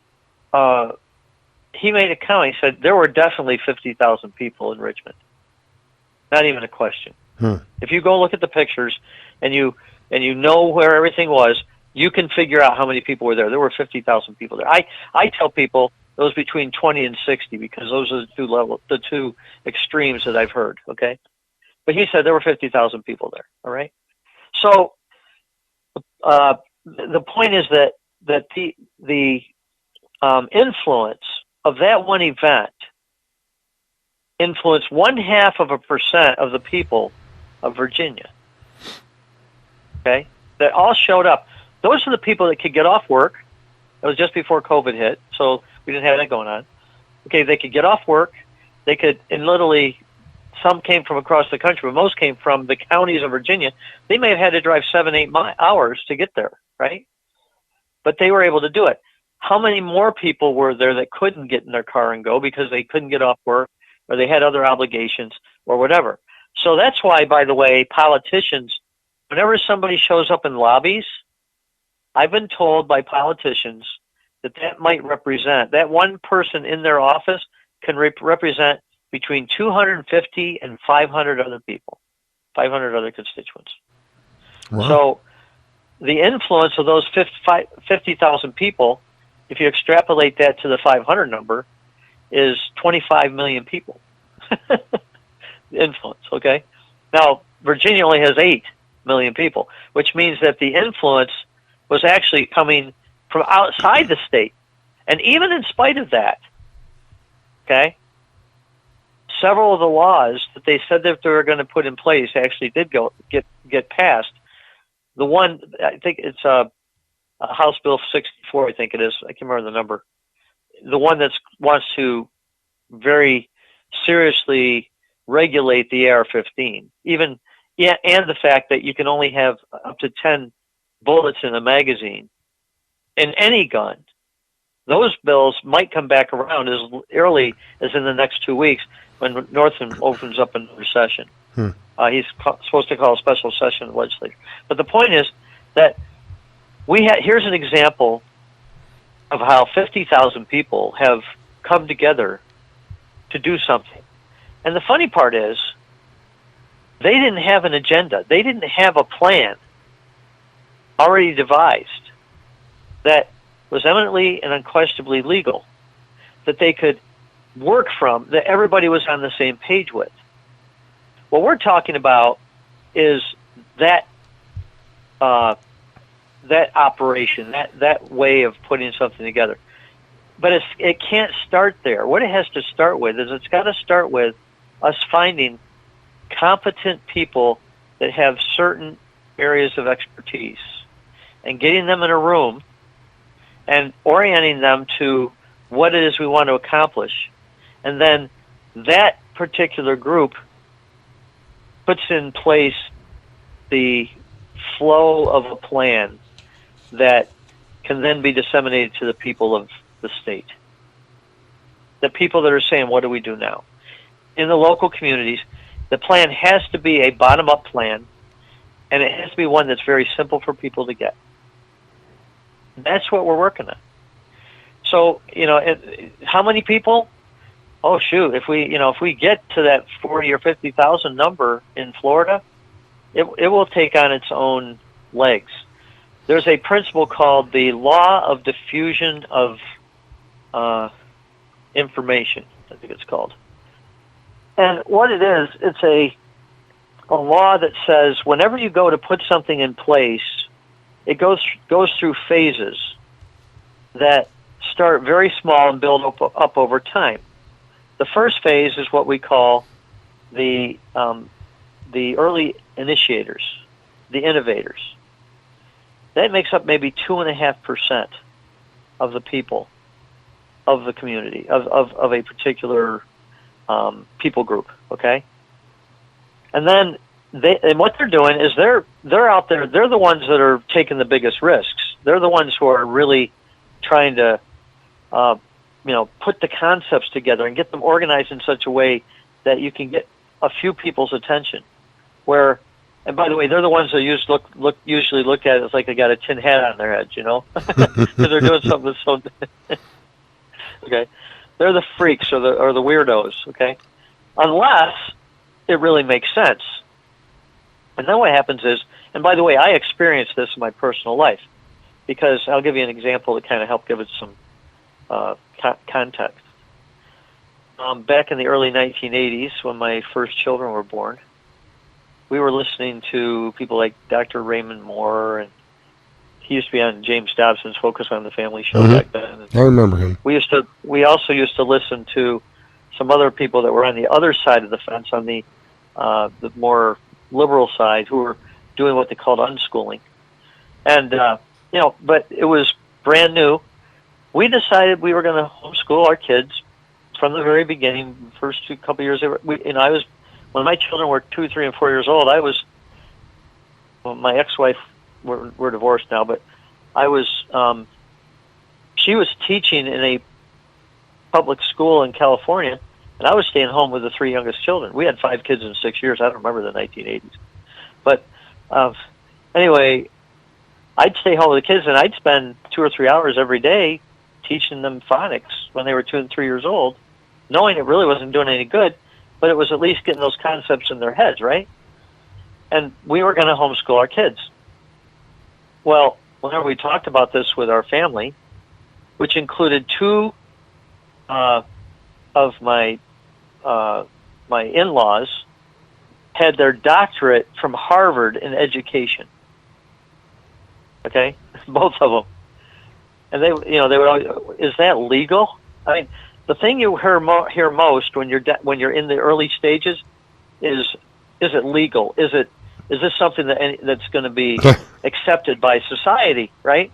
he made a comment. He said there were definitely 50,000 people in Richmond. Not even a question. If you go look at the pictures and you know where everything was, you can figure out how many people were there. There were 50,000 people there. I tell people it was between 20 and 60 because those are the two extremes that I've heard. Okay, but he said there were 50,000 people there. All right. So the point is that the influence of that one event influenced 0.5% of the people of Virginia. Okay, that all showed up. Those are the people that could get off work. It was just before COVID hit, so we didn't have that going on. Okay, they could get off work. They could, and literally, some came from across the country, but most came from the counties of Virginia. They may have had to drive 7-8 hours to get there, right? But they were able to do it. How many more people were there that couldn't get in their car and go because they couldn't get off work or they had other obligations or whatever? So that's why, by the way, politicians, whenever somebody shows up in lobbies, I've been told by politicians that might represent, that one person in their office can represent between 250 and 500 other people, 500 other constituents. Wow. So the influence of those 50,000 people, if you extrapolate that to the 500 number, is 25 million people. Influence, okay? Now, Virginia only has 8 million people, which means that the influence was actually coming from outside the state. And even in spite of that, okay, several of the laws that they said that they were going to put in place actually did get passed. The one, I think it's House Bill 64, I think it is. I can't remember the number. The one that wants to very seriously regulate the AR-15, and the fact that you can only have up to 10 bullets in a magazine in any gun. Those bills might come back around as early as in the next 2 weeks when Northam opens up a new session. He's supposed to call a special session of the legislature. But the point is that here's an example of how 50,000 people have come together to do something. And the funny part is, they didn't have an agenda. They didn't have a plan already devised that was eminently and unquestionably legal, that they could work from, that everybody was on the same page with. What we're talking about is that that operation, that way of putting something together. But it can't start there. What it has to start with is it's got to start with us finding competent people that have certain areas of expertise and getting them in a room and orienting them to what it is we want to accomplish. And then that particular group puts in place the flow of a plan that can then be disseminated to the people of the state. The people that are saying, what do we do now? In the local communities, the plan has to be a bottom-up plan, and it has to be one that's very simple for people to get. That's what we're working on. So, how many people? Oh, shoot, if we get to that 40 or 50,000 number in Florida, it will take on its own legs. There's a principle called the law of diffusion of information, I think it's called. And what it is, it's a law that says whenever you go to put something in place, it goes through phases that start very small and build up over time. The first phase is what we call the early initiators, the innovators. That makes up maybe 2.5% of the people of the community, of a particular people group, okay? And then what they're doing is they're out there, they're the ones that are taking the biggest risks. They're the ones who are really trying to put the concepts together and get them organized in such a way that you can get a few people's attention. And by the way, they're the ones that usually look at it as like they got a tin hat on their head, because they're doing something so. Okay, they're the freaks or the weirdos. Okay, unless it really makes sense. And then what happens is, and by the way, I experienced this in my personal life, because I'll give you an example to kind of help give it some context. Back in the early 1980s, when my first children were born, we were listening to people like Dr. Raymond Moore, and he used to be on James Dobson's Focus on the Family show back then. And I remember him. we also used to listen to some other people that were on the other side of the fence, on the more liberal side, who were doing what they called unschooling. And but it was brand new. We decided we were going to homeschool our kids from the very beginning. First couple years, I was, when my children were 2, 3, and 4 years old. My ex-wife, we're divorced now, but I was. She was teaching in a public school in California, and I was staying home with the 3 youngest children. We had 5 kids in 6 years. I don't remember the 1980s, but anyway, I'd stay home with the kids, and I'd spend 2 or 3 hours every day teaching them phonics when they were 2 and 3 years old, knowing it really wasn't doing any good, but it was at least getting those concepts in their heads, right? And we were going to homeschool our kids. Well, whenever we talked about this with our family, which included 2 of my in-laws, had their doctorate from Harvard in education. Okay, both of them. And they would always, is that legal? I mean, the thing you hear most when you're in the early stages is it legal? Is this something that's going to be accepted by society, right?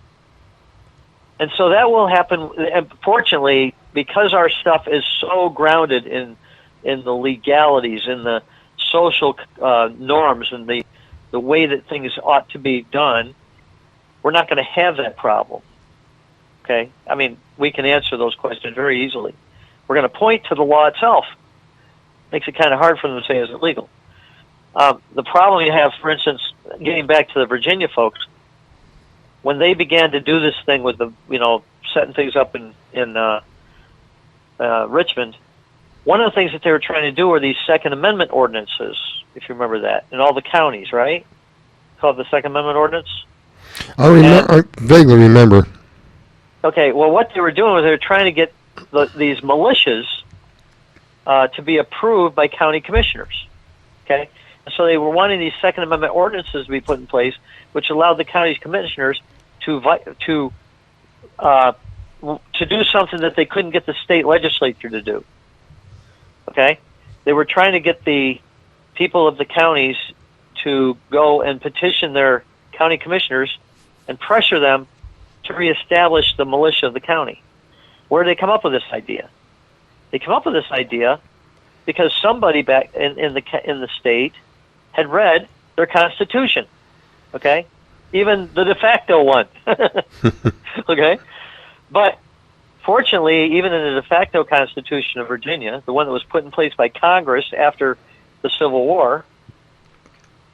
And so that will happen. And fortunately, because our stuff is so grounded in the legalities, in the social norms, and the way that things ought to be done, we're not going to have that problem. Okay? I mean, we can answer those questions very easily. We're going to point to the law itself. Makes it kind of hard for them to say, is it legal? The problem you have, for instance, getting back to the Virginia folks, when they began to do this thing with the, setting things up in Richmond, one of the things that they were trying to do were these Second Amendment ordinances, if you remember that, in all the counties, right? Called the Second Amendment Ordinance. I vaguely remember. Okay, well, what they were doing was they were trying to get these militias to be approved by county commissioners. Okay, and so they were wanting these Second Amendment ordinances to be put in place, which allowed the county commissioners to do something that they couldn't get the state legislature to do. Okay, they were trying to get the people of the counties to go and petition their county commissioners and pressure them to reestablish the militia of the county. Where did they come up with this idea? They come up with this idea because somebody back in the state had read their constitution. Okay, even the de facto one. Okay, but fortunately, even in the de facto Constitution of Virginia, the one that was put in place by Congress after the Civil War,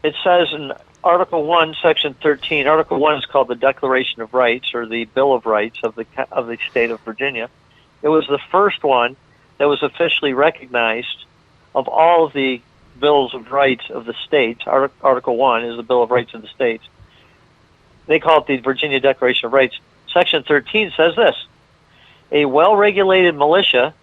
it says in Article 1, Section 13, Article 1 is called the Declaration of Rights, or the Bill of Rights of the state of Virginia. It was the first one that was officially recognized of all of the Bills of Rights of the states. Article 1 is the Bill of Rights of the states. They call it the Virginia Declaration of Rights. Section 13 says this: a well-regulated militia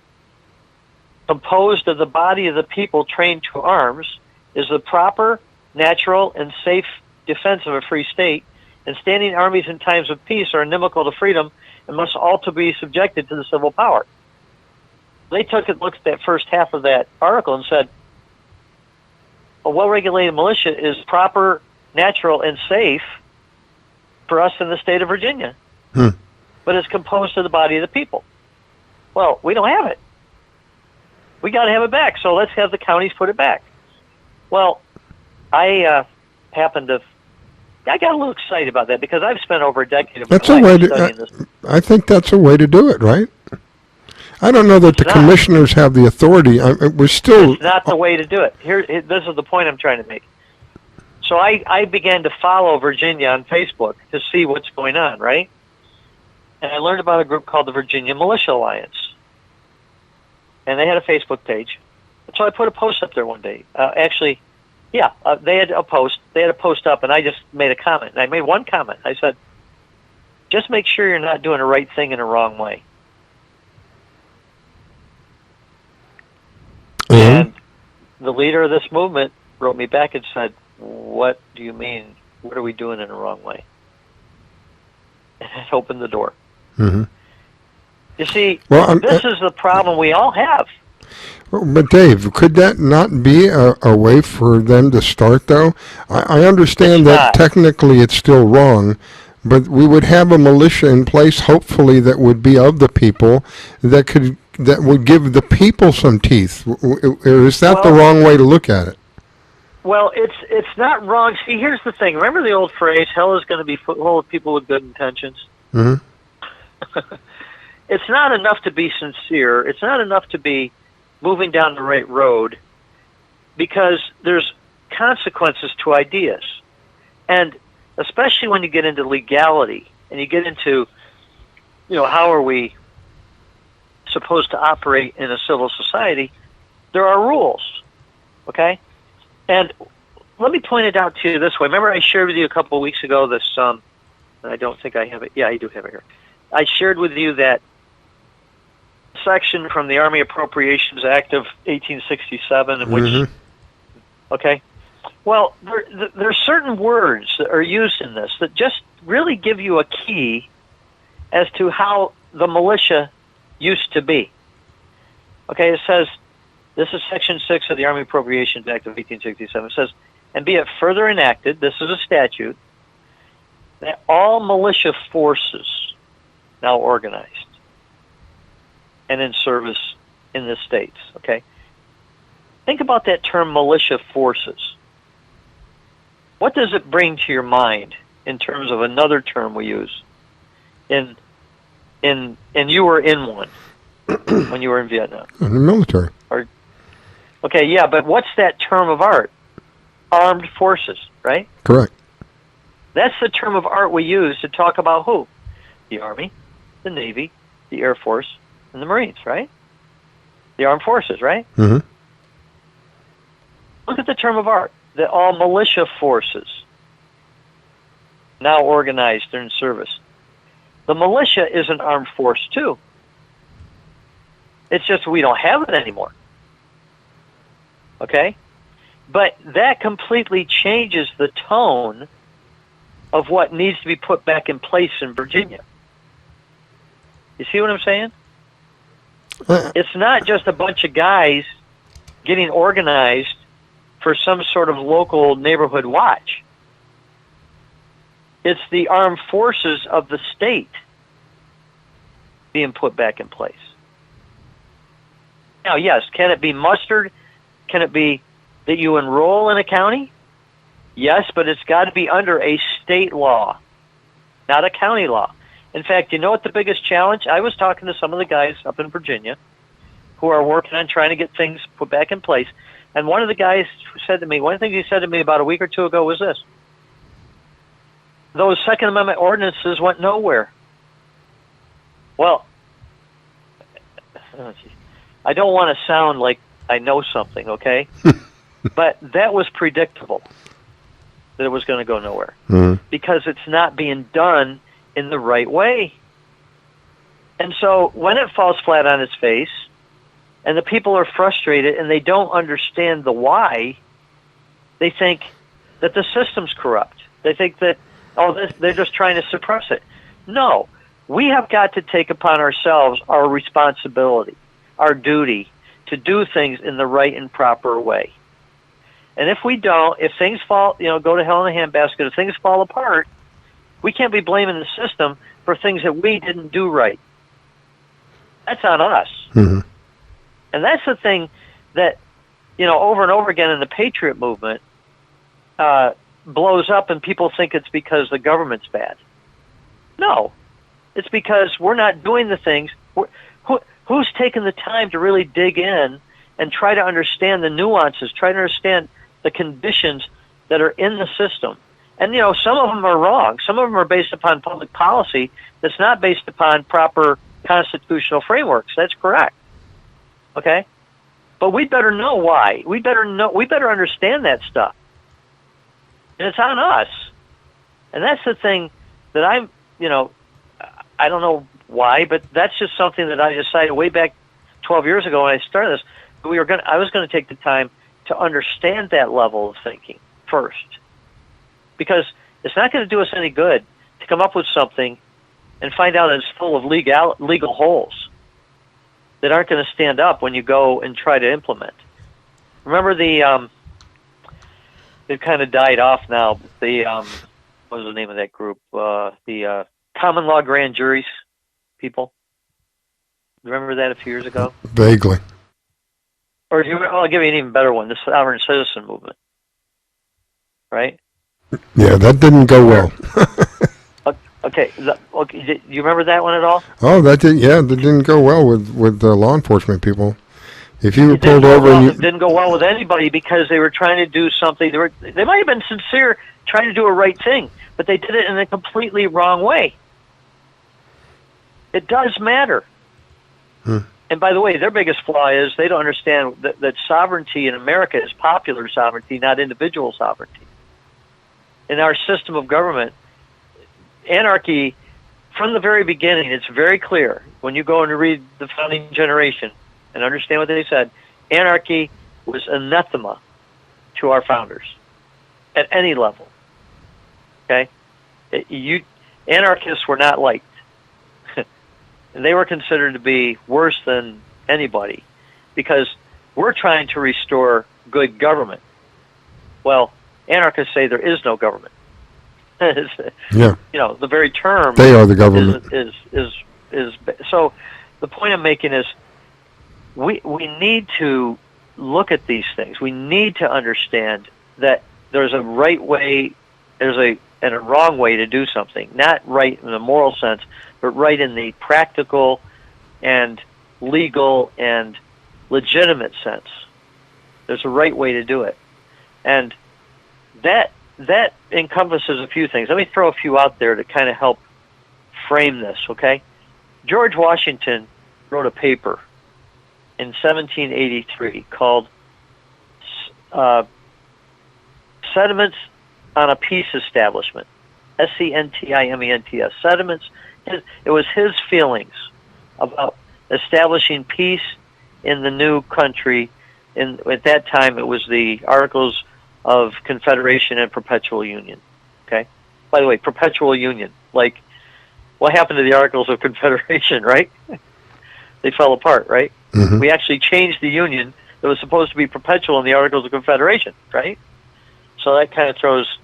composed of the body of the people trained to arms is the proper, natural, and safe defense of a free state, and standing armies in times of peace are inimical to freedom and must also be subjected to the civil power. They looked at that first half of that article and said, a well-regulated militia is proper, natural, and safe for us in the state of Virginia, but it's composed of the body of the people. Well, we don't have it. We got to have it back, so let's have the counties put it back. Well, I got a little excited about that because I've spent over a decade of my life studying this. I think that's a way to do it, right? I don't know that the commissioners have the authority. It's not the way to do it. This is the point I'm trying to make. So I began to follow Virginia on Facebook to see what's going on, right? And I learned about a group called the Virginia Militia Alliance. And they had a Facebook page. So I put a post up there one day. Actually, Yeah, they had a post. They had a post up, and I just made a comment. And I made one comment. I said, "Just make sure you're not doing the right thing in the wrong way." And the leader of this movement wrote me back and said, "What do you mean? What are we doing in the wrong way?" And it opened the door. Mm-hmm. You see, Well, this is the problem we all have. But Dave, could that not be a way for them to start, though? I understand that technically it's still wrong, but we would have a militia in place, hopefully, that would be of the people, that would give the people some teeth. Or is that the wrong way to look at it? Well, it's not wrong. See, here's the thing. Remember the old phrase, hell is going to be full of people with good intentions? Mm-hmm. It's not enough to be sincere. It's not enough to be moving down the right road, because there's consequences to ideas. And especially when you get into legality and you get into, how are we supposed to operate in a civil society, there are rules, okay? And let me point it out to you this way. Remember I shared with you a couple of weeks ago this, and I don't think I have it. Yeah, I do have it here. I shared with you that section from the Army Appropriations Act of 1867 in which, okay? Well, there are certain words that are used in this that just really give you a key as to how the militia used to be. Okay, it says, this is Section 6 of the Army Appropriations Act of 1867. It says, and be it further enacted, this is a statute, that all militia forces now organized and in service in the states, okay? Think about that term, militia forces. What does it bring to your mind in terms of another term we use? And you were in one when you were in Vietnam. In the military. Okay, yeah, but what's that term of art? Armed forces, right? Correct. That's the term of art we use to talk about who? The Army, the Navy, the Air Force, and the Marines, right? The armed forces, right? Mm-hmm. Look at the term of art. That all militia forces now organized and in service. The militia is an armed force too. It's just we don't have it anymore. Okay? But that completely changes the tone of what needs to be put back in place in Virginia. You see what I'm saying? It's not just a bunch of guys getting organized for some sort of local neighborhood watch. It's the armed forces of the state being put back in place. Now, yes, can it be mustered? Can it be that you enroll in a county? Yes, but it's got to be under a state law, not a county law. In fact, you know what the biggest challenge? I was talking to some of the guys up in Virginia who are working on trying to get things put back in place. And one of the guys said to me, one of the things he said to me about a week or two ago was this: those Second Amendment ordinances went nowhere. Well, I don't want to sound like I know something, okay? But that was predictable, that it was going to go nowhere. Because it's not being done in the right way. And so when it falls flat on its face, and the people are frustrated and they don't understand the why, they think that the system's corrupt. They think that, they're just trying to suppress it. No, we have got to take upon ourselves our responsibility, our duty, to do things in the right and proper way. And if we don't, if things fall, go to hell in a handbasket, if things fall apart, we can't be blaming the system for things that we didn't do right. That's on us. Mm-hmm. And that's the thing that, over and over again in the Patriot movement, blows up and people think it's because the government's bad. No. It's because we're not doing the things. Who's taken the time to really dig in and try to understand the nuances, try to understand the conditions that are in the system? And, some of them are wrong. Some of them are based upon public policy that's not based upon proper constitutional frameworks. That's correct. Okay? But we better know why. We better understand that stuff. And it's on us. And that's the thing that I don't know why, but that's just something that I decided way back 12 years ago when I started this. I was going to take the time to understand that level of thinking first, because it's not going to do us any good to come up with something and find out it's full of legal holes that aren't going to stand up when you go and try to implement. Remember they've kind of died off now. What was the name of that group? The common law grand juries people. Remember that a few years ago? Vaguely. Or I'll give you an even better one, the sovereign citizen movement. Right? Yeah, that didn't go well. Okay, do you remember that one at all? Oh, that didn't go well with the law enforcement people. If you were pulled over it didn't go well with anybody because they were trying to do something. They might have been sincere, trying to do a right thing, but they did it in a completely wrong way. It does matter. And by the way, their biggest flaw is they don't understand that sovereignty in America is popular sovereignty, not individual sovereignty. In our system of government, anarchy, from the very beginning, it's very clear. When you go and read the founding generation and understand what they said, anarchy was anathema to our founders at any level. Okay? Anarchists were not liked. And they were considered to be worse than anybody because we're trying to restore good government. Well, anarchists say there is no government. Yeah. The very term they are the government. Is so the point I'm making is we need to look at these things. We need to understand that there's a right way, and a wrong way to do something. Not right in the moral sense, but right in the practical and legal and legitimate sense. There's a right way to do it. And that encompasses a few things. Let me throw a few out there to kind of help frame this, okay? George Washington wrote a paper in 1783 called Sentiments on a Peace Establishment. Sentiments. Sentiments. It was his feelings about establishing peace in the new country. At that time, it was the Articles of Confederation and Perpetual Union. Okay? By the way, Perpetual Union. Like, what happened to the Articles of Confederation, right? They fell apart, right? Mm-hmm. We actually changed the Union that was supposed to be perpetual in the Articles of Confederation, right? So that kind of throws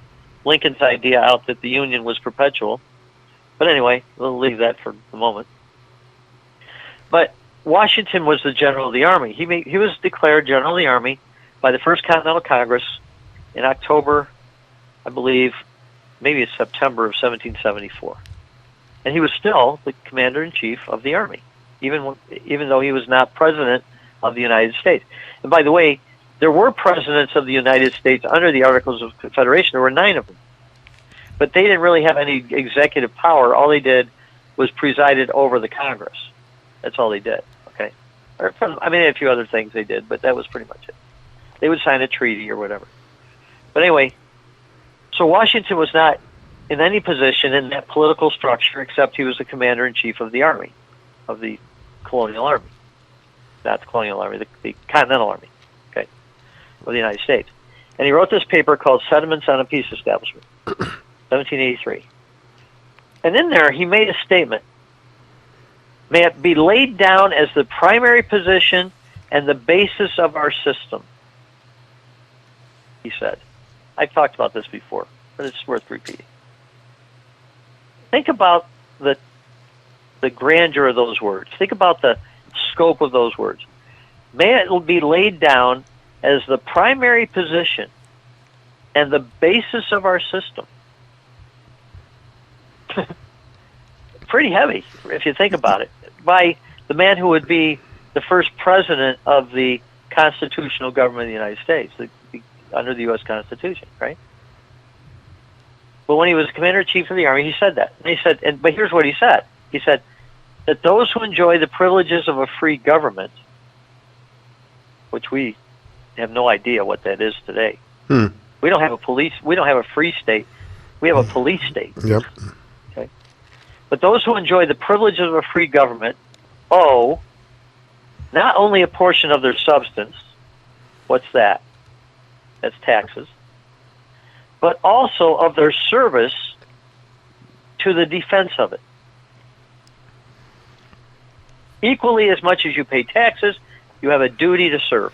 Lincoln's idea out that the Union was perpetual. But anyway, we'll leave that for the moment. But Washington was the general of the Army. He was declared general of the Army by the First Continental Congress in October, I believe, maybe it's September of 1774. And he was still the commander-in-chief of the Army, even though he was not president of the United States. And by the way, there were presidents of the United States under the Articles of Confederation. There were 9 of them. But they didn't really have any executive power. All they did was presided over the Congress. That's all they did, okay? A few other things they did, but that was pretty much it. They would sign a treaty or whatever. But anyway, so Washington was not in any position in that political structure except he was the commander-in-chief of the Army, of the colonial army. Not the colonial army, the Continental Army, okay, of the United States. And he wrote this paper called Sentiments on a Peace Establishment, 1783. And in there, he made a statement. May it be laid down as the primary position and the basis of our system, he said. I've talked about this before, but it's worth repeating. Think about the grandeur of those words. Think about the scope of those words. May it be laid down as the primary position and the basis of our system. Pretty heavy, if you think about it, by the man who would be the first president of the constitutional government of the United States, under the U.S. Constitution, right? But when he was commander-in-chief of the Army, he said that. And he said, but here's what he said. He said that those who enjoy the privileges of a free government, which we have no idea what that is today, We don't have a police. We don't have a free state. We have a police state. Yep. Okay. But those who enjoy the privileges of a free government owe not only a portion of their substance, what's that? That's taxes, but also of their service to the defense of it. Equally as much as you pay taxes, you have a duty to serve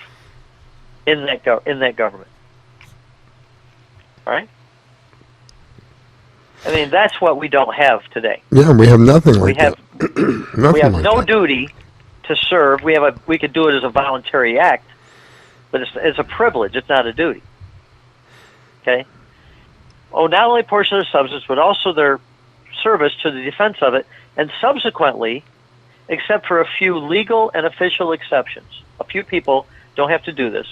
in that government. All right? I mean, that's what we don't have today. Yeah, we have nothing like We have that. we have like no that. duty to serve. We could do it as a voluntary act, but it's a privilege. It's not a duty. Okay? Oh, not only a portion of their substance, but also their service to the defense of it, and subsequently, except for a few legal and official exceptions. A few people don't have to do this,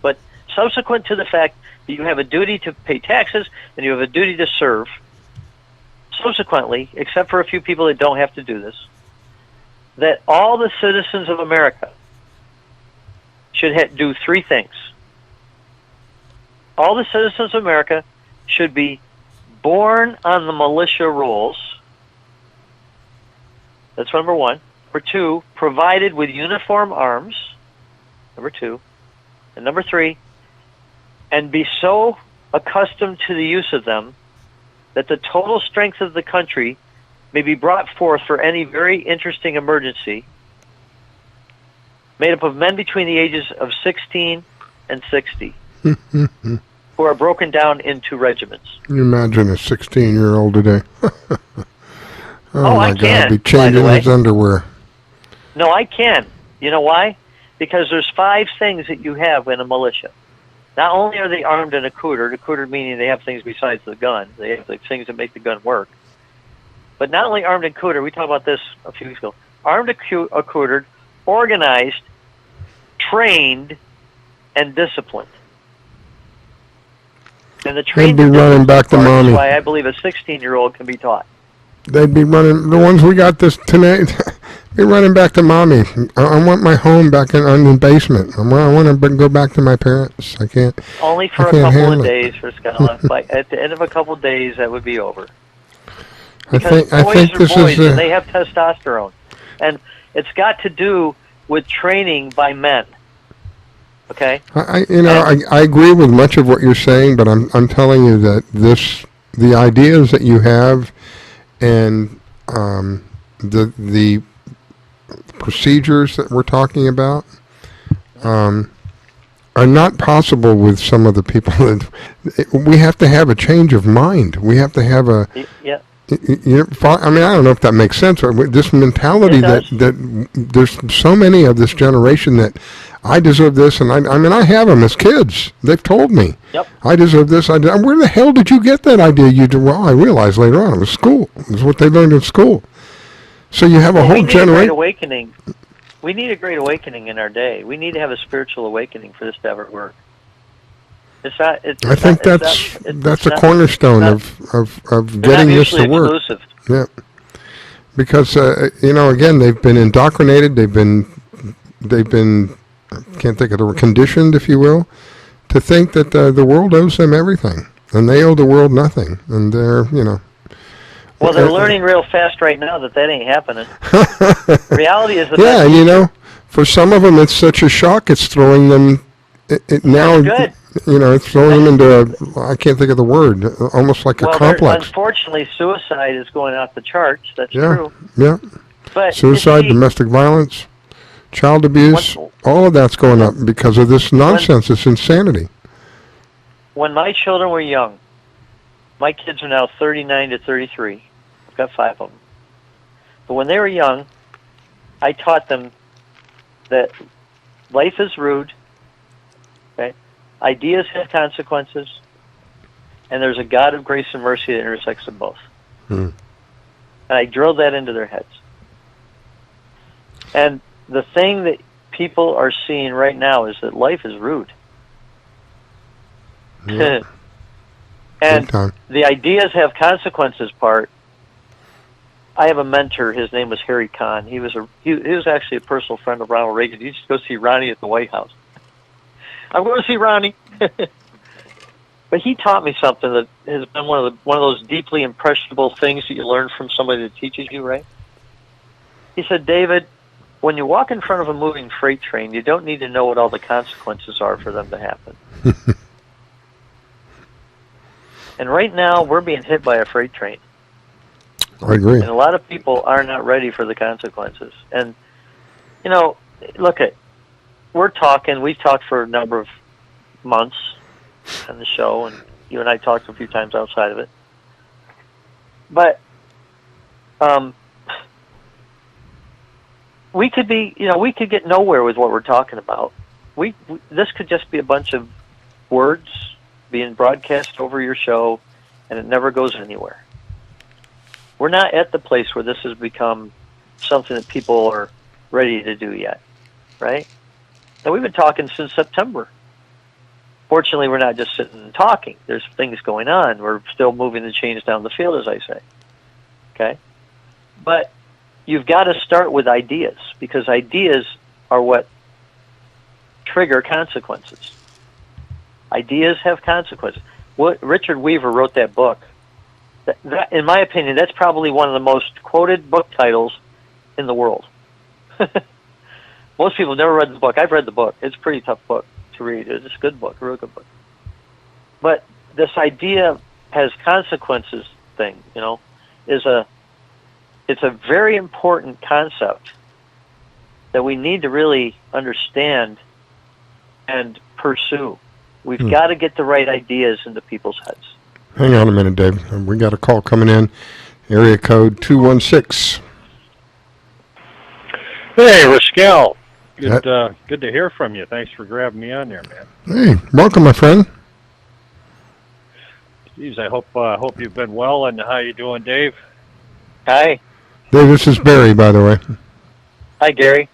but subsequent to the fact that you have a duty to pay taxes and you have a duty to serve, subsequently, except for a few people that don't have to do this, that all the citizens of America should do three things. All the citizens of America should be born on the militia rolls. That's number one. Number two, provided with uniform arms. Number two. And number three, and be so accustomed to the use of them that the total strength of the country may be brought forth for any very interesting emergency, made up of men between the ages of 16 and 60, who are broken down into regiments. Can you imagine a 16-year-old today? Oh, my I God, can, be by changing the way. his underwear. No, I can. You know why? Because there's 5 things that you have in a militia. Not only are they armed and accoutered meaning they have things besides the gun. They have like, things that make the gun work. But not only armed and accoutered, we talked about this a few weeks ago, armed, accoutered, organized, trained, and disciplined. And the trained They'd be running back to part is mommy. why I believe a 16-year-old can be taught. They'd be running, the ones we got this tonight, be running back to mommy. I want my home back in the basement. I want to go back to my parents. I can't. Only for a can't couple handle of it. days for Scala. At the end of a couple of days, that would be over. I think Boys are this boys, is. and they have testosterone, and it's got to do with training by men. Okay. I agree with much of what you're saying, but I'm telling you that the ideas that you have, and the procedures that we're talking about, are not possible with some of the people that we have to have a change of mind. We have to have a. Yeah. I mean, I don't know if that makes sense, but this mentality that there's so many of this generation that I deserve this, and I mean, I have them as kids. They've told me, yep. I deserve this. Where the hell did you get that idea? Well, I realized later on it was school. It was what they learned in school. So you have a whole We need a generation. great awakening. We need a great awakening in our day. We need to have a spiritual awakening for this to ever work. It's not. I think that's a cornerstone of getting this to work. Exclusive. Yeah, because again, they've been indoctrinated. They've been can't think of the word, conditioned, if you will, to think that the world owes them everything, and they owe the world nothing, and they're Well, they're learning real fast right now that ain't happening. Reality is the yeah, best. and for some of them, it's such a shock. It's throwing them. Now, good. It's throwing them into I can't think of the word. Almost like a complex. Unfortunately, suicide is going off the charts. That's Yeah, true. yeah. But Suicide, domestic violence, child abuse, all of that's going up because of this nonsense. This insanity. When my children were young, my kids are now 39 to 33. I've got 5 of them. But when they were young, I taught them that life is rude. Okay, ideas have consequences, and there's a God of grace and mercy that intersects them both. And I drilled that into their heads. And the thing that people are seeing right now is that life is rude. Yeah. And the ideas have consequences part. I have a mentor. His name was Harry Kahn. He was actually a personal friend of Ronald Reagan. He used to go see Ronnie at the White House. I'm going to see Ronnie. But he taught me something that has been one of those deeply impressionable things that you learn from somebody that teaches you, right? He said, David, when you walk in front of a moving freight train, you don't need to know what all the consequences are for them to happen. And right now, we're being hit by a freight train. I agree. And a lot of people are not ready for the consequences. And, you know, look at, we've talked for a number of months on the show, and you and I talked a few times outside of it. But we could get nowhere with what we're talking about. This could just be a bunch of words being broadcast over your show, and it never goes anywhere. We're not at the place where this has become something that people are ready to do yet, right? And we've been talking since September. Fortunately, we're not just sitting and talking. There's things going on. We're still moving the chains down the field, as I say. Okay? But you've got to start with ideas, because ideas are what trigger consequences. Ideas have consequences. Richard Weaver wrote that book. That, in my opinion, that's probably one of the most quoted book titles in the world. Most people have never read the book. I've read the book. It's a pretty tough book to read. It's a good book, a real good book. But this idea has consequences thing, you know, it's a very important concept that we need to really understand and pursue. We've got to get the right ideas into people's heads. Hang on a minute, Dave. We got a call coming in. Area code 216. Hey, Rascal. Good to hear from you. Thanks for grabbing me on there, man. Hey, welcome, my friend. Jeez, I hope you've been well. And how you doing, Dave? Hi. Dave, this is Barry, by the way. Hi, Gary.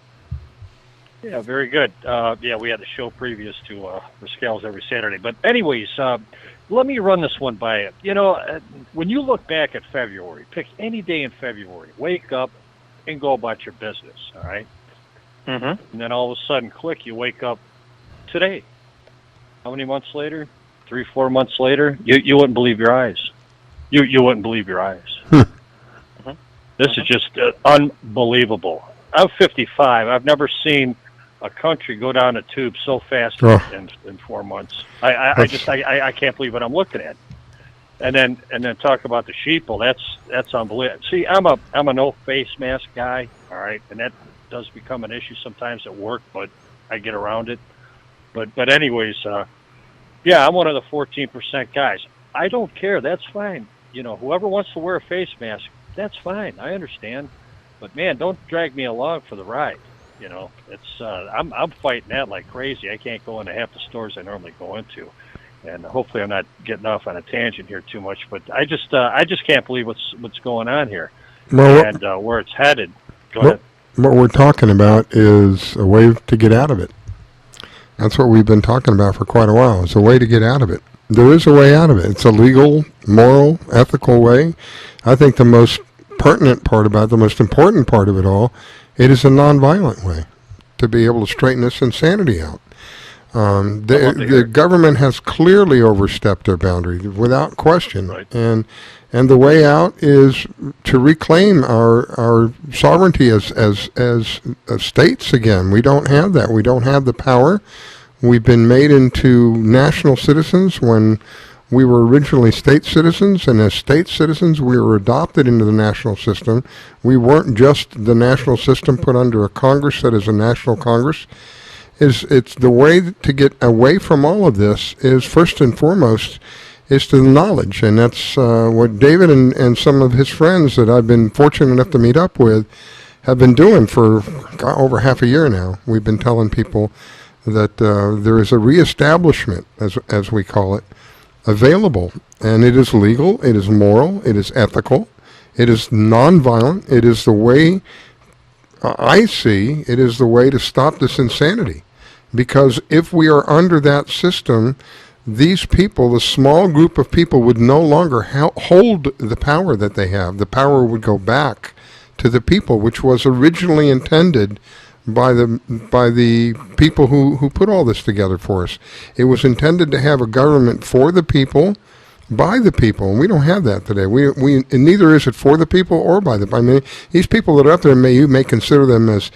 Yeah, very good. Yeah, we had the show previous to Rascal's every Saturday. But anyways, let me run this one by you. You know, when you look back at February, pick any day in February, wake up and go about your business, all right? Mm-hmm. And then all of a sudden, click, you wake up today. How many months later? 3-4 months later? You wouldn't believe your eyes. You wouldn't believe your eyes. Mm-hmm. This is just unbelievable. I'm 55. I've never seen a country go down a tube so fast in 4 months. I can't believe what I'm looking at. And then talk about the sheeple. That's unbelievable. See, I'm a no face mask guy. All right, and that does become an issue sometimes at work, but I get around it. But anyways, yeah, I'm one of the 14% guys. I don't care. That's fine. You know, whoever wants to wear a face mask, that's fine. I understand. But man, don't drag me along for the ride. You know, it's I'm fighting that like crazy. I can't go into half the stores I normally go into, and hopefully I'm not getting off on a tangent here too much. But I just can't believe what's going on here, and where it's headed. Go ahead. What we're talking about is a way to get out of it. That's what we've been talking about for quite a while. It's a way to get out of it. There is a way out of it. It's a legal, moral, ethical way. I think the most pertinent part about it, the most important part of it all, it is a nonviolent way to be able to straighten this insanity out. The government has clearly overstepped their boundaries without question, right. and the way out is to reclaim our sovereignty as states again. We don't have that. We don't have the power. We've been made into national citizens when we were originally state citizens, and as state citizens, we were adopted into the national system. We weren't just the national system put under a Congress that is a national Congress. It's the way to get away from all of this is, first and foremost, is to the knowledge, and that's what David and some of his friends that I've been fortunate enough to meet up with have been doing for over half a year now. We've been telling people that there is a reestablishment, as we call it, available, and it is legal, it is moral, it is ethical, it is nonviolent, it is the way I see, it is the way to stop this insanity. Because if we are under that system, these people, the small group of people, would no longer hold the power that they have. The power would go back to the people, which was originally intended by the people who put all this together for us. It was intended to have a government for the people, by the people, and we don't have that today. And neither is it for the people or by the. I mean, these people that are up there, you may consider them as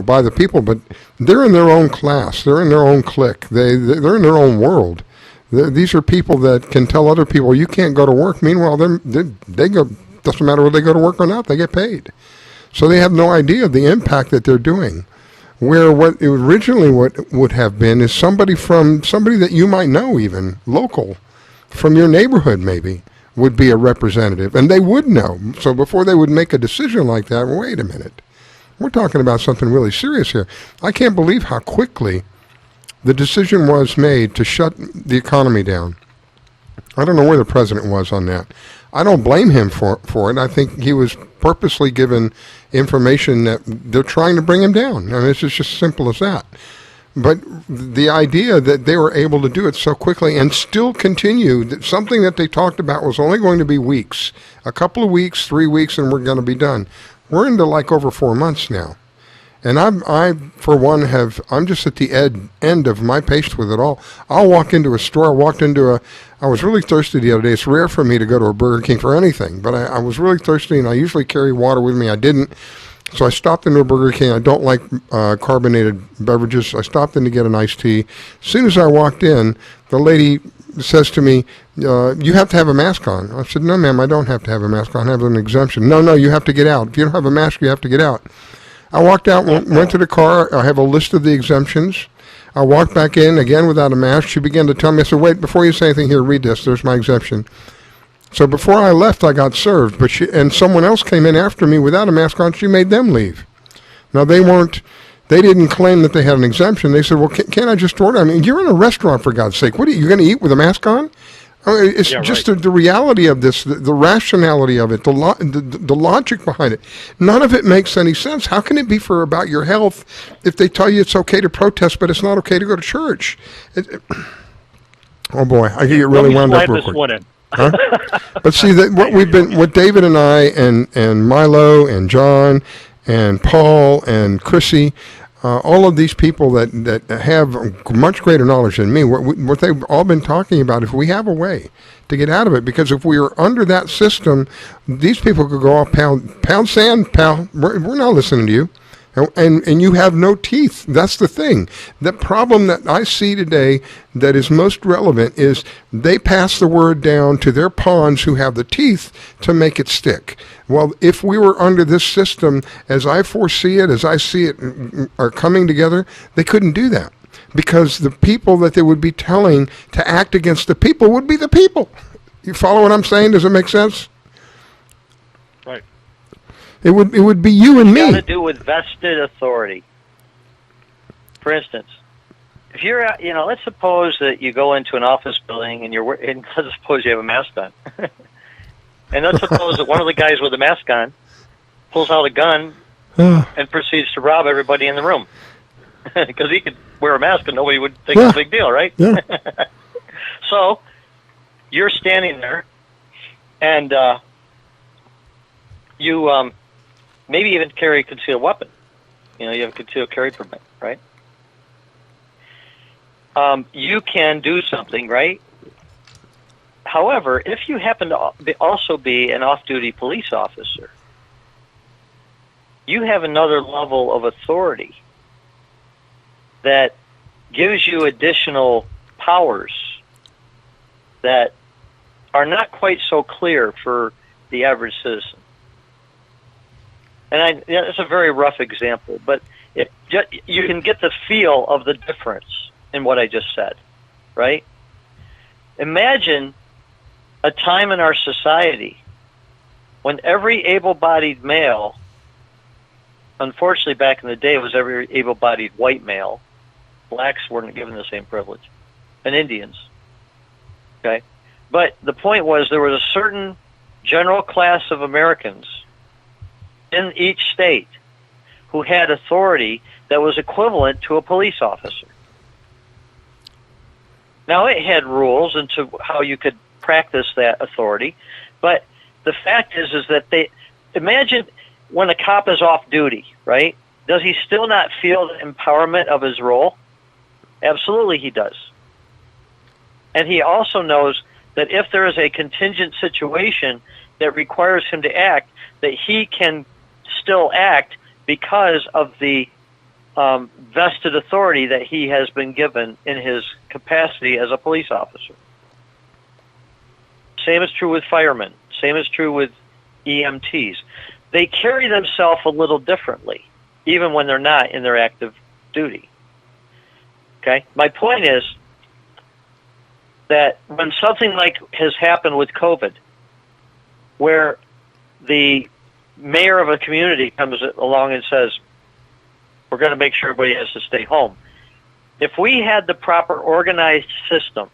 by the people, but they're in their own class, they're in their own clique, they're in their own world. These are people that can tell other people you can't go to work. Meanwhile, they go. Doesn't matter whether they go to work or not, they get paid. So they have no idea of the impact that they're doing. Where what would have been is somebody that you might know, even local, from your neighborhood maybe, would be a representative, and they would know. So before they would make a decision like that, wait a minute, we're talking about something really serious here. I can't believe how quickly the decision was made to shut the economy down. I don't know where the president was on that. I don't blame him for it. I think he was purposely given information that they're trying to bring him down. I mean, it's just simple as that. But the idea that they were able to do it so quickly and still continue, that something that they talked about was only going to be weeks, a couple of weeks, 3 weeks, and we're going to be done. We're into like over 4 months now. And I for one, I'm just at the end of my patience with it all. I'll walk into a store. I was really thirsty the other day. It's rare for me to go to a Burger King for anything, but I was really thirsty, and I usually carry water with me. I didn't. So I stopped into a Burger King. I don't like carbonated beverages. I stopped in to get an iced tea. As soon as I walked in, the lady says to me, you have to have a mask on. I said, no, ma'am, I don't have to have a mask on. I have an exemption. No, you have to get out. If you don't have a mask, you have to get out. I walked out, went to the car. I have a list of the exemptions. I walked back in, again without a mask. She began to tell me, I said, wait, before you say anything, here, read this. There's my exemption. So before I left, I got served, and someone else came in after me without a mask on. She made them leave. Now, they didn't claim that they had an exemption. They said, well, can't I just order? I mean, you're in a restaurant, for God's sake. What are you going to eat with a mask on? It's just the reality of this, the rationality of it, the logic behind it. None of it makes any sense. How can it be about your health if they tell you it's okay to protest, but it's not okay to go to church? Oh boy, I get really wound up real quick. Huh? But see, what David and I and Milo and John and Paul and Chrissy, all of these people that have much greater knowledge than me, what they've all been talking about, if we have a way to get out of it, because if we are under that system, these people could go off, pound sand, pal, we're not listening to you. And you have no teeth. That's the thing. The problem that I see today that is most relevant is they pass the word down to their pawns who have the teeth to make it stick. Well, if we were under this system, as I foresee it, as I see it are coming together, they couldn't do that. Because the people that they would be telling to act against the people would be the people. You follow what I'm saying? Does it make sense? Right. It would be you and me. It's got to do with vested authority. For instance, if you're, let's suppose that you go into an office building and let's suppose you have a mask on, and let's suppose that one of the guys with the mask on pulls out a gun and proceeds to rob everybody in the room because he could wear a mask and nobody would think it's a big deal, right? Yeah. So you're standing there, and you maybe even carry a concealed weapon. You have a concealed carry permit, right? You can do something, right? However, if you happen to also be an off-duty police officer, you have another level of authority that gives you additional powers that are not quite so clear for the average citizen. And it's a very rough example, but you can get the feel of the difference in what I just said, right? Imagine a time in our society when every able-bodied male, unfortunately back in the day it was every able-bodied white male, blacks weren't given the same privilege, and Indians, okay? But the point was there was a certain general class of Americans in each state who had authority that was equivalent to a police officer. Now, it had rules into how you could practice that authority, but the fact is that imagine when a cop is off duty, right? does he still not feel the empowerment of his role? Absolutely he does. And he also knows that if there is a contingent situation that requires him to act, that he can still act because of the vested authority that he has been given in his capacity as a police officer. Same is true with firemen. Same is true with EMTs. They carry themselves a little differently, even when they're not in their active duty. Okay? My point is that when something like has happened with COVID, where the mayor of a community comes along and says, we're going to make sure everybody has to stay home. If we had the proper organized system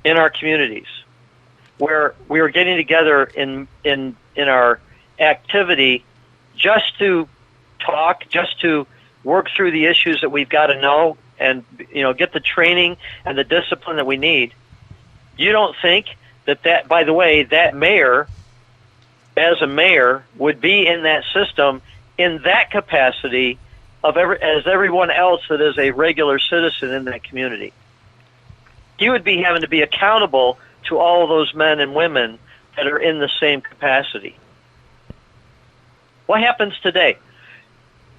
in our communities where we were getting together in our activity just to talk, just to work through the issues that we've got to know and get the training and the discipline that we need, you don't think that by the way, that mayor, as a mayor, would be in that system in that capacity as everyone else that is a regular citizen in that community? He would be having to be accountable to all of those men and women that are in the same capacity. What happens today?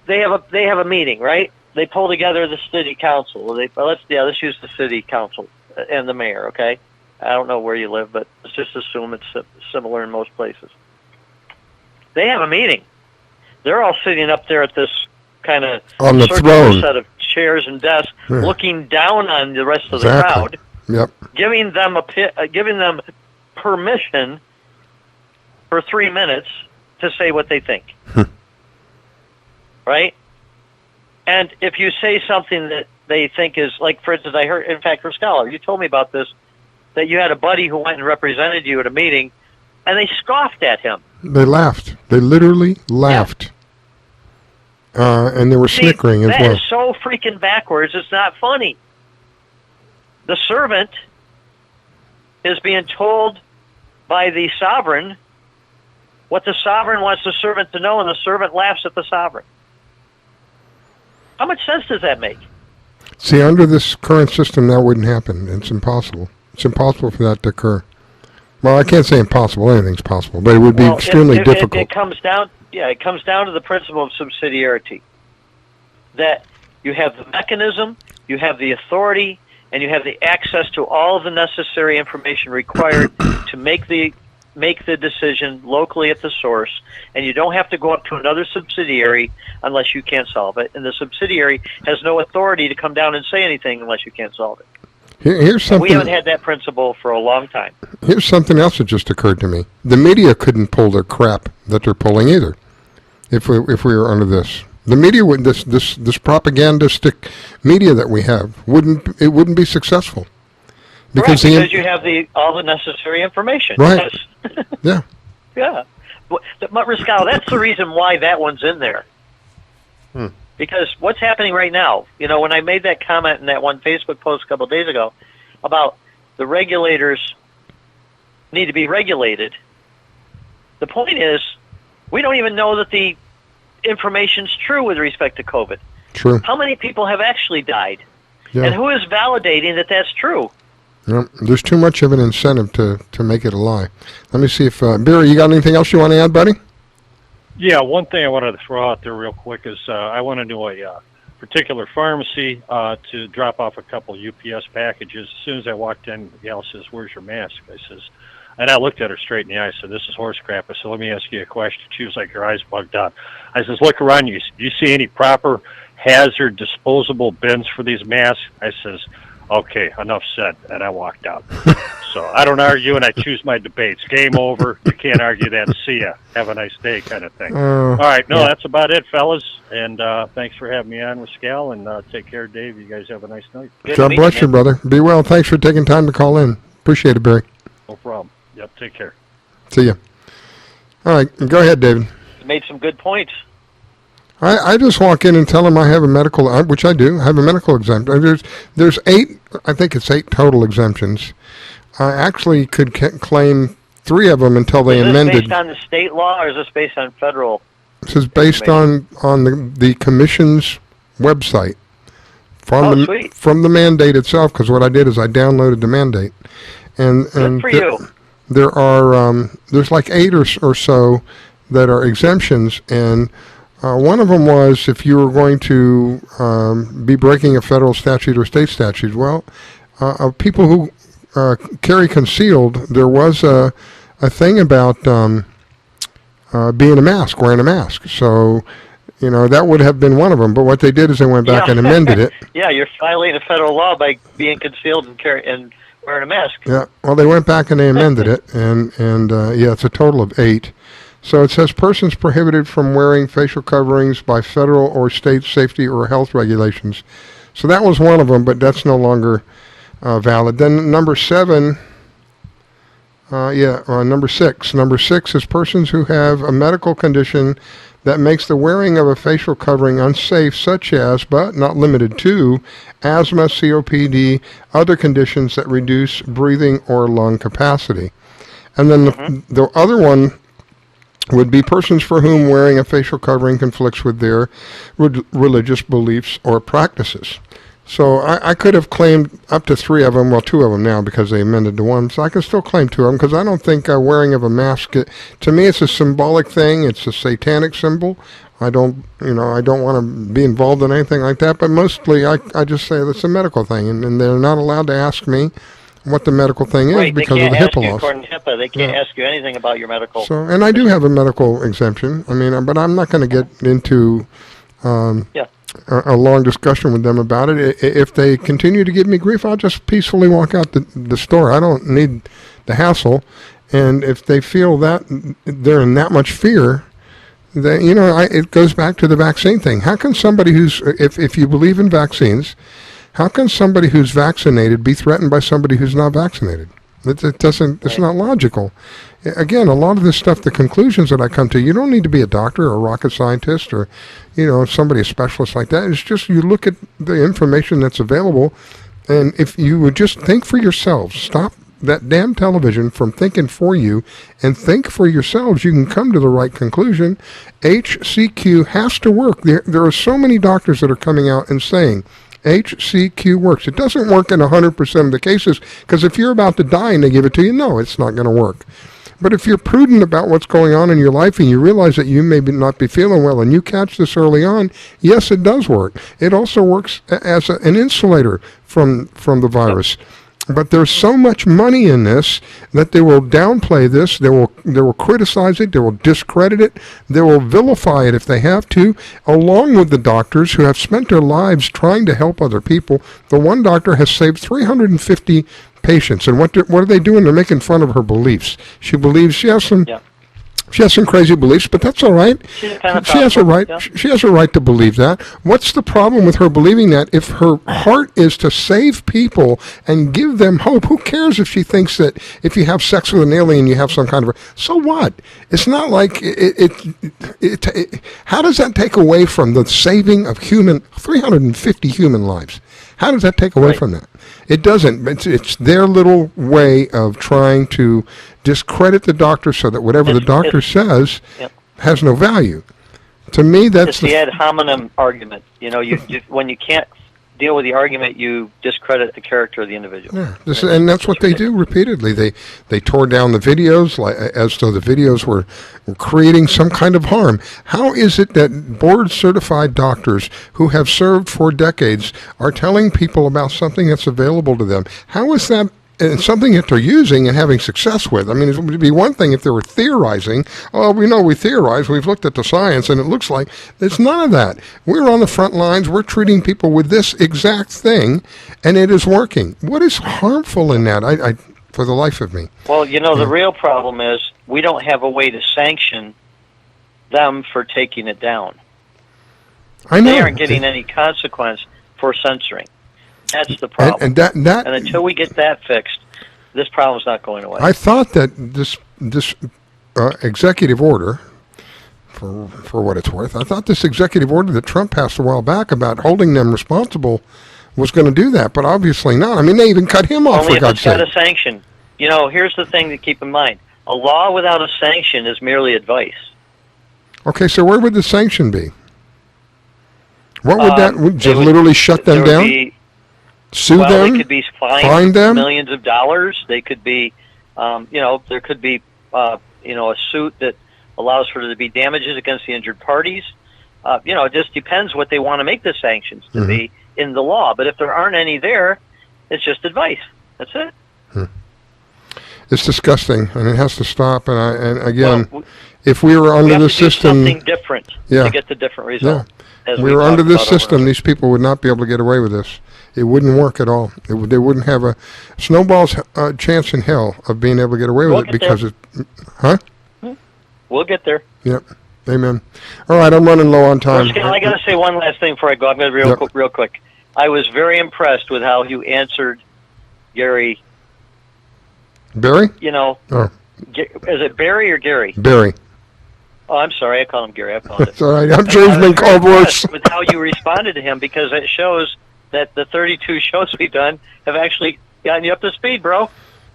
They have a meeting, right? They pull together the city council. Let's use the city council and the mayor, okay? I don't know where you live, but let's just assume it's similar in most places. They have a meeting. They're all sitting up there at this kind of on the circular throne set of chairs and desks, looking down on the rest of the Exactly. crowd, Yep. giving them permission for 3 minutes to say what they think. Right? And if you say something that they think is, like, for instance, I heard, in fact, for Scholar, you told me about this, that you had a buddy who went and represented you at a meeting, and they scoffed at him. They laughed. They literally laughed. And they were snickering as well. That is so freaking backwards, it's not funny. The servant is being told by the sovereign what the sovereign wants the servant to know, and the servant laughs at the sovereign. How much sense does that make? See, under this current system, that wouldn't happen. It's impossible. It's impossible for that to occur. Well, I can't say impossible. Anything's possible, but it would be extremely difficult. It comes down to the principle of subsidiarity. That you have the mechanism, you have the authority, and you have the access to all of the necessary information required to make the decision locally at the source, and you don't have to go up to another subsidiary unless you can't solve it, and the subsidiary has no authority to come down and say anything unless you can't solve it. Here's something. We haven't had that principle for a long time. Here's something else that just occurred to me. The media couldn't pull their crap that they're pulling either. If we were under this, the media would this propagandistic media that we have wouldn't be successful. Because you have all the necessary information. Right. Yes. Yeah. But Riscal, that's the reason why that one's in there. Because what's happening right now, when I made that comment in that one Facebook post a couple of days ago about the regulators need to be regulated, the point is we don't even know that the information's true with respect to COVID. True. How many people have actually died? Yeah. And who is validating that that's true? Yep. There's too much of an incentive to make it a lie. Let me see if Barry, you got anything else you want to add, buddy? Yeah, one thing I wanted to throw out there real quick is I went into a particular pharmacy to drop off a couple UPS packages. As soon as I walked in, the gal says, "Where's your mask?" And I looked at her straight in the eye. I said, "This is horse crap." I said, "Let me ask you a question." She was like, her eyes bugged out. I says, "Look around you. Do you see any proper hazard disposable bins for these masks?" I says, "Okay, enough said," and I walked out. So I don't argue, and I choose my debates. Game over. You can't argue that. See ya. Have a nice day, kind of thing. All right. No, that's about it, fellas. And thanks for having me on with Scal. And take care, Dave. You guys have a nice night. God bless you, brother. Be well. Thanks for taking time to call in. Appreciate it, Barry. No problem. Yep. Take care. See ya. All right. Go ahead, David. You made some good points. I just walk in and tell them I have a medical, which I do. I have a medical exemption. There's 8, I think it's 8 total exemptions. I actually could claim 3 of them until they amended. Is this based on the state law, or is this based on federal? This is based on the commission's website from the mandate itself. Because what I did is I downloaded the mandate, and Good for you. There are there's like 8 or so that are exemptions, and one of them was if you were going to be breaking a federal statute or state statute. Well, people who carry concealed, there was a thing about wearing a mask. So, that would have been one of them. But what they did is they went back and amended it. Yeah, you're violating a federal law by being concealed and wearing a mask. Yeah, well, they went back and they amended it, and it's a total of 8. So it says persons prohibited from wearing facial coverings by federal or state safety or health regulations. So that was one of them, but that's no longer valid. Then number 7, number 6. Number 6 is persons who have a medical condition that makes the wearing of a facial covering unsafe, such as, but not limited to, asthma, COPD, other conditions that reduce breathing or lung capacity. And then the other one would be persons for whom wearing a facial covering conflicts with their religious beliefs or practices. So I could have claimed up to 3 of them, well, 2 of them now because they amended the one. So I can still claim 2 of them because I don't think wearing of a mask, to me, it's a symbolic thing. It's a satanic symbol. I don't want to be involved in anything like that. But mostly I just say that's a medical thing, and they're not allowed to ask me what the medical thing is because of the HIPAA laws. According to HIPAA, they can't ask you anything about your medical. So, and I do have a medical exemption. I mean, but I'm not going to get into a long discussion with them about it. If they continue to give me grief, I'll just peacefully walk out the store. I don't need the hassle. And if they feel that they're in that much fear, then it goes back to the vaccine thing. How can somebody if you believe in vaccines, how can somebody who's vaccinated be threatened by somebody who's not vaccinated? It doesn't. It's not logical. Again, a lot of this stuff, the conclusions that I come to, you don't need to be a doctor or a rocket scientist or, somebody, a specialist like that. It's just you look at the information that's available, and if you would just think for yourselves, stop that damn television from thinking for you and think for yourselves, you can come to the right conclusion. HCQ has to work. There are so many doctors that are coming out and saying, HCQ works. It doesn't work in 100% of the cases, because if you're about to die and they give it to you, no, it's not going to work. But if you're prudent about what's going on in your life and you realize that you may not be feeling well and you catch this early on, yes, it does work. It also works as an insulator from the virus. But there's so much money in this that they will downplay this. They will criticize it. They will discredit it. They will vilify it if they have to, along with the doctors who have spent their lives trying to help other people. The one doctor has saved 350 patients, and what are they doing? They're making fun of her beliefs. She believes she has some. She has some crazy beliefs, but that's all right. She has a right. Yeah. She has a right to believe that. What's the problem with her believing that? If her heart is to save people and give them hope, who cares if she thinks that if you have sex with an alien, you have some kind of so what? It's not like how does that take away from the saving of 350 human lives? How does that take away from that? It doesn't. It's their little way of trying to discredit the doctor so that whatever the doctor says has no value. To me, that's the ad hominem argument. When you can't deal with the argument, you discredit the character of the individual. Yeah, and that's what they do repeatedly. They tore down the videos as though the videos were creating some kind of harm. How is it that board-certified doctors who have served for decades are telling people about something that's available to them? How is that something that they're using and having success with? I mean, it would be one thing if they were theorizing. Oh, we theorize. We've looked at the science, and it looks like there's none of that. We're on the front lines. We're treating people with this exact thing, and it is working. What is harmful in that? I for the life of me. Well, the real problem is we don't have a way to sanction them for taking it down. I know. They aren't getting any consequence for censoring. That's the problem. And until we get that fixed, this problem's not going away. I thought that this executive order, for what it's worth, I thought this executive order that Trump passed a while back about holding them responsible was going to do that, but obviously not. I mean, they even cut him off, for God's sake. Only if it's got a sanction. Here's the thing to keep in mind. A law without a sanction is merely advice. Okay, so where would the sanction be? What would that? Just would literally shut them down? Sue them? They could be Fine them? millions of dollars. They could be, there could be, a suit that allows for there to be damages against the injured parties. It just depends what they want to make the sanctions to be in the law. But if there aren't any there, it's just advice. That's it. It's disgusting, and it has to stop. And again, if we were under the system, something different to get the different result. Yeah. We were under this system, these people would not be able to get away with this. It wouldn't work at all. They wouldn't have a snowball's chance in hell of being able to get away with it because it. Huh? We'll get there. Yep. Amen. All right, I'm running low on time. I got to say one last thing before I go. I'm going to be real quick. I was very impressed with how you answered Gary. Barry? Oh. Is it Barry or Gary? Barry. Oh, I'm sorry. I call him Gary. I apologize. It's all right. I'm sure he's been called worse. With how you responded to him, because it shows that the 32 shows we've done have actually gotten you up to speed, bro.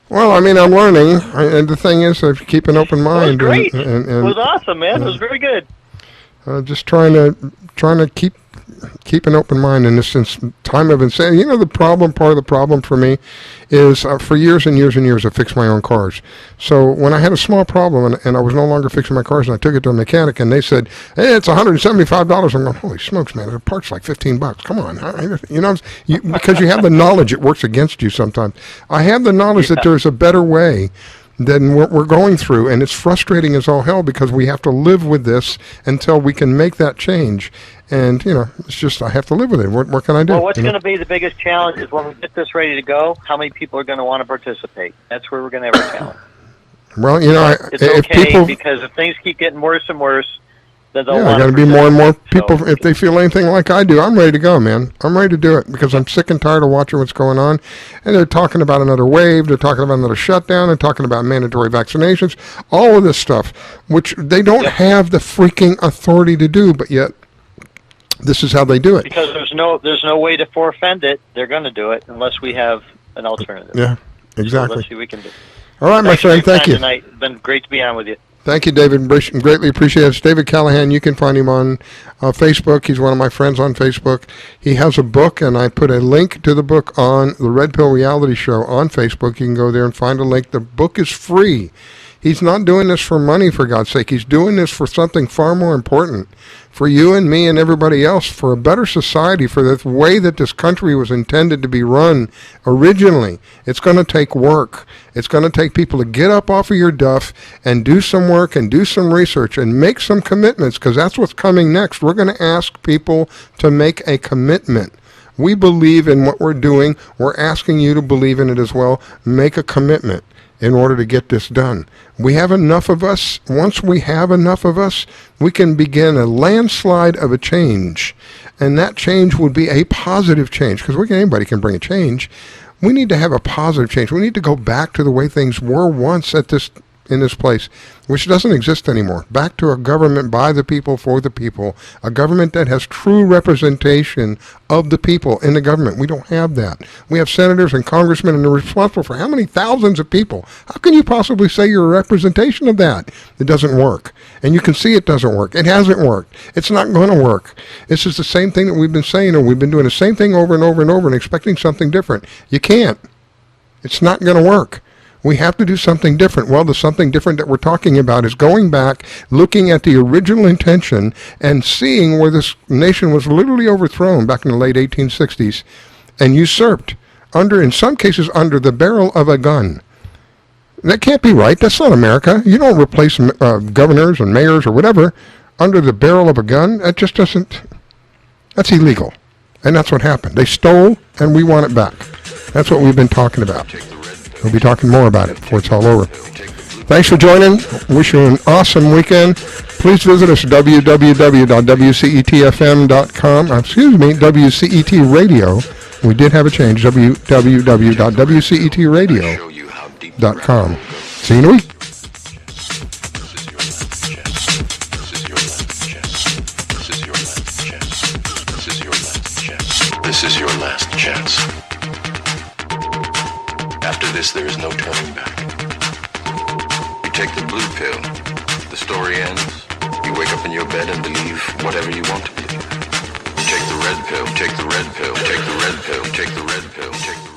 Well, I mean, I'm learning, and the thing is, if you keep an open mind, it was great. And it was awesome, man. It was very good. Just trying to keep an open mind in this time of insanity. Part of the problem for me is for years and years and years I fixed my own cars. So when I had a small problem and I was no longer fixing my cars and I took it to a mechanic and they said, hey, it's $175. I'm going, holy smokes, man, the part's like $15. Come on. Because you have the knowledge, it works against you sometimes. I have the knowledge that there's a better way than what we're going through, and it's frustrating as all hell because we have to live with this until we can make that change. And, it's just, I have to live with it. What can I do? Well, what's going to be the biggest challenge is when we get this ready to go, how many people are going to want to participate? That's where we're going to have a challenge. Well, it's okay, because if things keep getting worse and worse, then they'll got to be more and more people. If they feel anything like I do, I'm ready to go, man. I'm ready to do it because I'm sick and tired of watching what's going on. And they're talking about another wave. They're talking about another shutdown. They're talking about mandatory vaccinations. All of this stuff, which they don't have the freaking authority to do, but yet this is how they do it. Because there's no way to forfend it. They're going to do it unless we have an alternative. Yeah, exactly. So let's see what we can do. All right, my friend. Thank you. Tonight. It's been great to be on with you. Thank you, David. Greatly appreciate it. It's David Callihan. You can find him on Facebook. He's one of my friends on Facebook. He has a book, and I put a link to the book on the Red Pill Reality Show on Facebook. You can go there and find a link. The book is free. He's not doing this for money, for God's sake. He's doing this for something far more important, for you and me and everybody else, for a better society, for the way that this country was intended to be run originally. It's going to take work. It's going to take people to get up off of your duff and do some work and do some research and make some commitments, because that's what's coming next. We're going to ask people to make a commitment. We believe in what we're doing. We're asking you to believe in it as well. Make a commitment in order to get this done. We have enough of us. Once we have enough of us, we can begin a landslide of a change. And that change would be a positive change, because anybody can bring a change. We need to have a positive change. We need to go back to the way things were once in this place, which doesn't exist anymore. Back to a government by the people, for the people. A government that has true representation of the people in the government. We don't have that. We have senators and congressmen, and they're responsible for how many thousands of people? How can you possibly say you're a representation of that? It doesn't work. And you can see it doesn't work. It hasn't worked. It's not going to work. This is the same thing that we've been saying, and we've been doing the same thing over and over and over and expecting something different. You can't. It's not going to work. We have to do something different. Well, the something different that we're talking about is going back, looking at the original intention, and seeing where this nation was literally overthrown back in the late 1860s and usurped, in some cases, under the barrel of a gun. That can't be right. That's not America. You don't replace governors and mayors or whatever under the barrel of a gun. That just doesn't... That's illegal. And that's what happened. They stole, and we want it back. That's what we've been talking about. We'll be talking more about it before it's all over. Thanks for joining. Wish you an awesome weekend. Please visit us at www.wcetfm.com. WCET Radio. We did have a change. www.wcetradio.com. See you in a week. This is your last chance. After this, there is no turning back. You take the blue pill, the story ends, you wake up in your bed and believe whatever you want to believe. You take the red pill, take the red pill, take the red pill, take the red pill, take the red pill.